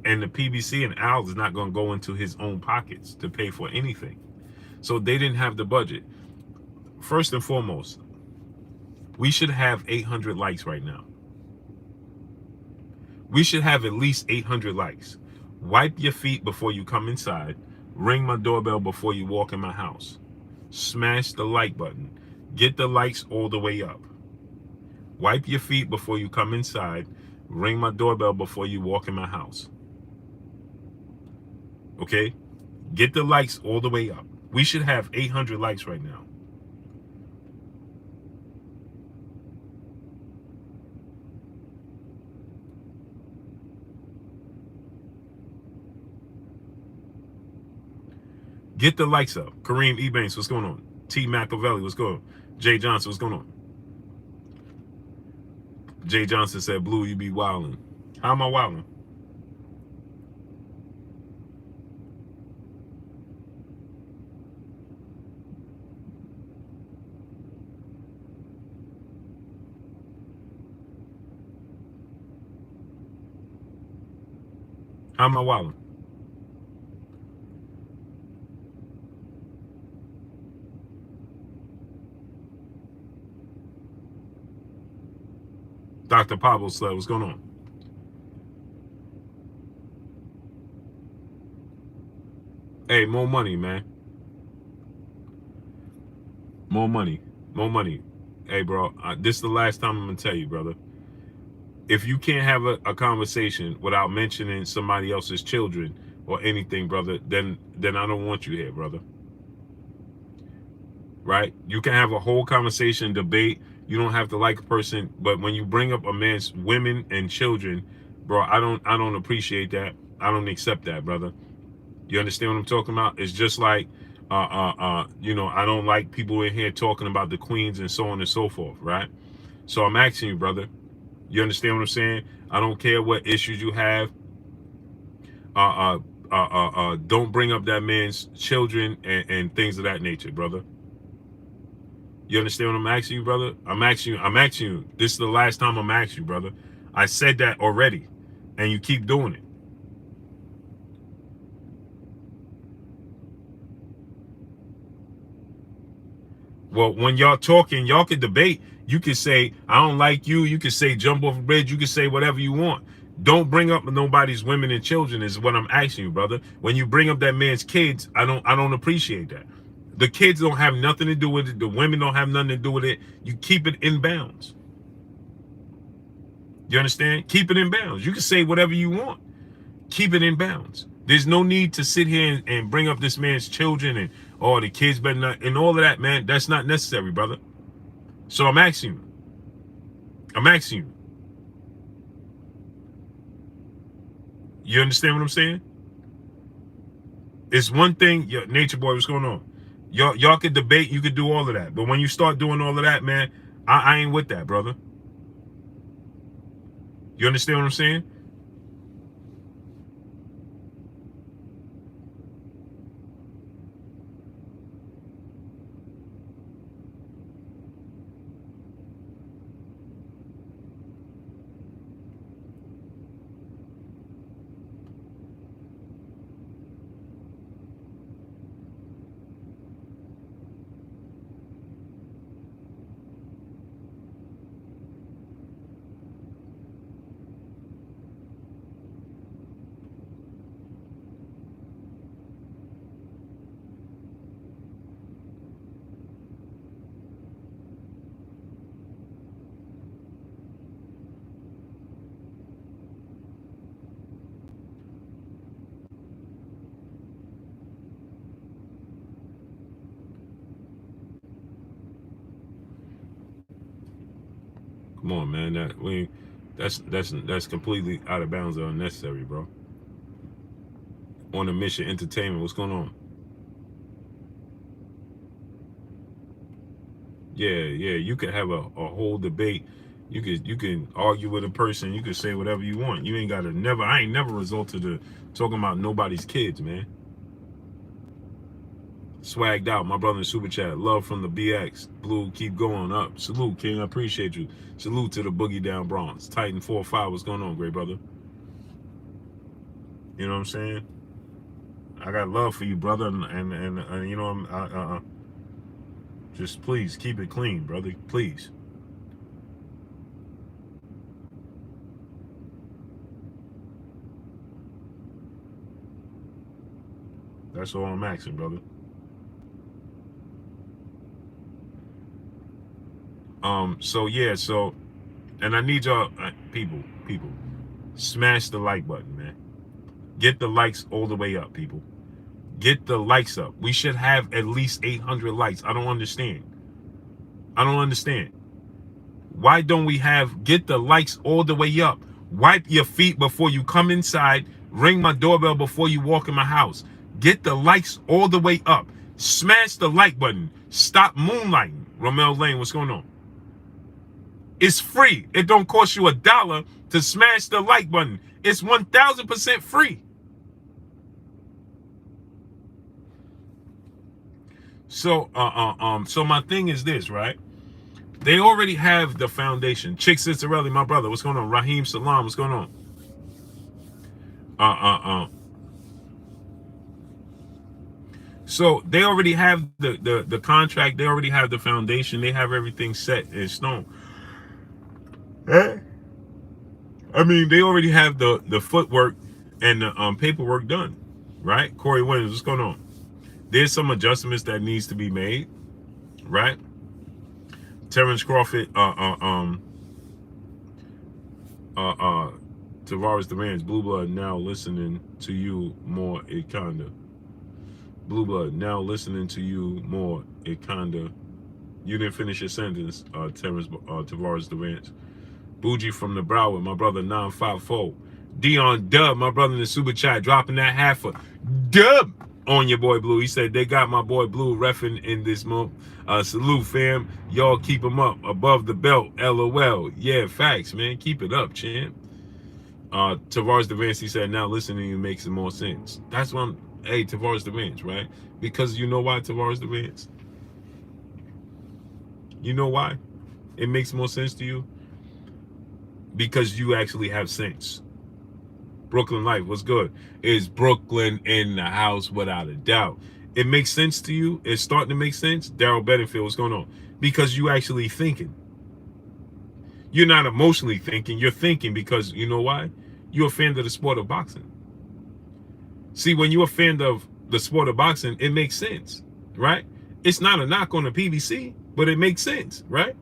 And the PBC and Al is not going to go into his own pockets to pay for anything. So they didn't have the budget. First and foremost, we should have 800 likes right now. We should have at least 800 likes. Wipe your feet before you come inside. Ring my doorbell before you walk in my house. Smash the like button. Get the likes all the way up. Wipe your feet before you come inside. Ring my doorbell before you walk in my house. Okay? Get the likes all the way up. We should have 800 likes right now. Get the likes up. Kareem Ebanks, what's going on? T. Machiavelli, what's going on? Jay Johnson, what's going on? Jay Johnson said, Blue, you be wilding. How am I wilding? How am I wilding? Dr. Pablo Sled, what's going on? Hey, more money, man. More money. More money. Hey, bro, this is the last time I'm going to tell you, brother. If you can't have a conversation without mentioning somebody else's children or anything, brother, then I don't want you here, brother. Right? You can have a whole conversation, debate. You don't have to like a person, but when you bring up a man's women and children, bro, I don't appreciate that. I don't accept that, brother. You understand what I'm talking about? It's just like, you know, I don't like people in here talking about the queens and so on and so forth, right? So I'm asking you, brother, you understand what I'm saying? I don't care what issues you have. Don't bring up that man's children and things of that nature, brother. You understand what I'm asking you, brother? I'm asking you. This is the last time I'm asking you, brother. I said that already, and you keep doing it. Well, when y'all talking, y'all can debate. You can say, I don't like you. You can say jump off a bridge. You can say whatever you want. Don't bring up nobody's women and children is what I'm asking you, brother. When you bring up that man's kids, I don't appreciate that. The kids don't have nothing to do with it. The women don't have nothing to do with it. You keep it in bounds. You understand? Keep it in bounds. You can say whatever you want. Keep it in bounds. There's no need to sit here and bring up this man's children and the kids better not and all of that, man. That's not necessary, brother. So I'm asking you. I'm asking you. You understand what I'm saying? It's one thing, Nature Boy, what's going on? Y'all could debate, you could do all of that. But when you start doing all of that, man, I ain't with that, brother. You understand what I'm saying? Come on, man. That's completely out of bounds and unnecessary, bro. On a mission, entertainment. What's going on? Yeah. You can have a whole debate. You can argue with a person. You can say whatever you want. You ain't gotta never. I ain't never resorted to talking about nobody's kids, man. Swagged out, my brother in Super Chat. Love from the BX. Blue, keep going up. Salute, King. I appreciate you. Salute to the Boogie Down Bronx. Titan 4-5. What's going on, great brother? You know what I'm saying? I got love for you, brother, and you know just please keep it clean, brother. Please. That's all I'm asking, brother. So and I need y'all people, smash the like button, man. Get the likes all the way up, people. Get the likes up. We should have at least 800 likes. I don't understand. Why don't we get the likes all the way up? Wipe your feet before you come inside. Ring my doorbell before you walk in my house. Get the likes all the way up. Smash the like button. Stop moonlighting. Romel Lane, what's going on? It's free. It don't cost you $1 to smash the like button. It's 1000% free. So so my thing is this, right? They already have the foundation. Chick Cicerelli, my brother, what's going on? Raheem Salam, what's going on? Uh, uh, uh. So they already have the contract. They already have the foundation. They have everything set in stone. Eh? I mean, they already have the footwork and the paperwork done, right? Corey Williams, what's going on? There's some adjustments that needs to be made, right? Terrence Crawford, Tavares Durant's Blue Blood now listening to you more. It kinda Blue Blood now listening to you more. It kinda. You didn't finish your sentence, Tavares Durant. Bougie from the Broward, my brother 954. Dion Dub, my brother in the super chat, dropping that half a dub on your boy Blue. He said they got my boy Blue reffing in this month. Salute, fam. Y'all keep him up above the belt. LOL. Yeah, facts, man. Keep it up, champ. Tavares Devance, he said, now listening to you makes more sense. That's what I'm. Hey, Tavares Devance, right? Because you know why, Tavares Devance? You know why? It makes more sense to you because you actually have sense. Brooklyn Life, what's good? Is Brooklyn in the house without a doubt? It makes sense to you? It's starting to make sense? Daryl Bedingfield, what's going on? Because you actually thinking. You're not emotionally thinking. You're thinking because you know why? You're a fan of the sport of boxing. See, when you're a fan of the sport of boxing, it makes sense, right? It's not a knock on the PBC, but it makes sense, right?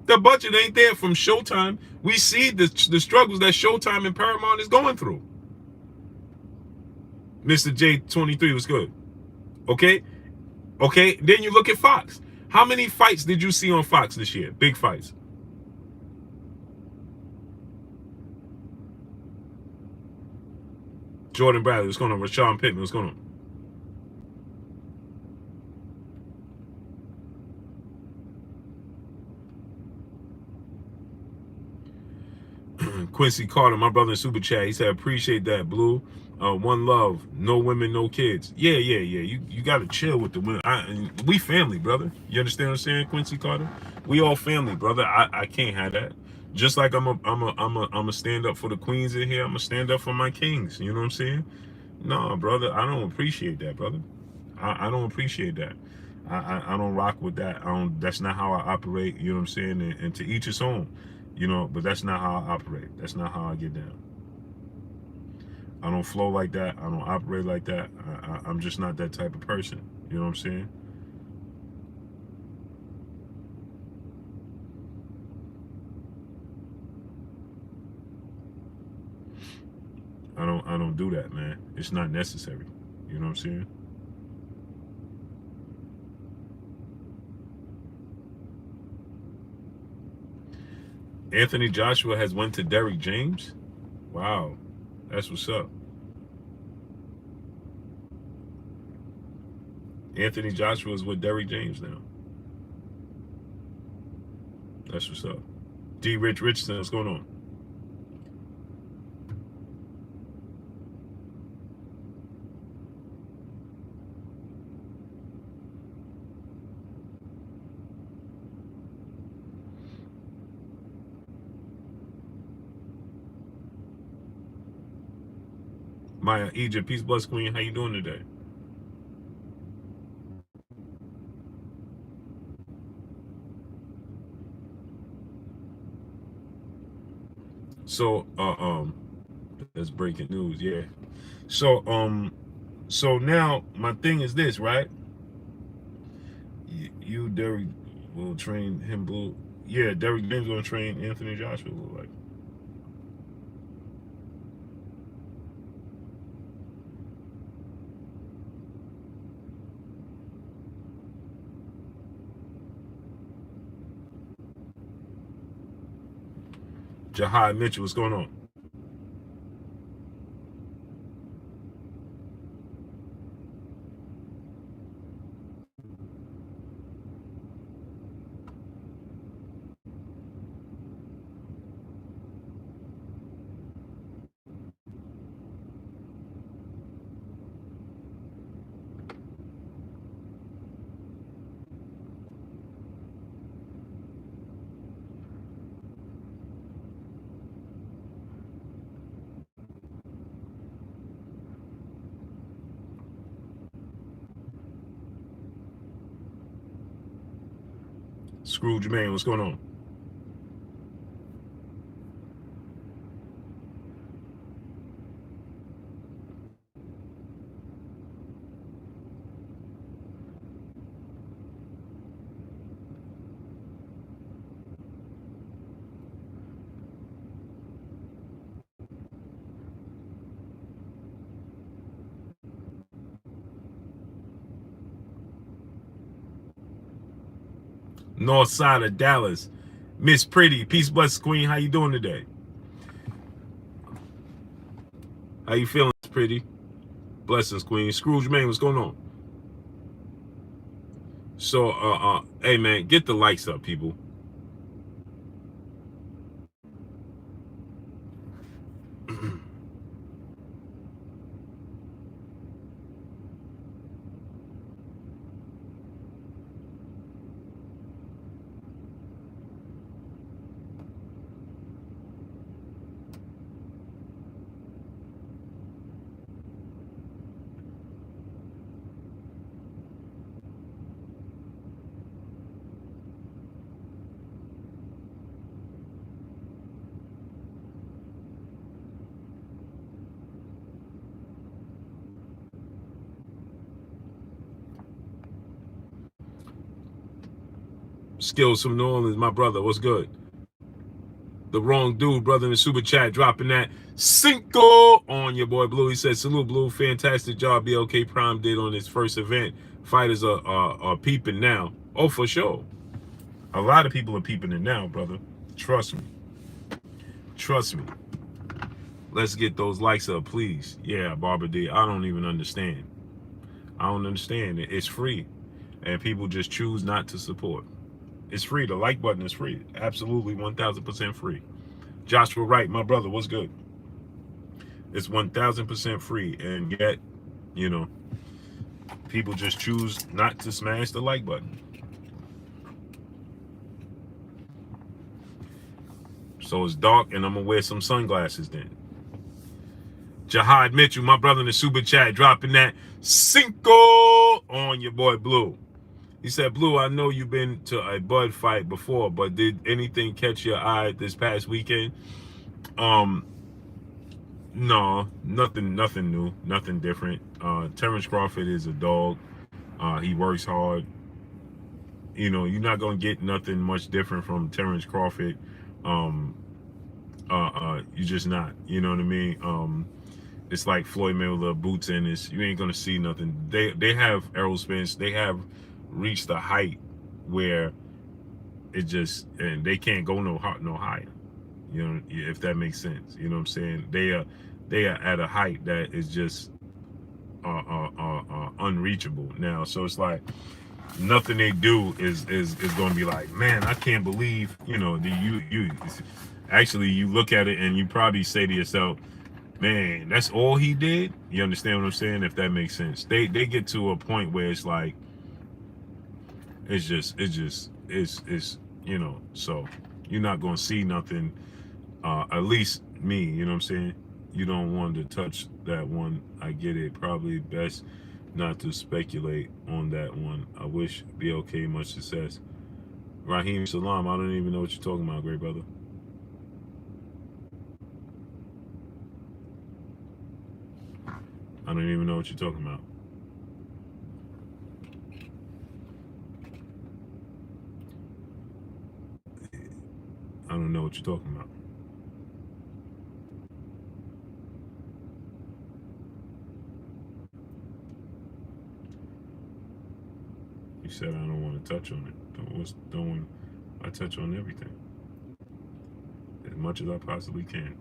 The budget ain't there from Showtime. We see the struggles that Showtime and Paramount is going through. Mr. J23 was good. Okay? Okay? Then you look at Fox. How many fights did you see on Fox this year? Big fights. Jordan Bradley, what's going on? Rashawn Pittman, what's going on? Quincy Carter, my brother in Super Chat, he said, appreciate that, Blue. One love, no women, no kids. Yeah. You got to chill with the women. We family, brother. You understand what I'm saying, Quincy Carter? We all family, brother. I can't have that. Just like I'm a stand up for the queens in here. I'm a stand up for my kings. You know what I'm saying? No, brother, I don't appreciate that, brother. I don't appreciate that. I don't rock with that. I don't. That's not how I operate. You know what I'm saying? And to each his own. You know, but that's not how I operate. That's not how I get down. I don't flow like that. I don't operate like that. I'm just not that type of person. You know what I'm saying? I don't do that, man. It's not necessary. You know what I'm saying? Anthony Joshua has went to Derrick James. Wow, that's what's up. Anthony Joshua is with Derrick James now. That's what's up. D. Rich Richardson, what's going on? Maya Egypt, peace, bless, queen. How you doing today? So, that's breaking news. Yeah. So now my thing is this, right? You Derrick will train him Blue. Yeah, Derrick James gonna train Anthony Joshua. Look like Jahai Mitchell. What's going on? Scrooge man, what's going on? North side of Dallas. Miss Pretty, peace, bless, queen. How you doing today? How you feeling, Miss Pretty? Blessings, queen. Scrooge man, what's going on? So, hey man, get the likes up, people. Skills from New Orleans, my brother. What's good? The wrong dude, brother, in the super chat, dropping that cinco on your boy Blue. He said, salute, Blue. Fantastic job BLK Prime did on his first event. Fighters are peeping now. Oh, for sure. A lot of people are peeping it now, brother. Trust me. Trust me. Let's get those likes up, please. Yeah, Barbara D. I don't even understand. I don't understand it. It's free. And people just choose not to support. It's free. The like button is free. Absolutely 1000% free. Joshua Wright, my brother, what's good? It's 1000% free. And yet, you know, people just choose not to smash the like button. So it's dark and I'm gonna wear some sunglasses then. Jihad Mitchell, my brother in the super chat, dropping that cinco on your boy Blue. He said, Blue, I know you've been to a Bud fight before, but did anything catch your eye this past weekend? No, nothing new, nothing different. Terrence Crawford is a dog. He works hard. You know, you're not gonna get nothing much different from Terrence Crawford. You're just not. You know what I mean? It's like Floyd Mayweather, boots in this. You ain't gonna see nothing. They have Errol Spence. They have reached a height where it just, and they can't go no higher. You know, if that makes sense. You know what I'm saying? They are at a height that is just unreachable now. So it's like nothing they do is going to be like, man, I can't believe. You know, you actually you look at it and you probably say to yourself, man, that's all he did. You understand what I'm saying? If that makes sense. They get to a point where it's like, it's you know, so you're not gonna see nothing, at least me, you know what I'm saying? You don't want to touch that one. I get it. Probably best not to speculate on that one. I wish BLK much success. Raheem Salam, I don't even know what you're talking about, great brother. I don't even know what you're talking about. I don't know what you're talking about. You said I don't want to touch on it. I touch on everything as much as I possibly can.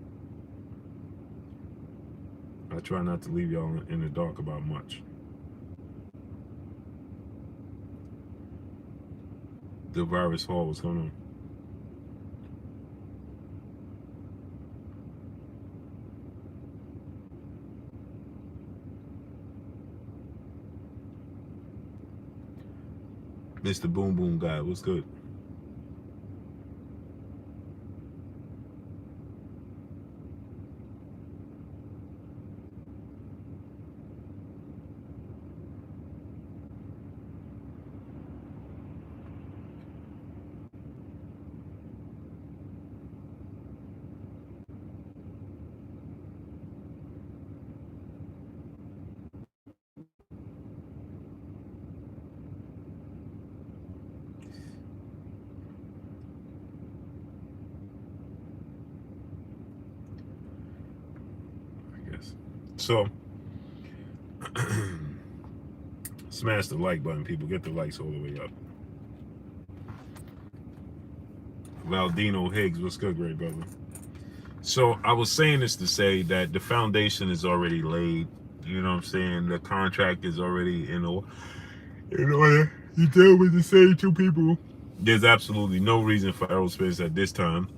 I try not to leave y'all in the dark about much. The virus hall, what's going on? Mr. Boom Boom Guy, what's good? So smash the like button, people. Get the likes all the way up. Valdino Higgs, what's good, great brother? So I was saying this to say that the foundation is already laid. You know what I'm saying? The contract is already in order. You deal with the same two people. There's absolutely no reason for Errol Spence at this time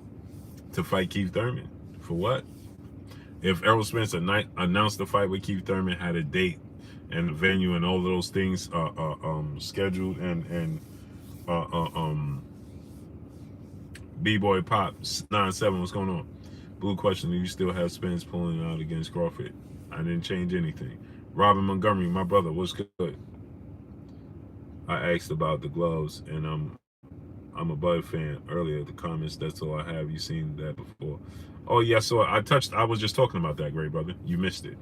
to fight Keith Thurman. For what? If Errol Spence announced the fight with Keith Thurman, had a date and a venue and all of those things scheduled, and B-Boy Pop 9-7, what's going on? Blue question, do you still have Spence pulling out against Crawford? I didn't change anything. Robin Montgomery, my brother, what's good? I asked about the gloves, and I'm a Bud fan earlier. The comments, that's all I have. You seen that before? Oh yeah, so I was just talking about that, great brother. You missed it.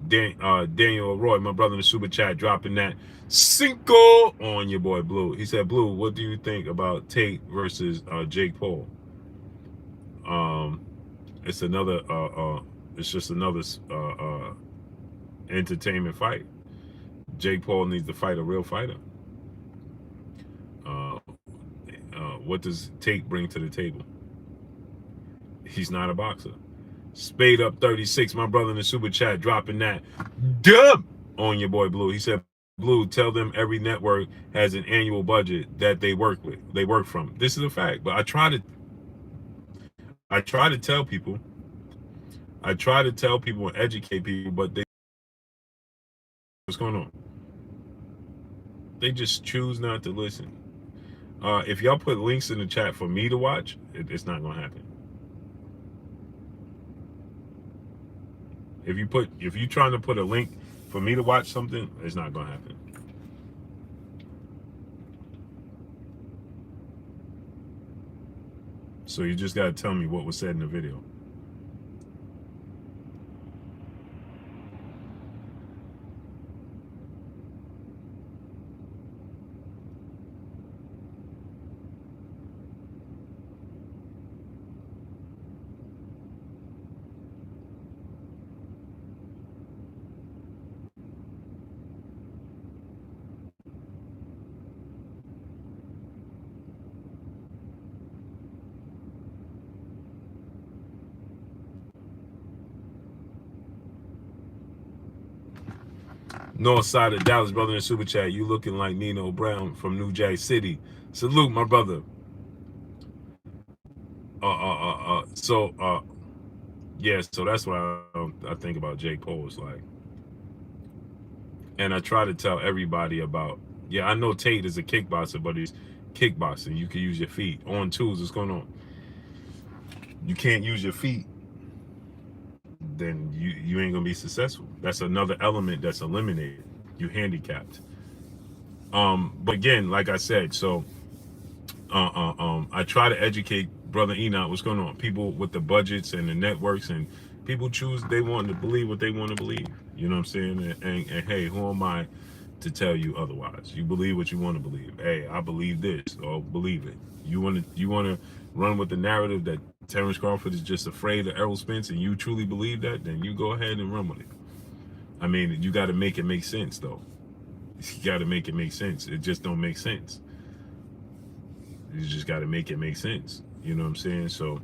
Daniel Roy, my brother in the super chat, dropping that cinco on your boy Blue. He said, Blue, what do you think about Tate versus Jake Paul? It's another it's just another entertainment fight. Jake Paul needs to fight a real fighter. What does Tate bring to the table? He's not a boxer. Spade up 36, my brother in the super chat, dropping that dub on your boy Blue. He said, Blue, tell them every network has an annual budget that they work from. This is a fact. But I try to tell people, and educate people, but what's going on? They just choose not to listen. If y'all put links in the chat for me to watch, it's not gonna happen. If you're trying to put a link for me to watch something, it's not gonna happen. So you just gotta tell me what was said in the video. North side of Dallas, brother in super chat. You looking like Nino Brown from New Jack City. Salute, my brother. Yeah. So that's what I think about Jake Paul. Is like, and I try to tell everybody about. Yeah, I know Tate is a kickboxer, but he's kickboxing. You can use your feet on tools. What's going on? You can't use your feet, then you ain't gonna be successful. That's another element that's eliminated. You handicapped. But again, like I said, so I try to educate brother Enoch what's going on. People with the budgets and the networks, and people choose, they want to believe what they want to believe. You know what I'm saying? And hey, who am I to tell you otherwise? You believe what you want to believe. Hey, I believe this, or believe it. You want to run with the narrative that Terrence Crawford is just afraid of Errol Spence, and you truly believe that, then you go ahead and run with it. I mean, you got to make it make sense, though. You got to make it make sense. It just don't make sense. You just got to make it make sense. You know what I'm saying? So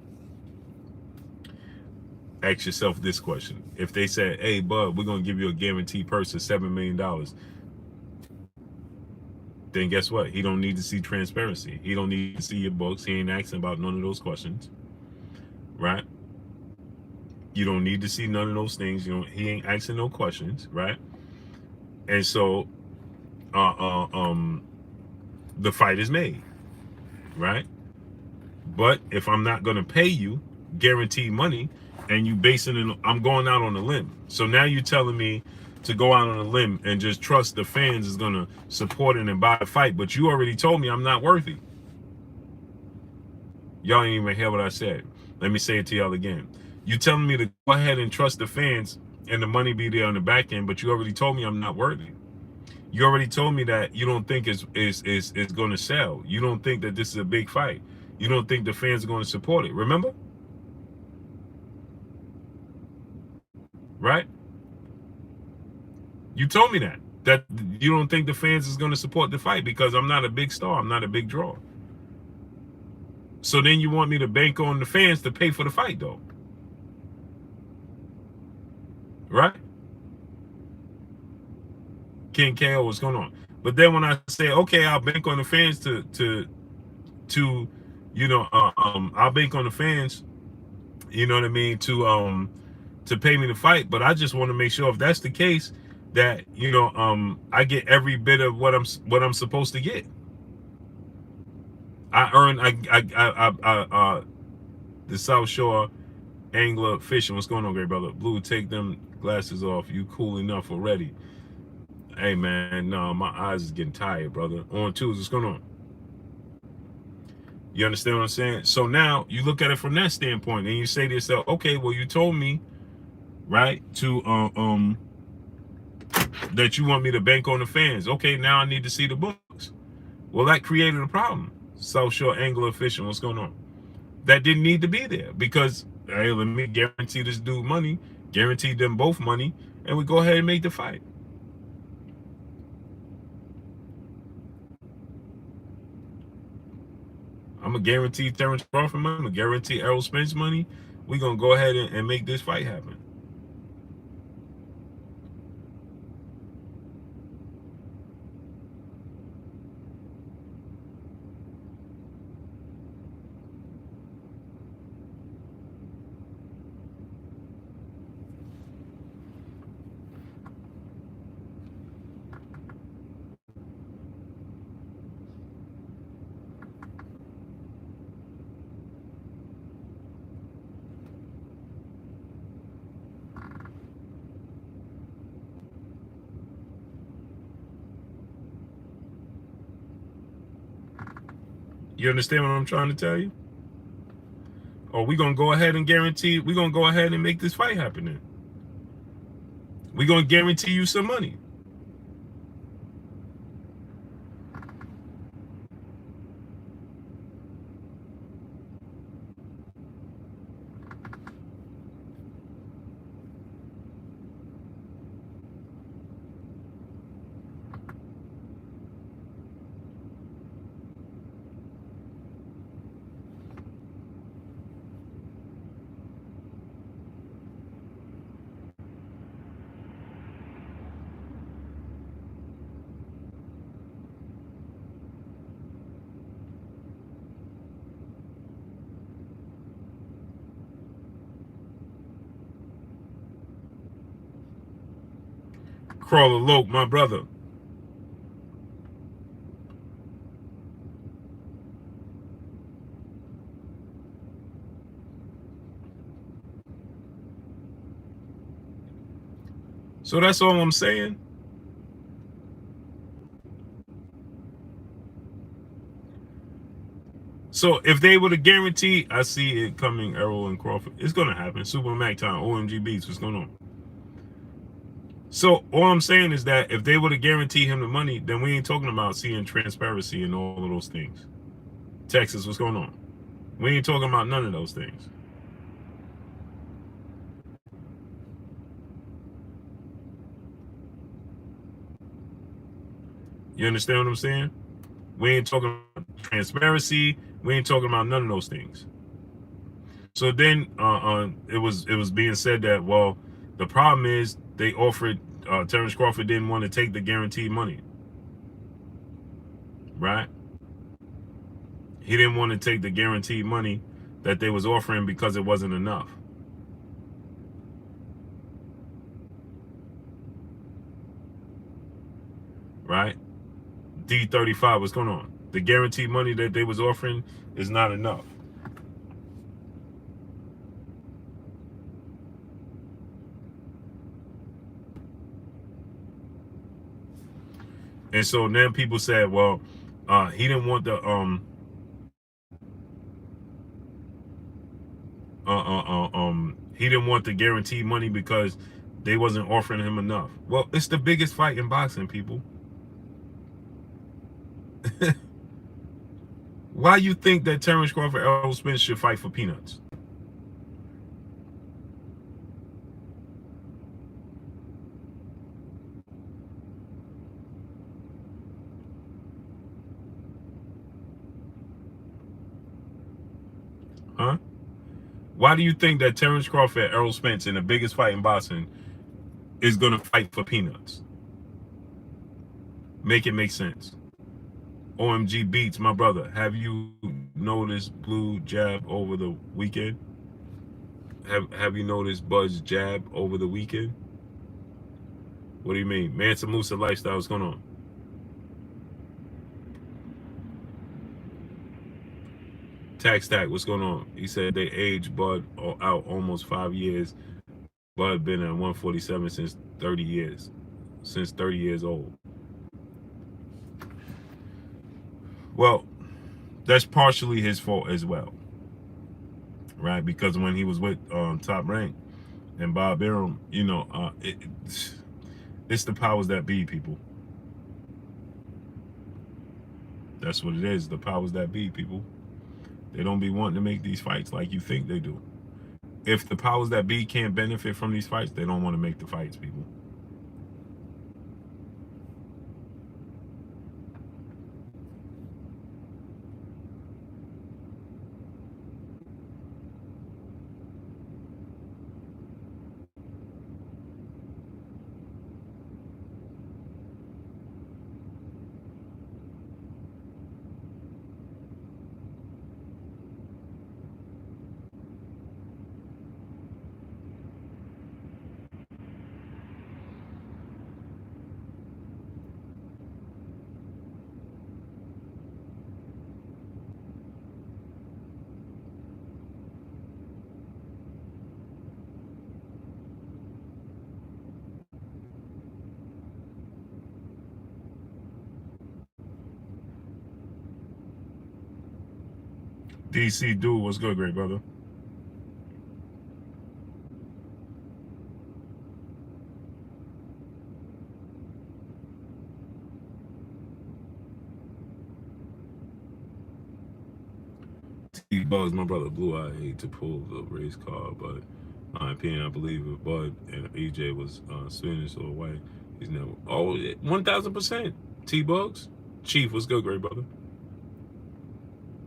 ask yourself this question. If they said, hey, bud, we're going to give you a guaranteed purse of $7 million, then guess what? He don't need to see transparency. He don't need to see your books. He ain't asking about none of those questions, right? You don't need to see none of those things. He ain't asking no questions, right? And so the fight is made, right? But if I'm not going to pay you guaranteed money, and you basing it, I'm going out on a limb. So now you're telling me to go out on a limb and just trust the fans is going to support it and buy a fight, but you already told me I'm not worthy. Y'all ain't even hear what I said. Let me say it to y'all again. You telling me to go ahead and trust the fans and the money be there on the back end, but you already told me I'm not worthy. You already told me that you don't think it's going to sell. You don't think that this is a big fight. You don't think the fans are going to support it. Remember? Right? You told me that you don't think the fans is going to support the fight because I'm not a big star. I'm not a big draw. So then you want me to bank on the fans to pay for the fight, though, right? King KO, what's going on? But then when I say, okay, I'll bank on the fans to I'll bank on the fans, you know what I mean, to pay me to fight. But I just want to make sure if that's the case, that I get every bit of what I'm supposed to get. I earn the South Shore angler fishing. What's going on, great brother? Blue, take them glasses off. You cool enough already. Hey man, no, my eyes is getting tired, brother. On twos, what's going on? You understand what I'm saying? So now you look at it from that standpoint and you say to yourself, okay, well, you told me, right, to that you want me to bank on the fans. Okay, now I need to see the books. Well, that created a problem. South Shore angler fishing, what's going on? That didn't need to be there because, hey, let me guarantee this dude money, guarantee them both money, and we go ahead and make the fight. I'm going to guarantee Terrence Crawford money. I'm going to guarantee Errol Spence money. We're going to go ahead and make this fight happen. You understand what I'm trying to tell you? Or we're going to go ahead and guarantee, we're going to go ahead and make this fight happen then. We're going to guarantee you some money. Crawler Loke, my brother. So that's all I'm saying. So if they were to guarantee, I see it coming, Errol and Crawford. It's going to happen. Super Mac time, OMG Beats, what's going on? So all I'm saying is that if they were to guarantee him the money, then we ain't talking about seeing transparency and all of those things. Texas, what's going on? We ain't talking about none of those things. You understand what I'm saying? We ain't talking about transparency. We ain't talking about none of those things. So then it was being said that, well, the problem is they offered, Terrence Crawford didn't want to take the guaranteed money. Right? He didn't want to take the guaranteed money that they was offering because it wasn't enough. Right? D35, what's going on? The guaranteed money that they was offering is not enough. And so then people said, well, he didn't want the he didn't want the guaranteed money because they wasn't offering him enough. Well, it's the biggest fight in boxing, people. Why you think that Terrence Crawford, Errol Spence should fight for peanuts? Huh? Why do you think that Terrence Crawford, Errol Spence, in the biggest fight in boxing, is gonna fight for peanuts? Make it make sense. OMG Beats, my brother. Have you noticed Blue jab over the weekend? Have you noticed Bud's jab over the weekend? What do you mean? Mansa Musa lifestyle, what's going on? Tax Tack, what's going on? He said they aged Bud out almost 5 years. Bud been at 147 since 30 years. Since 30 years old. Well, that's partially his fault as well. Right? Because when he was with Top Rank and Bob Arum, you know, it's the powers that be, people. That's what it is. The powers that be, people. They don't be wanting to make these fights like you think they do. If the powers that be can't benefit from these fights, they don't want to make the fights, people. DC dude, what's good, great brother? T-Bugs, my brother Blue, I hate to pull the race car, but my opinion, I believe if Bud and EJ was Spanish or white, he's never. Oh, 1000%. T-Bugs, Chief, what's good, great brother?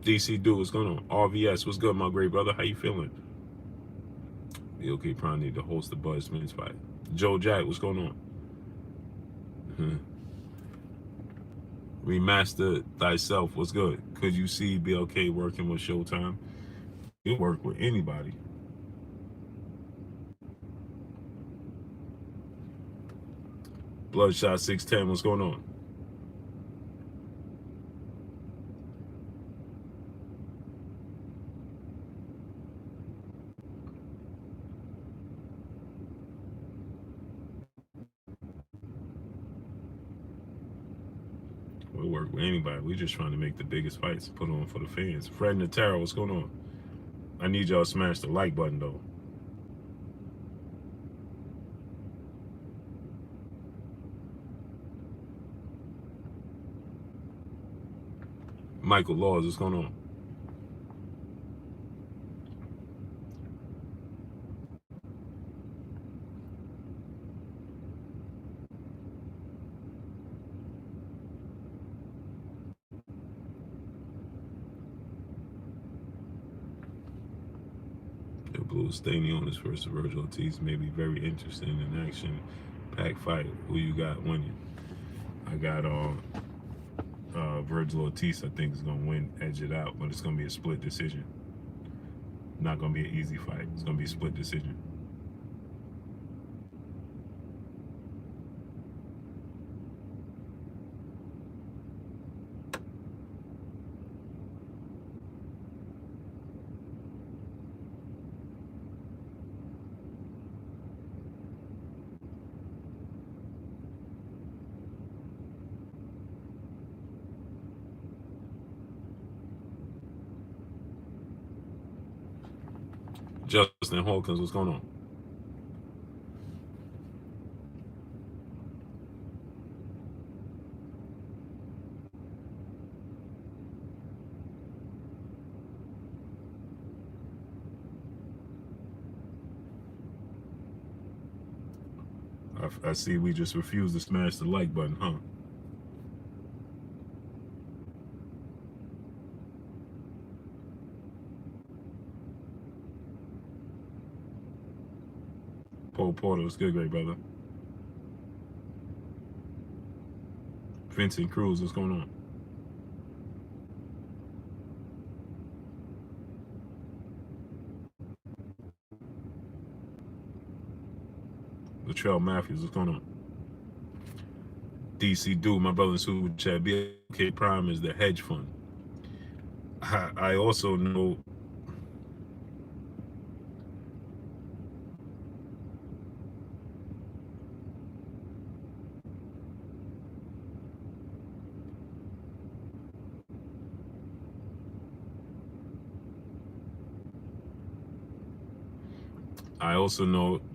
DC dude, what's going on? RVS, what's good, my great brother? How you feeling? The OK Prime need to host the Bud Spence fight. Joe Jack, what's going on? Remaster thyself, what's good? Could you see BLK working with Showtime? He'll work with anybody. Bloodshot 610, what's going on? We'll work with anybody. We're just trying to make the biggest fights put on for the fans. Fred Nataro, what's going on? I need y'all to smash the like button, though. Michael Laws, what's going on? The Blues staying on his first Virgil Ortiz may be very interesting in action. Pack fight. Who you got winning? I got Virgil Ortiz, I think, is going to win, edge it out, but it's going to be a split decision. Not going to be an easy fight. It's going to be a split decision. Justin Hawkins, what's going on? I see we just refused to smash the like button, huh? Paul Porter, what's good, great brother? Vincent Cruz, what's going on? Latrell Matthews, what's going on? DC Dude, my brother Super Chat, BK Prime is the hedge fund. I also know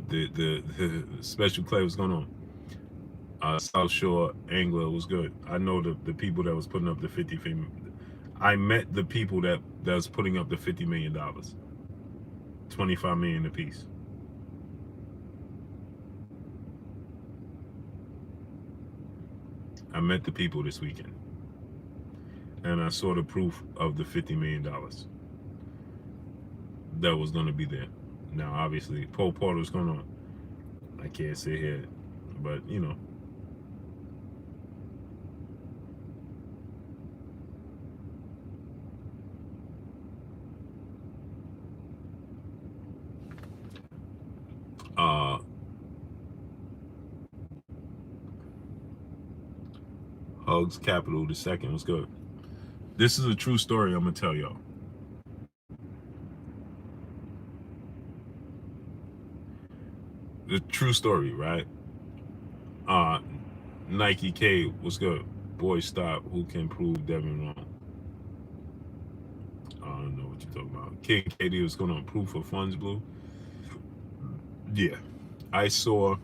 the special Clay, what's going on? South Shore Angler was good. I know the people that was putting up the 50 million. I met the people that was putting up the $50 million, 25 million a piece. I met the people this weekend, and I saw the proof of the $50 million that was going to be there. Now, obviously, Paul Porter's going on. I can't sit here, but you know. Hugs Capital the second was good. This is a true story I'm gonna tell y'all. The true story, right? Nike K was good. Boy, stop. Who can prove Devin wrong? I don't know what you're talking about. King KD was going on. Proof of funds blue. Yeah, I saw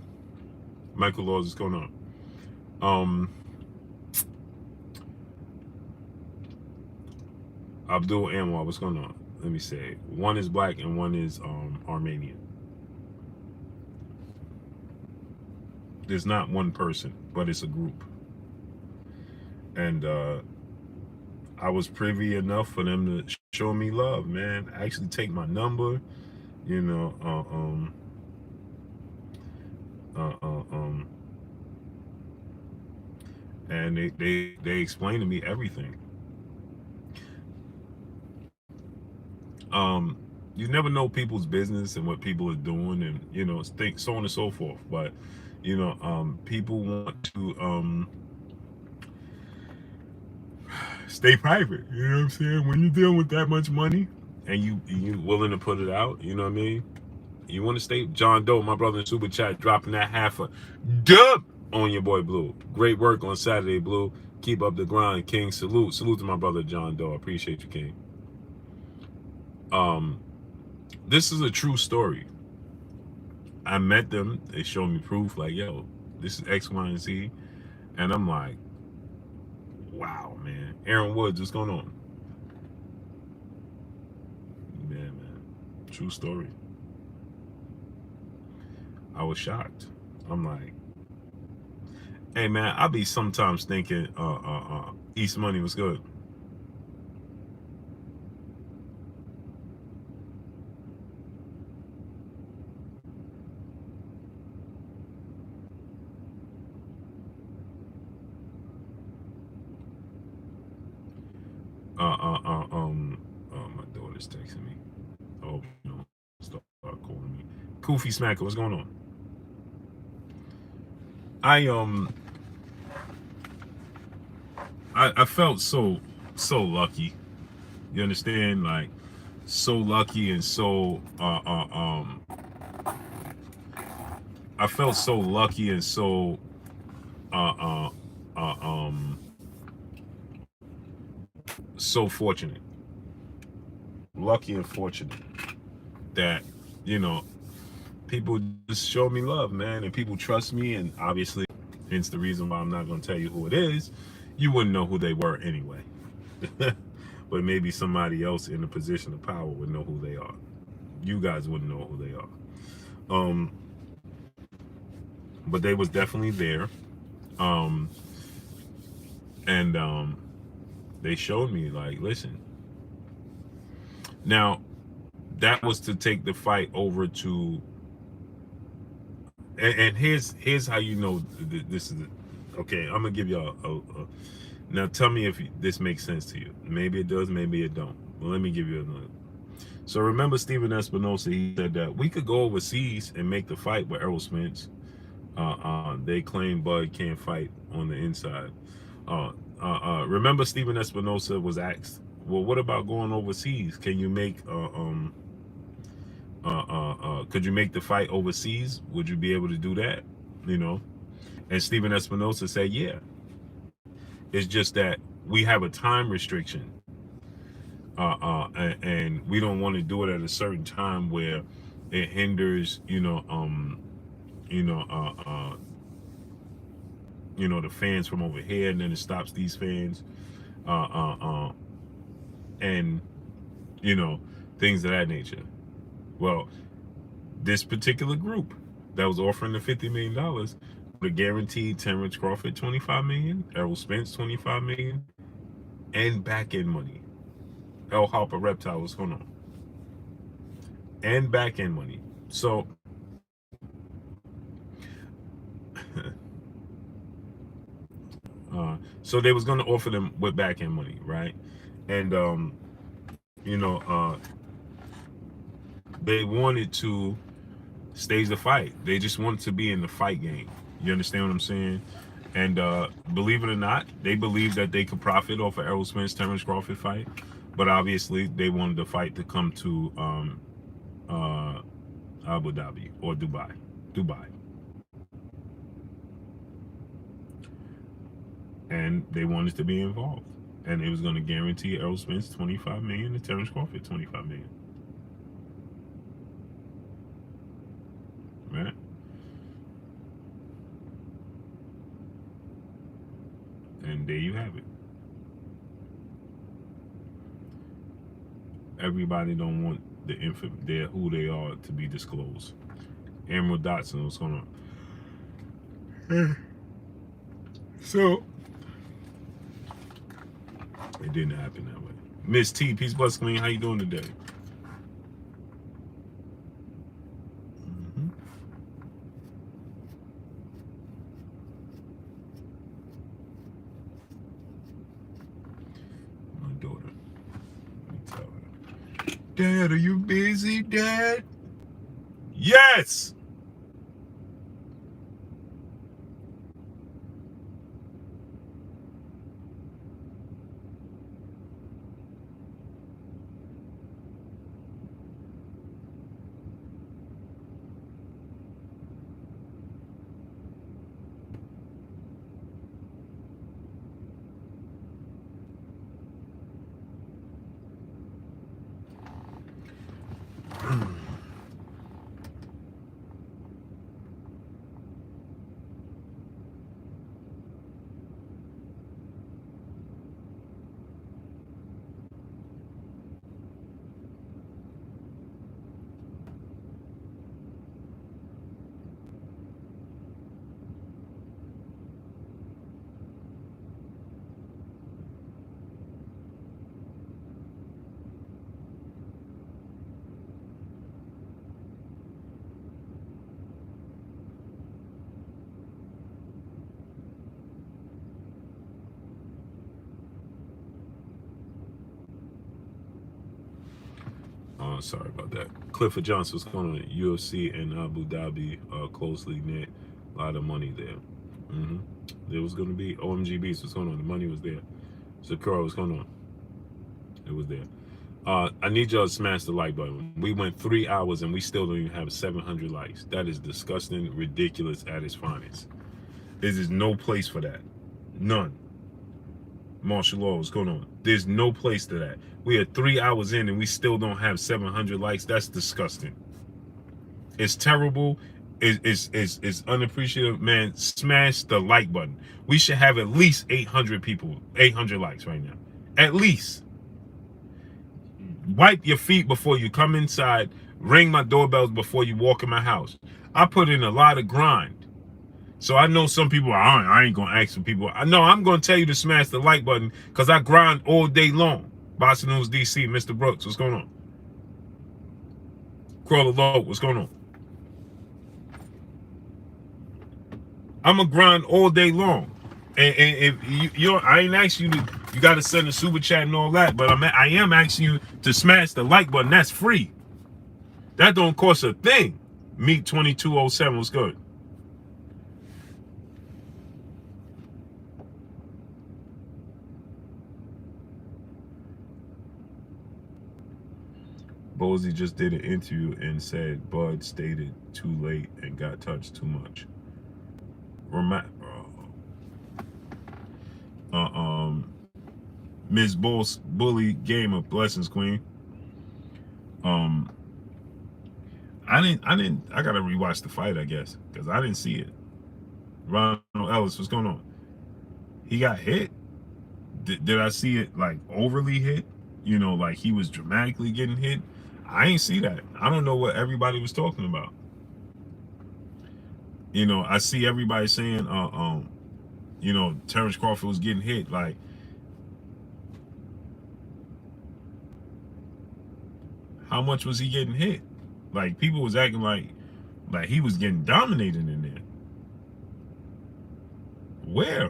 Michael Laws is going on. Abdul Anwar, what's going on? Let me say, one is black and one is Armenian. There's not one person, but it's a group. And I was privy enough for them to show me love, man. Actually take my number, you know. And they explained to me everything. You never know people's business and what people are doing, and you know, so on and so forth. But you know, people want to stay private. You know what I'm saying? When you're dealing with that much money and you willing to put it out, you know what I mean? You want to stay. John Doe, my brother in Super Chat, dropping that half a dub on your boy Blue. Great work on Saturday, Blue. Keep up the grind, King. Salute to my brother John Doe. I appreciate you, King. This is a true story. I met them. They showed me proof. Like, yo, this is X, Y, and Z. And I'm like, wow, man. Aaron Woods, what's going on? Yeah, man. True story. I was shocked. I'm like, hey, man, I be sometimes thinking East Money was good. My daughter's texting me. Oh, you know, start calling me. Koofy Smacker, what's going on? I felt so lucky. You understand? Like, so lucky and so I felt so lucky and so so fortunate. Lucky and fortunate that, you know, people just show me love, man, and people trust me, and obviously, hence the reason why I'm not going to tell you who it is. You wouldn't know who they were anyway. But maybe somebody else in a position of power would know who they are. You guys wouldn't know who they are. But they was definitely there. And they showed me, like, listen. Now, that was to take the fight over to And here's how you know this is okay. I'm gonna give y'all now. Tell me if this makes sense to you. Maybe it does, maybe it don't. Well, let me give you another. So remember Stephen Espinosa, he said that we could go overseas and make the fight with Errol Spence. They claim Bud can't fight on the inside. Remember Stephen Espinosa was asked, well, what about going overseas? Can you make could you make the fight overseas? Would you be able to do that? You know? And Stephen Espinosa said, yeah. It's just that we have a time restriction. And we don't want to do it at a certain time where it hinders, you know, the fans from over here, and then it stops these fans, and things of that nature. Well, this particular group that was offering the $50 million would have guaranteed Terrence Crawford $25 million, Errol Spence $25 million, and back end money. El Harper Reptile, what's going on? And back end money. So so they was going to offer them with back end money, right? And they wanted to stage the fight. They just wanted to be in the fight game. You understand what I'm saying? And believe it or not, they believed that they could profit off of Errol Spence Terrence Crawford fight, but obviously they wanted the fight to come to Abu Dhabi or Dubai. And they wanted to be involved, and it was going to guarantee Errol Spence $25 million and Terrence Crawford $25 million. Right? And there you have it. Everybody don't want the who they are to be disclosed. Emerald Dotson, what's going on? So it didn't happen that way. Miss T, peace, bless, clean. How you doing today? My daughter. Let me tell her. Dad, are you busy, Dad? Yes! Sorry about that. Clifford Johnson was going on UFC and Abu Dhabi closely knit. A lot of money there. There was going to be OMG Beast. What's going on? The money was there. Sakura, what's going on? It was there. I need y'all to smash the like button. We went 3 hours and we still don't even have 700 likes. That is disgusting, ridiculous at its finest. There is no place for that. None. Martial law, what's going on? There's no place to that. We are 3 hours in and we still don't have 700 likes. That's disgusting. It's terrible. It's unappreciative. Man, smash the like button. We should have at least 800 people, 800 likes right now. At least. Wipe your feet before you come inside. Ring my doorbells before you walk in my house. I put in a lot of grind. So I know some people, I ain't going to ask some people. I know I'm going to tell you to smash the like button because I grind all day long. Boston News DC, Mr. Brooks, what's going on? Crawler Low, what's going on? I'm a grind all day long. And if you I ain't asking you to, you got to send a super chat and all that, but I am asking you to smash the like button. That's free. That don't cost a thing. Meet 2207 was good. Bozy just did an interview and said Bud stated too late and got touched too much. Miss Bully Gamer, blessings queen. I gotta rewatch the fight, I guess, because I didn't see it. Ronald Ellis, what's going on? He got hit. Did I see it like overly hit? You know, like he was dramatically getting hit. I ain't see that. I don't know what everybody was talking about. You know, I see everybody saying, you know, Terrence Crawford was getting hit. Like, how much was he getting hit? Like, people was acting like he was getting dominated in there. Where?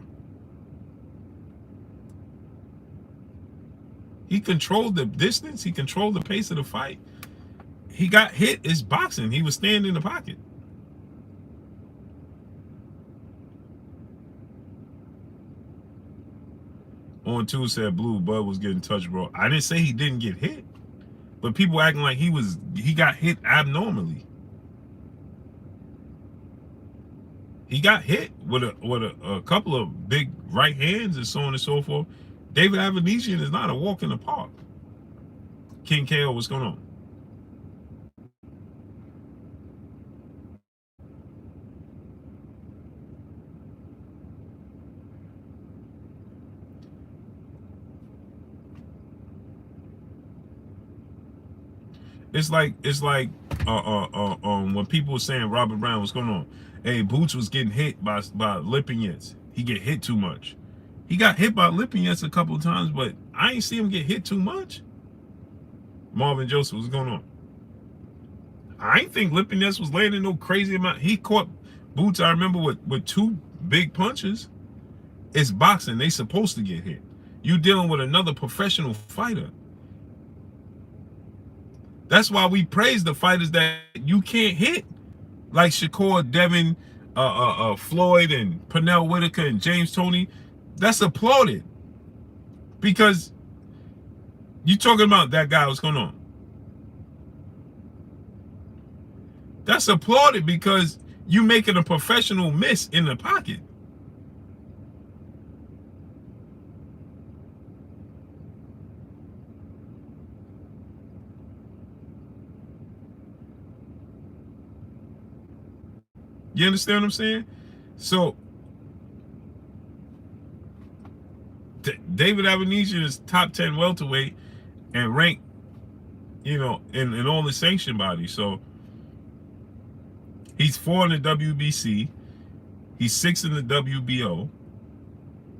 He controlled the distance. He controlled the pace of the fight. He got hit. It's boxing. He was standing in the pocket. On two said Blue Bud was getting touched, bro. I didn't say he didn't get hit, but people acting like he got hit abnormally. He got hit with a couple of big right hands and so on and so forth. David Avenesian is not a walk in the park. King KO, what's going on? It's like when people were saying Robert Brown, what's going on? Hey, Boots was getting hit by Lipinets. He get hit too much. He got hit by Lipinets a couple of times, but I ain't see him get hit too much. Marvin Joseph, what's going on? I ain't think Lipinets was landing no crazy amount. He caught Boots, I remember, with two big punches. It's boxing. They supposed to get hit. You dealing with another professional fighter. That's why we praise the fighters that you can't hit, like Shakur, Devin, Floyd, and Pernell Whitaker and James Toney. That's applauded, because you talking about that guy. What's going on? That's applauded because you making a professional miss in the pocket. You understand what I'm saying? So David Avenesian is top 10 welterweight and ranked, you know, in all the sanction bodies. So he's 4 in the WBC. He's 6 in the WBO.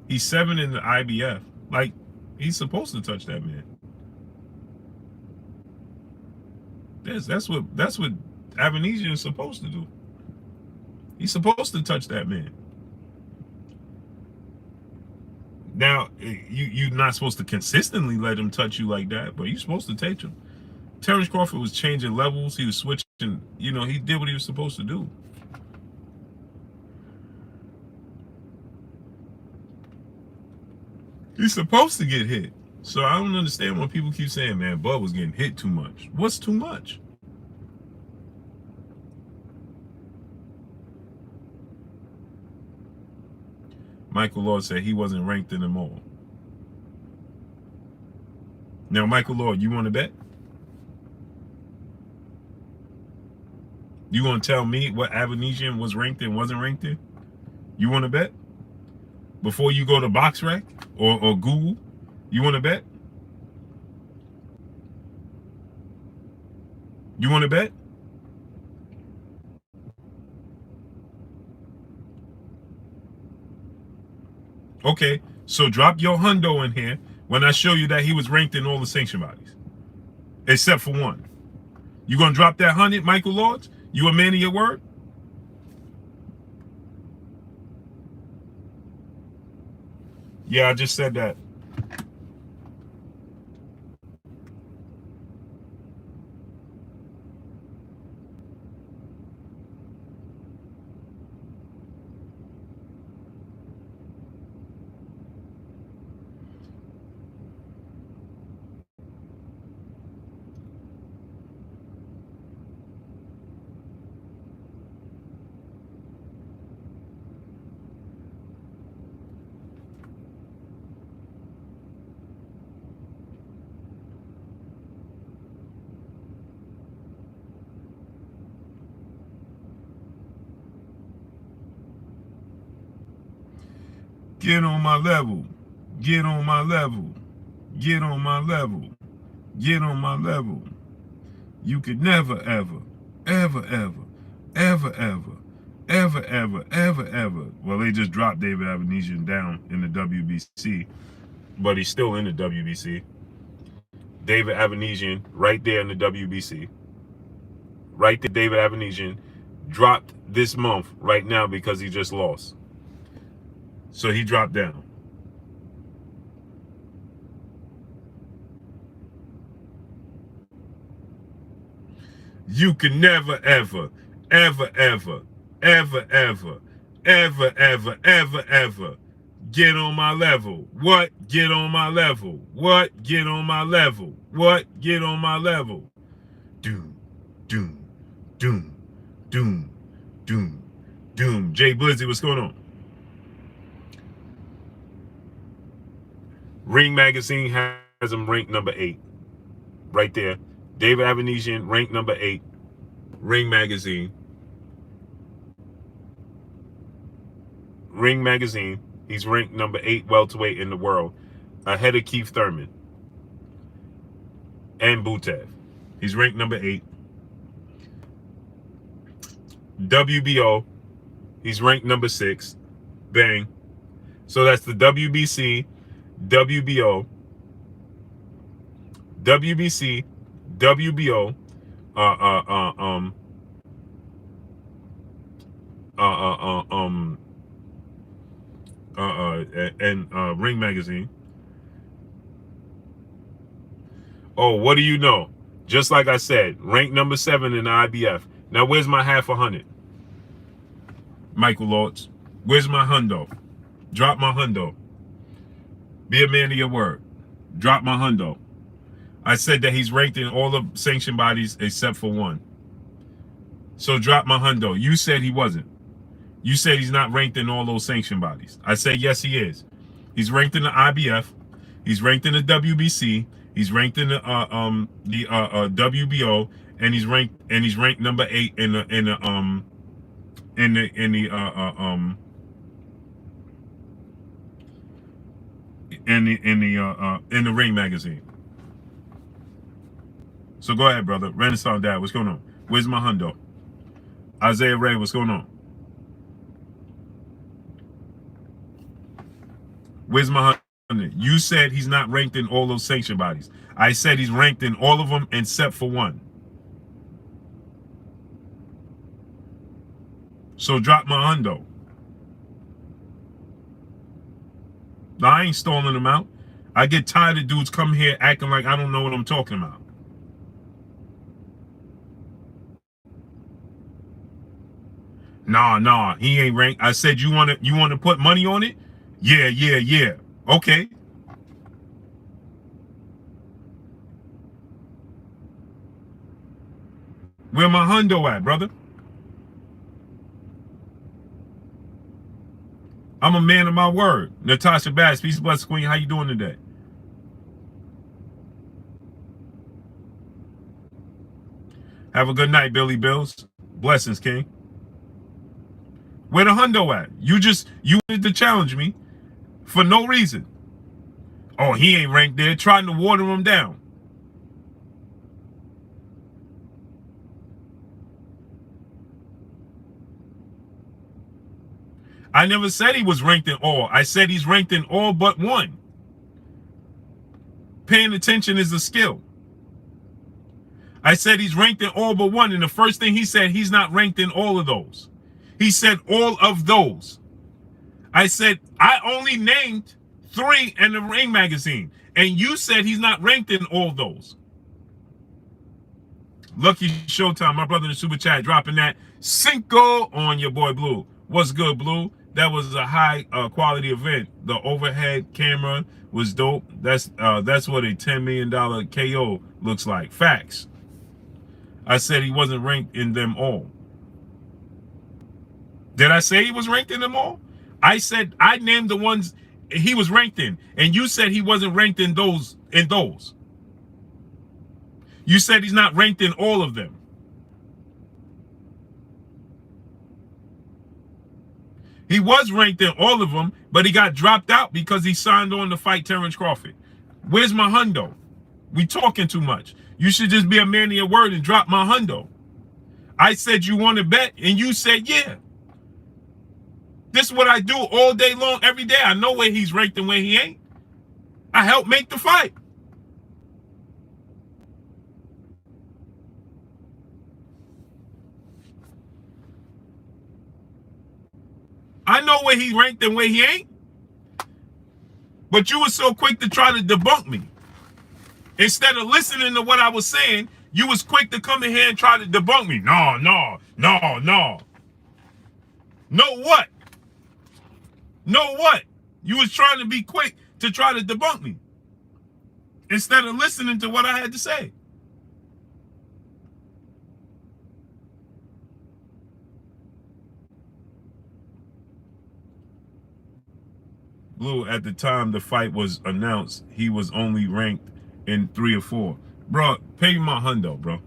He's 7 in the IBF. Like, he's supposed to touch that man. That's what Avenesian is supposed to do. He's supposed to touch that man. Now, you're not supposed to consistently let him touch you like that, but you're supposed to touch him. Terrence Crawford was changing levels. He was switching. You know, he did what he was supposed to do. He's supposed to get hit. So I don't understand when people keep saying, man, Bud was getting hit too much. What's too much? Michael Lord said he wasn't ranked in them all. Now, Michael Lord, you want to bet? You want to tell me what Avenesian was ranked in, wasn't ranked in? You want to bet? Before you go to BoxRec or Google, you want to bet? You want to bet? Okay, so drop your hundo in here when I show you that he was ranked in all the sanction bodies, except for one. You gonna drop that 100, Michael Lords? You a man of your word? Yeah, I just said that. Get on my level. Get on my level. Get on my level. Get on my level. You could never, ever, ever, ever, ever, ever, ever, ever, ever, ever. Well, they just dropped David Avenesian down in the WBC, but he's still in the WBC. David Avenesian right there in the WBC. Right there, David Avenesian dropped this month right now because he just lost. So he dropped down. You can never, ever, ever, ever, ever, ever, ever, ever, ever, ever get on my level. What? Get on my level. What? Get on my level. What? Get on my level. Doom, doom, doom, doom, doom, doom. Jay Blizzy, what's going on? Ring Magazine has him ranked number 8. Right there. David Avenesian ranked number 8. Ring Magazine. Ring Magazine. He's ranked number 8 welterweight in the world, ahead of Keith Thurman and Butev. He's ranked number 8. WBO. He's ranked number 6. Bang. So that's the WBC, WBO, WBC, WBO, and Ring Magazine. Oh, what do you know? Just like I said, ranked number 7 in the IBF. Now, where's my half a hundred? Michael Lords, where's my hundo? Drop my hundo. Be a man of your word. Drop my hundo. I said that he's ranked in all the sanctioned bodies except for one. So drop my hundo. You said he wasn't. You said he's not ranked in all those sanctioned bodies. I said yes, he is. He's ranked in the IBF. He's ranked in the WBC. He's ranked in the WBO, and he's ranked number 8 in the Ring Magazine. So go ahead, brother. Renaissance Dad, what's going on? Where's my hundo? Isaiah Ray, what's going on? Where's my hundo? You said he's not ranked in all those sanctioned bodies. I said he's ranked in all of them except for one. So drop my hundo. Now, I ain't stalling them out. I get tired of dudes come here acting like I don't know what I'm talking about. Nah, he ain't ranked. I said you want to put money on it? Yeah. Okay. Where my hundo at, brother? I'm a man of my word. Natasha Bass, peace and blessings, queen. How you doing today? Have a good night, Billy Bills. Blessings, king. Where the hundo at? You wanted to challenge me for no reason. Oh, he ain't ranked there, trying to water him down. I never said he was ranked in all. I said he's ranked in all but one. Paying attention is a skill. I said he's ranked in all but one, and the first thing he said, he's not ranked in all of those. He said all of those. I said, I only named 3 in the Ring magazine. And you said he's not ranked in all those. Lucky Showtime, my brother in the super chat, dropping that Cinco on your boy Blue. What's good, Blue? That was a high quality event. The overhead camera was dope. That's what a $10 million KO looks like. Facts. I said he wasn't ranked in them all. Did I say he was ranked in them all? I said I named the ones he was ranked in, and you said he wasn't ranked in those. You said he's not ranked in all of them. He was ranked in all of them, but he got dropped out because he signed on to fight Terrence Crawford. Where's my hundo? We talking too much. You should just be a man of your word and drop my hundo. I said you want to bet, and you said yeah. This is what I do all day long, every day. I know where he's ranked and where he ain't. I helped make the fight. I know where he ranked and where he ain't. But you were so quick to try to debunk me. Instead of listening to what I was saying, you was quick to come in here and try to debunk me. No. No what? No what? You was trying to be quick to try to debunk me. Instead of listening to what I had to say. Blue, at the time the fight was announced, he was only ranked in 3 or 4. Bro, pay my hundo, bro.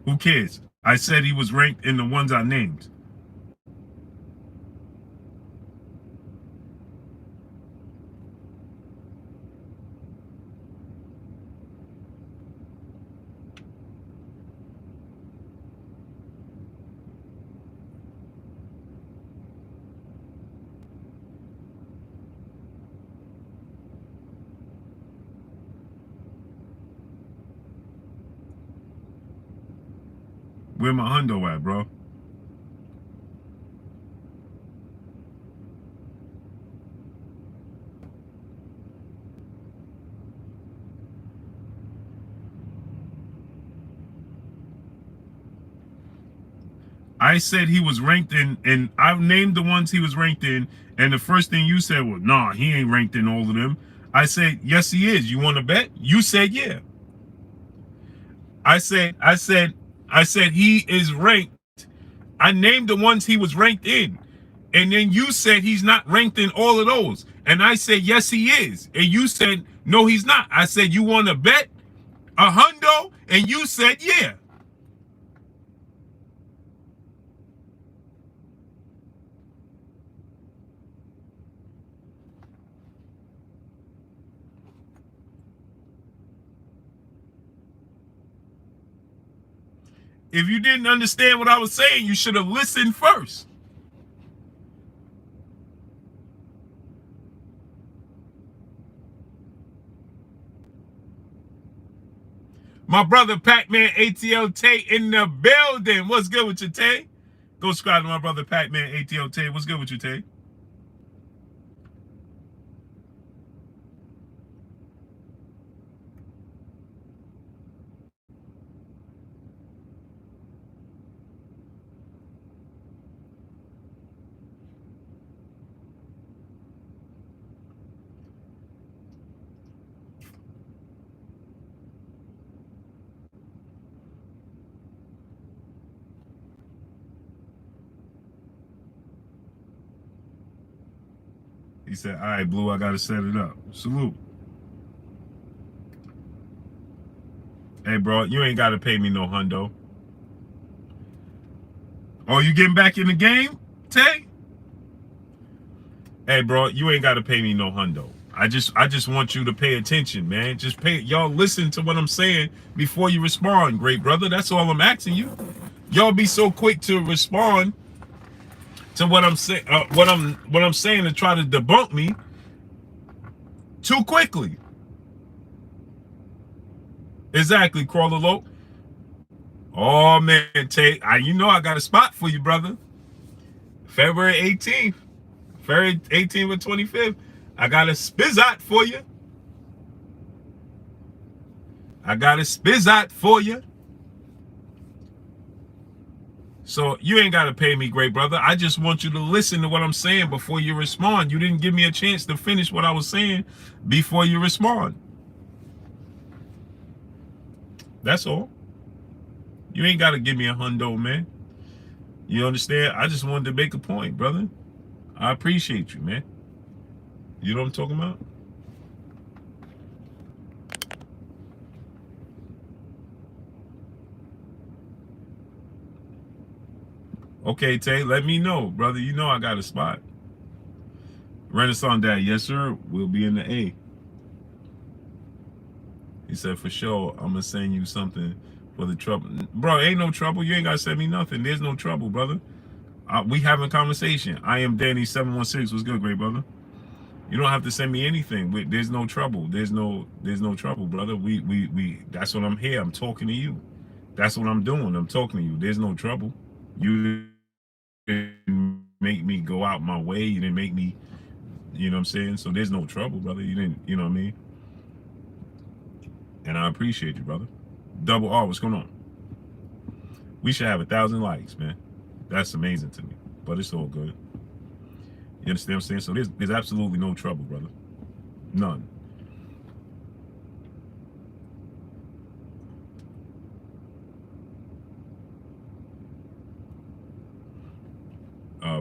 Who cares? I said he was ranked in the ones I named. Where my hundo at, bro? I said he was ranked in, and I named the ones he was ranked in, and the first thing you said was, nah, he ain't ranked in all of them. I said, yes, he is. You want to bet? You said, yeah. I said he is ranked. I named the ones he was ranked in. And then you said he's not ranked in all of those. And I said, yes, he is. And you said, no, he's not. I said, you want to bet a hundo? And you said, yeah. If you didn't understand what I was saying, you should have listened first. My brother Pac-Man ATL Tay in the building. What's good with you, Tay? Go subscribe to my brother Pac-Man ATL Tay. What's good with you, Tay? He said, all right, Blue, I got to set it up. Salute. Hey, bro, you ain't got to pay me no hundo. Oh, you getting back in the game, Tay? Hey, bro, you ain't got to pay me no hundo. I just want you to pay attention, man. Just pay. Y'all listen to what I'm saying before you respond, great brother. That's all I'm asking you. Y'all be so quick to respond to what I'm saying, what I'm saying, to try to debunk me too quickly. Exactly, Crawler Low. Oh man, Tay, you know I got a spot for you, brother. February 18th. February 18th or 25th. I got a spizzot for you. I got a spizzot for you. So you ain't got to pay me, great brother. I just want you to listen to what I'm saying before you respond. You didn't give me a chance to finish what I was saying before you respond. That's all. You ain't got to give me a hundo, man. You understand? I just wanted to make a point, brother. I appreciate you, man. You know what I'm talking about? Okay, Tay, let me know, brother. You know I got a spot. Renaissance Dad, yes, sir. We'll be in the A. He said, for sure, I'm going to send you something for the trouble. Bro, ain't no trouble. You ain't got to send me nothing. There's no trouble, brother. We having a conversation. I am Danny716. What's good, great brother? You don't have to send me anything. There's no trouble. There's no trouble, brother. That's what I'm here. I'm talking to you. That's what I'm doing. I'm talking to you. There's no trouble. You didn't make me go out my way. You didn't make me, you know what I'm saying? So there's no trouble, brother. You didn't, you know what I mean? And I appreciate you, brother. Double R, what's going on? We should have 1,000 likes, man. That's amazing to me. But it's all good. You understand what I'm saying? So there's absolutely no trouble, brother. None.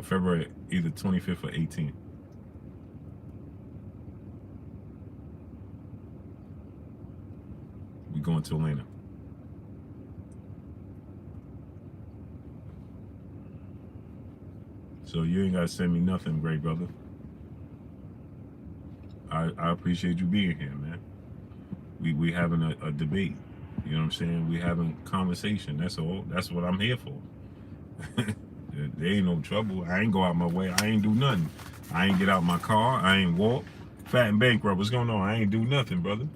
February either 25th or 18th. We going to Atlanta. So you ain't gotta send me nothing, great brother. I appreciate you being here, man. We having a debate. You know what I'm saying? We having conversation. That's all. That's what I'm here for. There ain't no trouble. I ain't go out my way. I ain't do nothing. I ain't get out my car. I ain't walk. Fat and bankrupt. What's going on? I ain't do nothing, brother.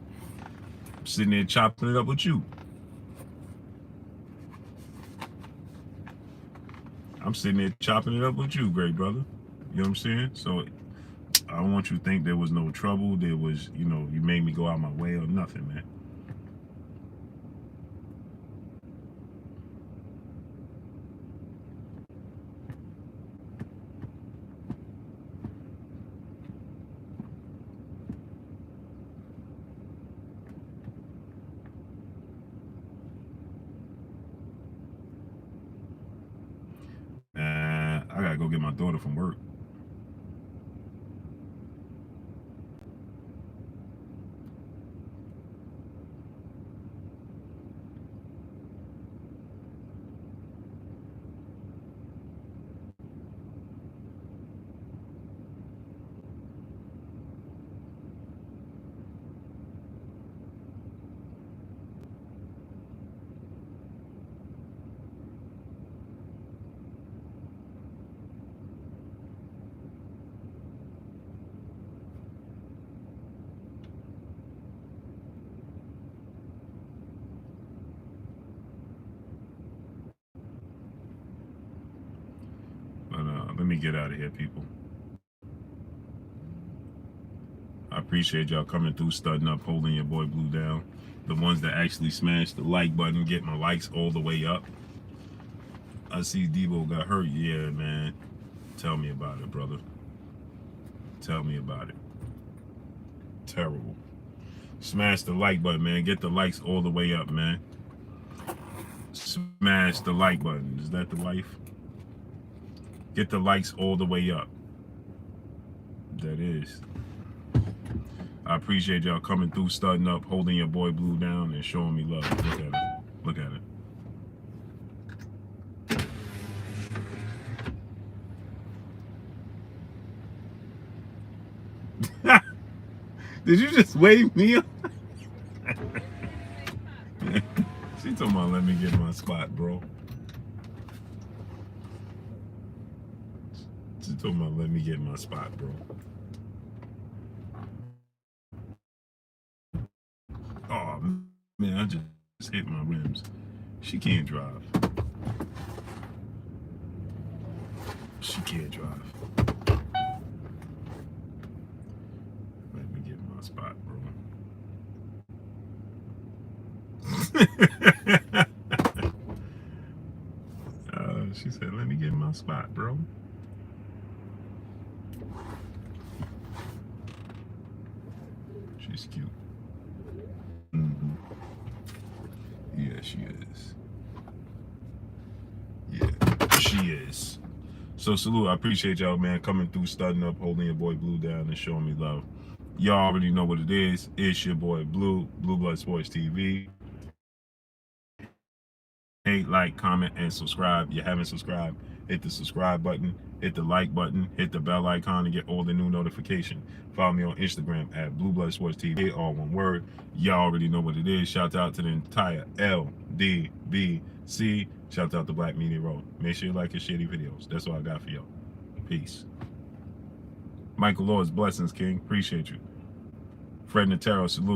I'm sitting there chopping it up with you. I'm sitting there chopping it up with you, great brother. You know what I'm saying? So I don't want you to think there was no trouble. There was, you know, you made me go out my way or nothing, man. I gotta go get my daughter from work. But let me get out of here, people. I appreciate y'all coming through, studding up, holding your boy Blue down. The ones that actually smash the like button, get my likes all the way up. I see Debo got hurt. Yeah, man. Tell me about it, brother. Tell me about it. Terrible. Smash the like button, man. Get the likes all the way up, man. Smash the like button. Is that the life? Get the likes all the way up. That is. I appreciate y'all coming through, studding up, holding your boy Blue down, and showing me love. Look at it. Look at it. Did you just wave me up? She told me, let me get my spot, bro. She told me, let me get my spot, bro. Oh, man, I just hit my rims. She can't drive. She can't drive. spot, bro. She said, let me get my spot, bro. She's cute. Mm-hmm. Yeah, she is. Yeah, she is. So salute, I appreciate y'all, man, coming through, studying up, holding your boy Blue down, and showing me love. Y'all already know what it is. It's your boy Blue, Blue Blood Sports TV. Hey, like, comment, and subscribe. If you haven't subscribed, hit the subscribe button, hit the like button, hit the bell icon to get all the new notifications. Follow me on Instagram at Blue Blood Sports TV, all one word. Y'all already know what it is. Shout out to the entire LDBC. Shout out to Black Media Road. Make sure you like and share these videos. That's all I got for y'all. Peace. Michael Lord's blessings, King. Appreciate you. Fred Natero, salute.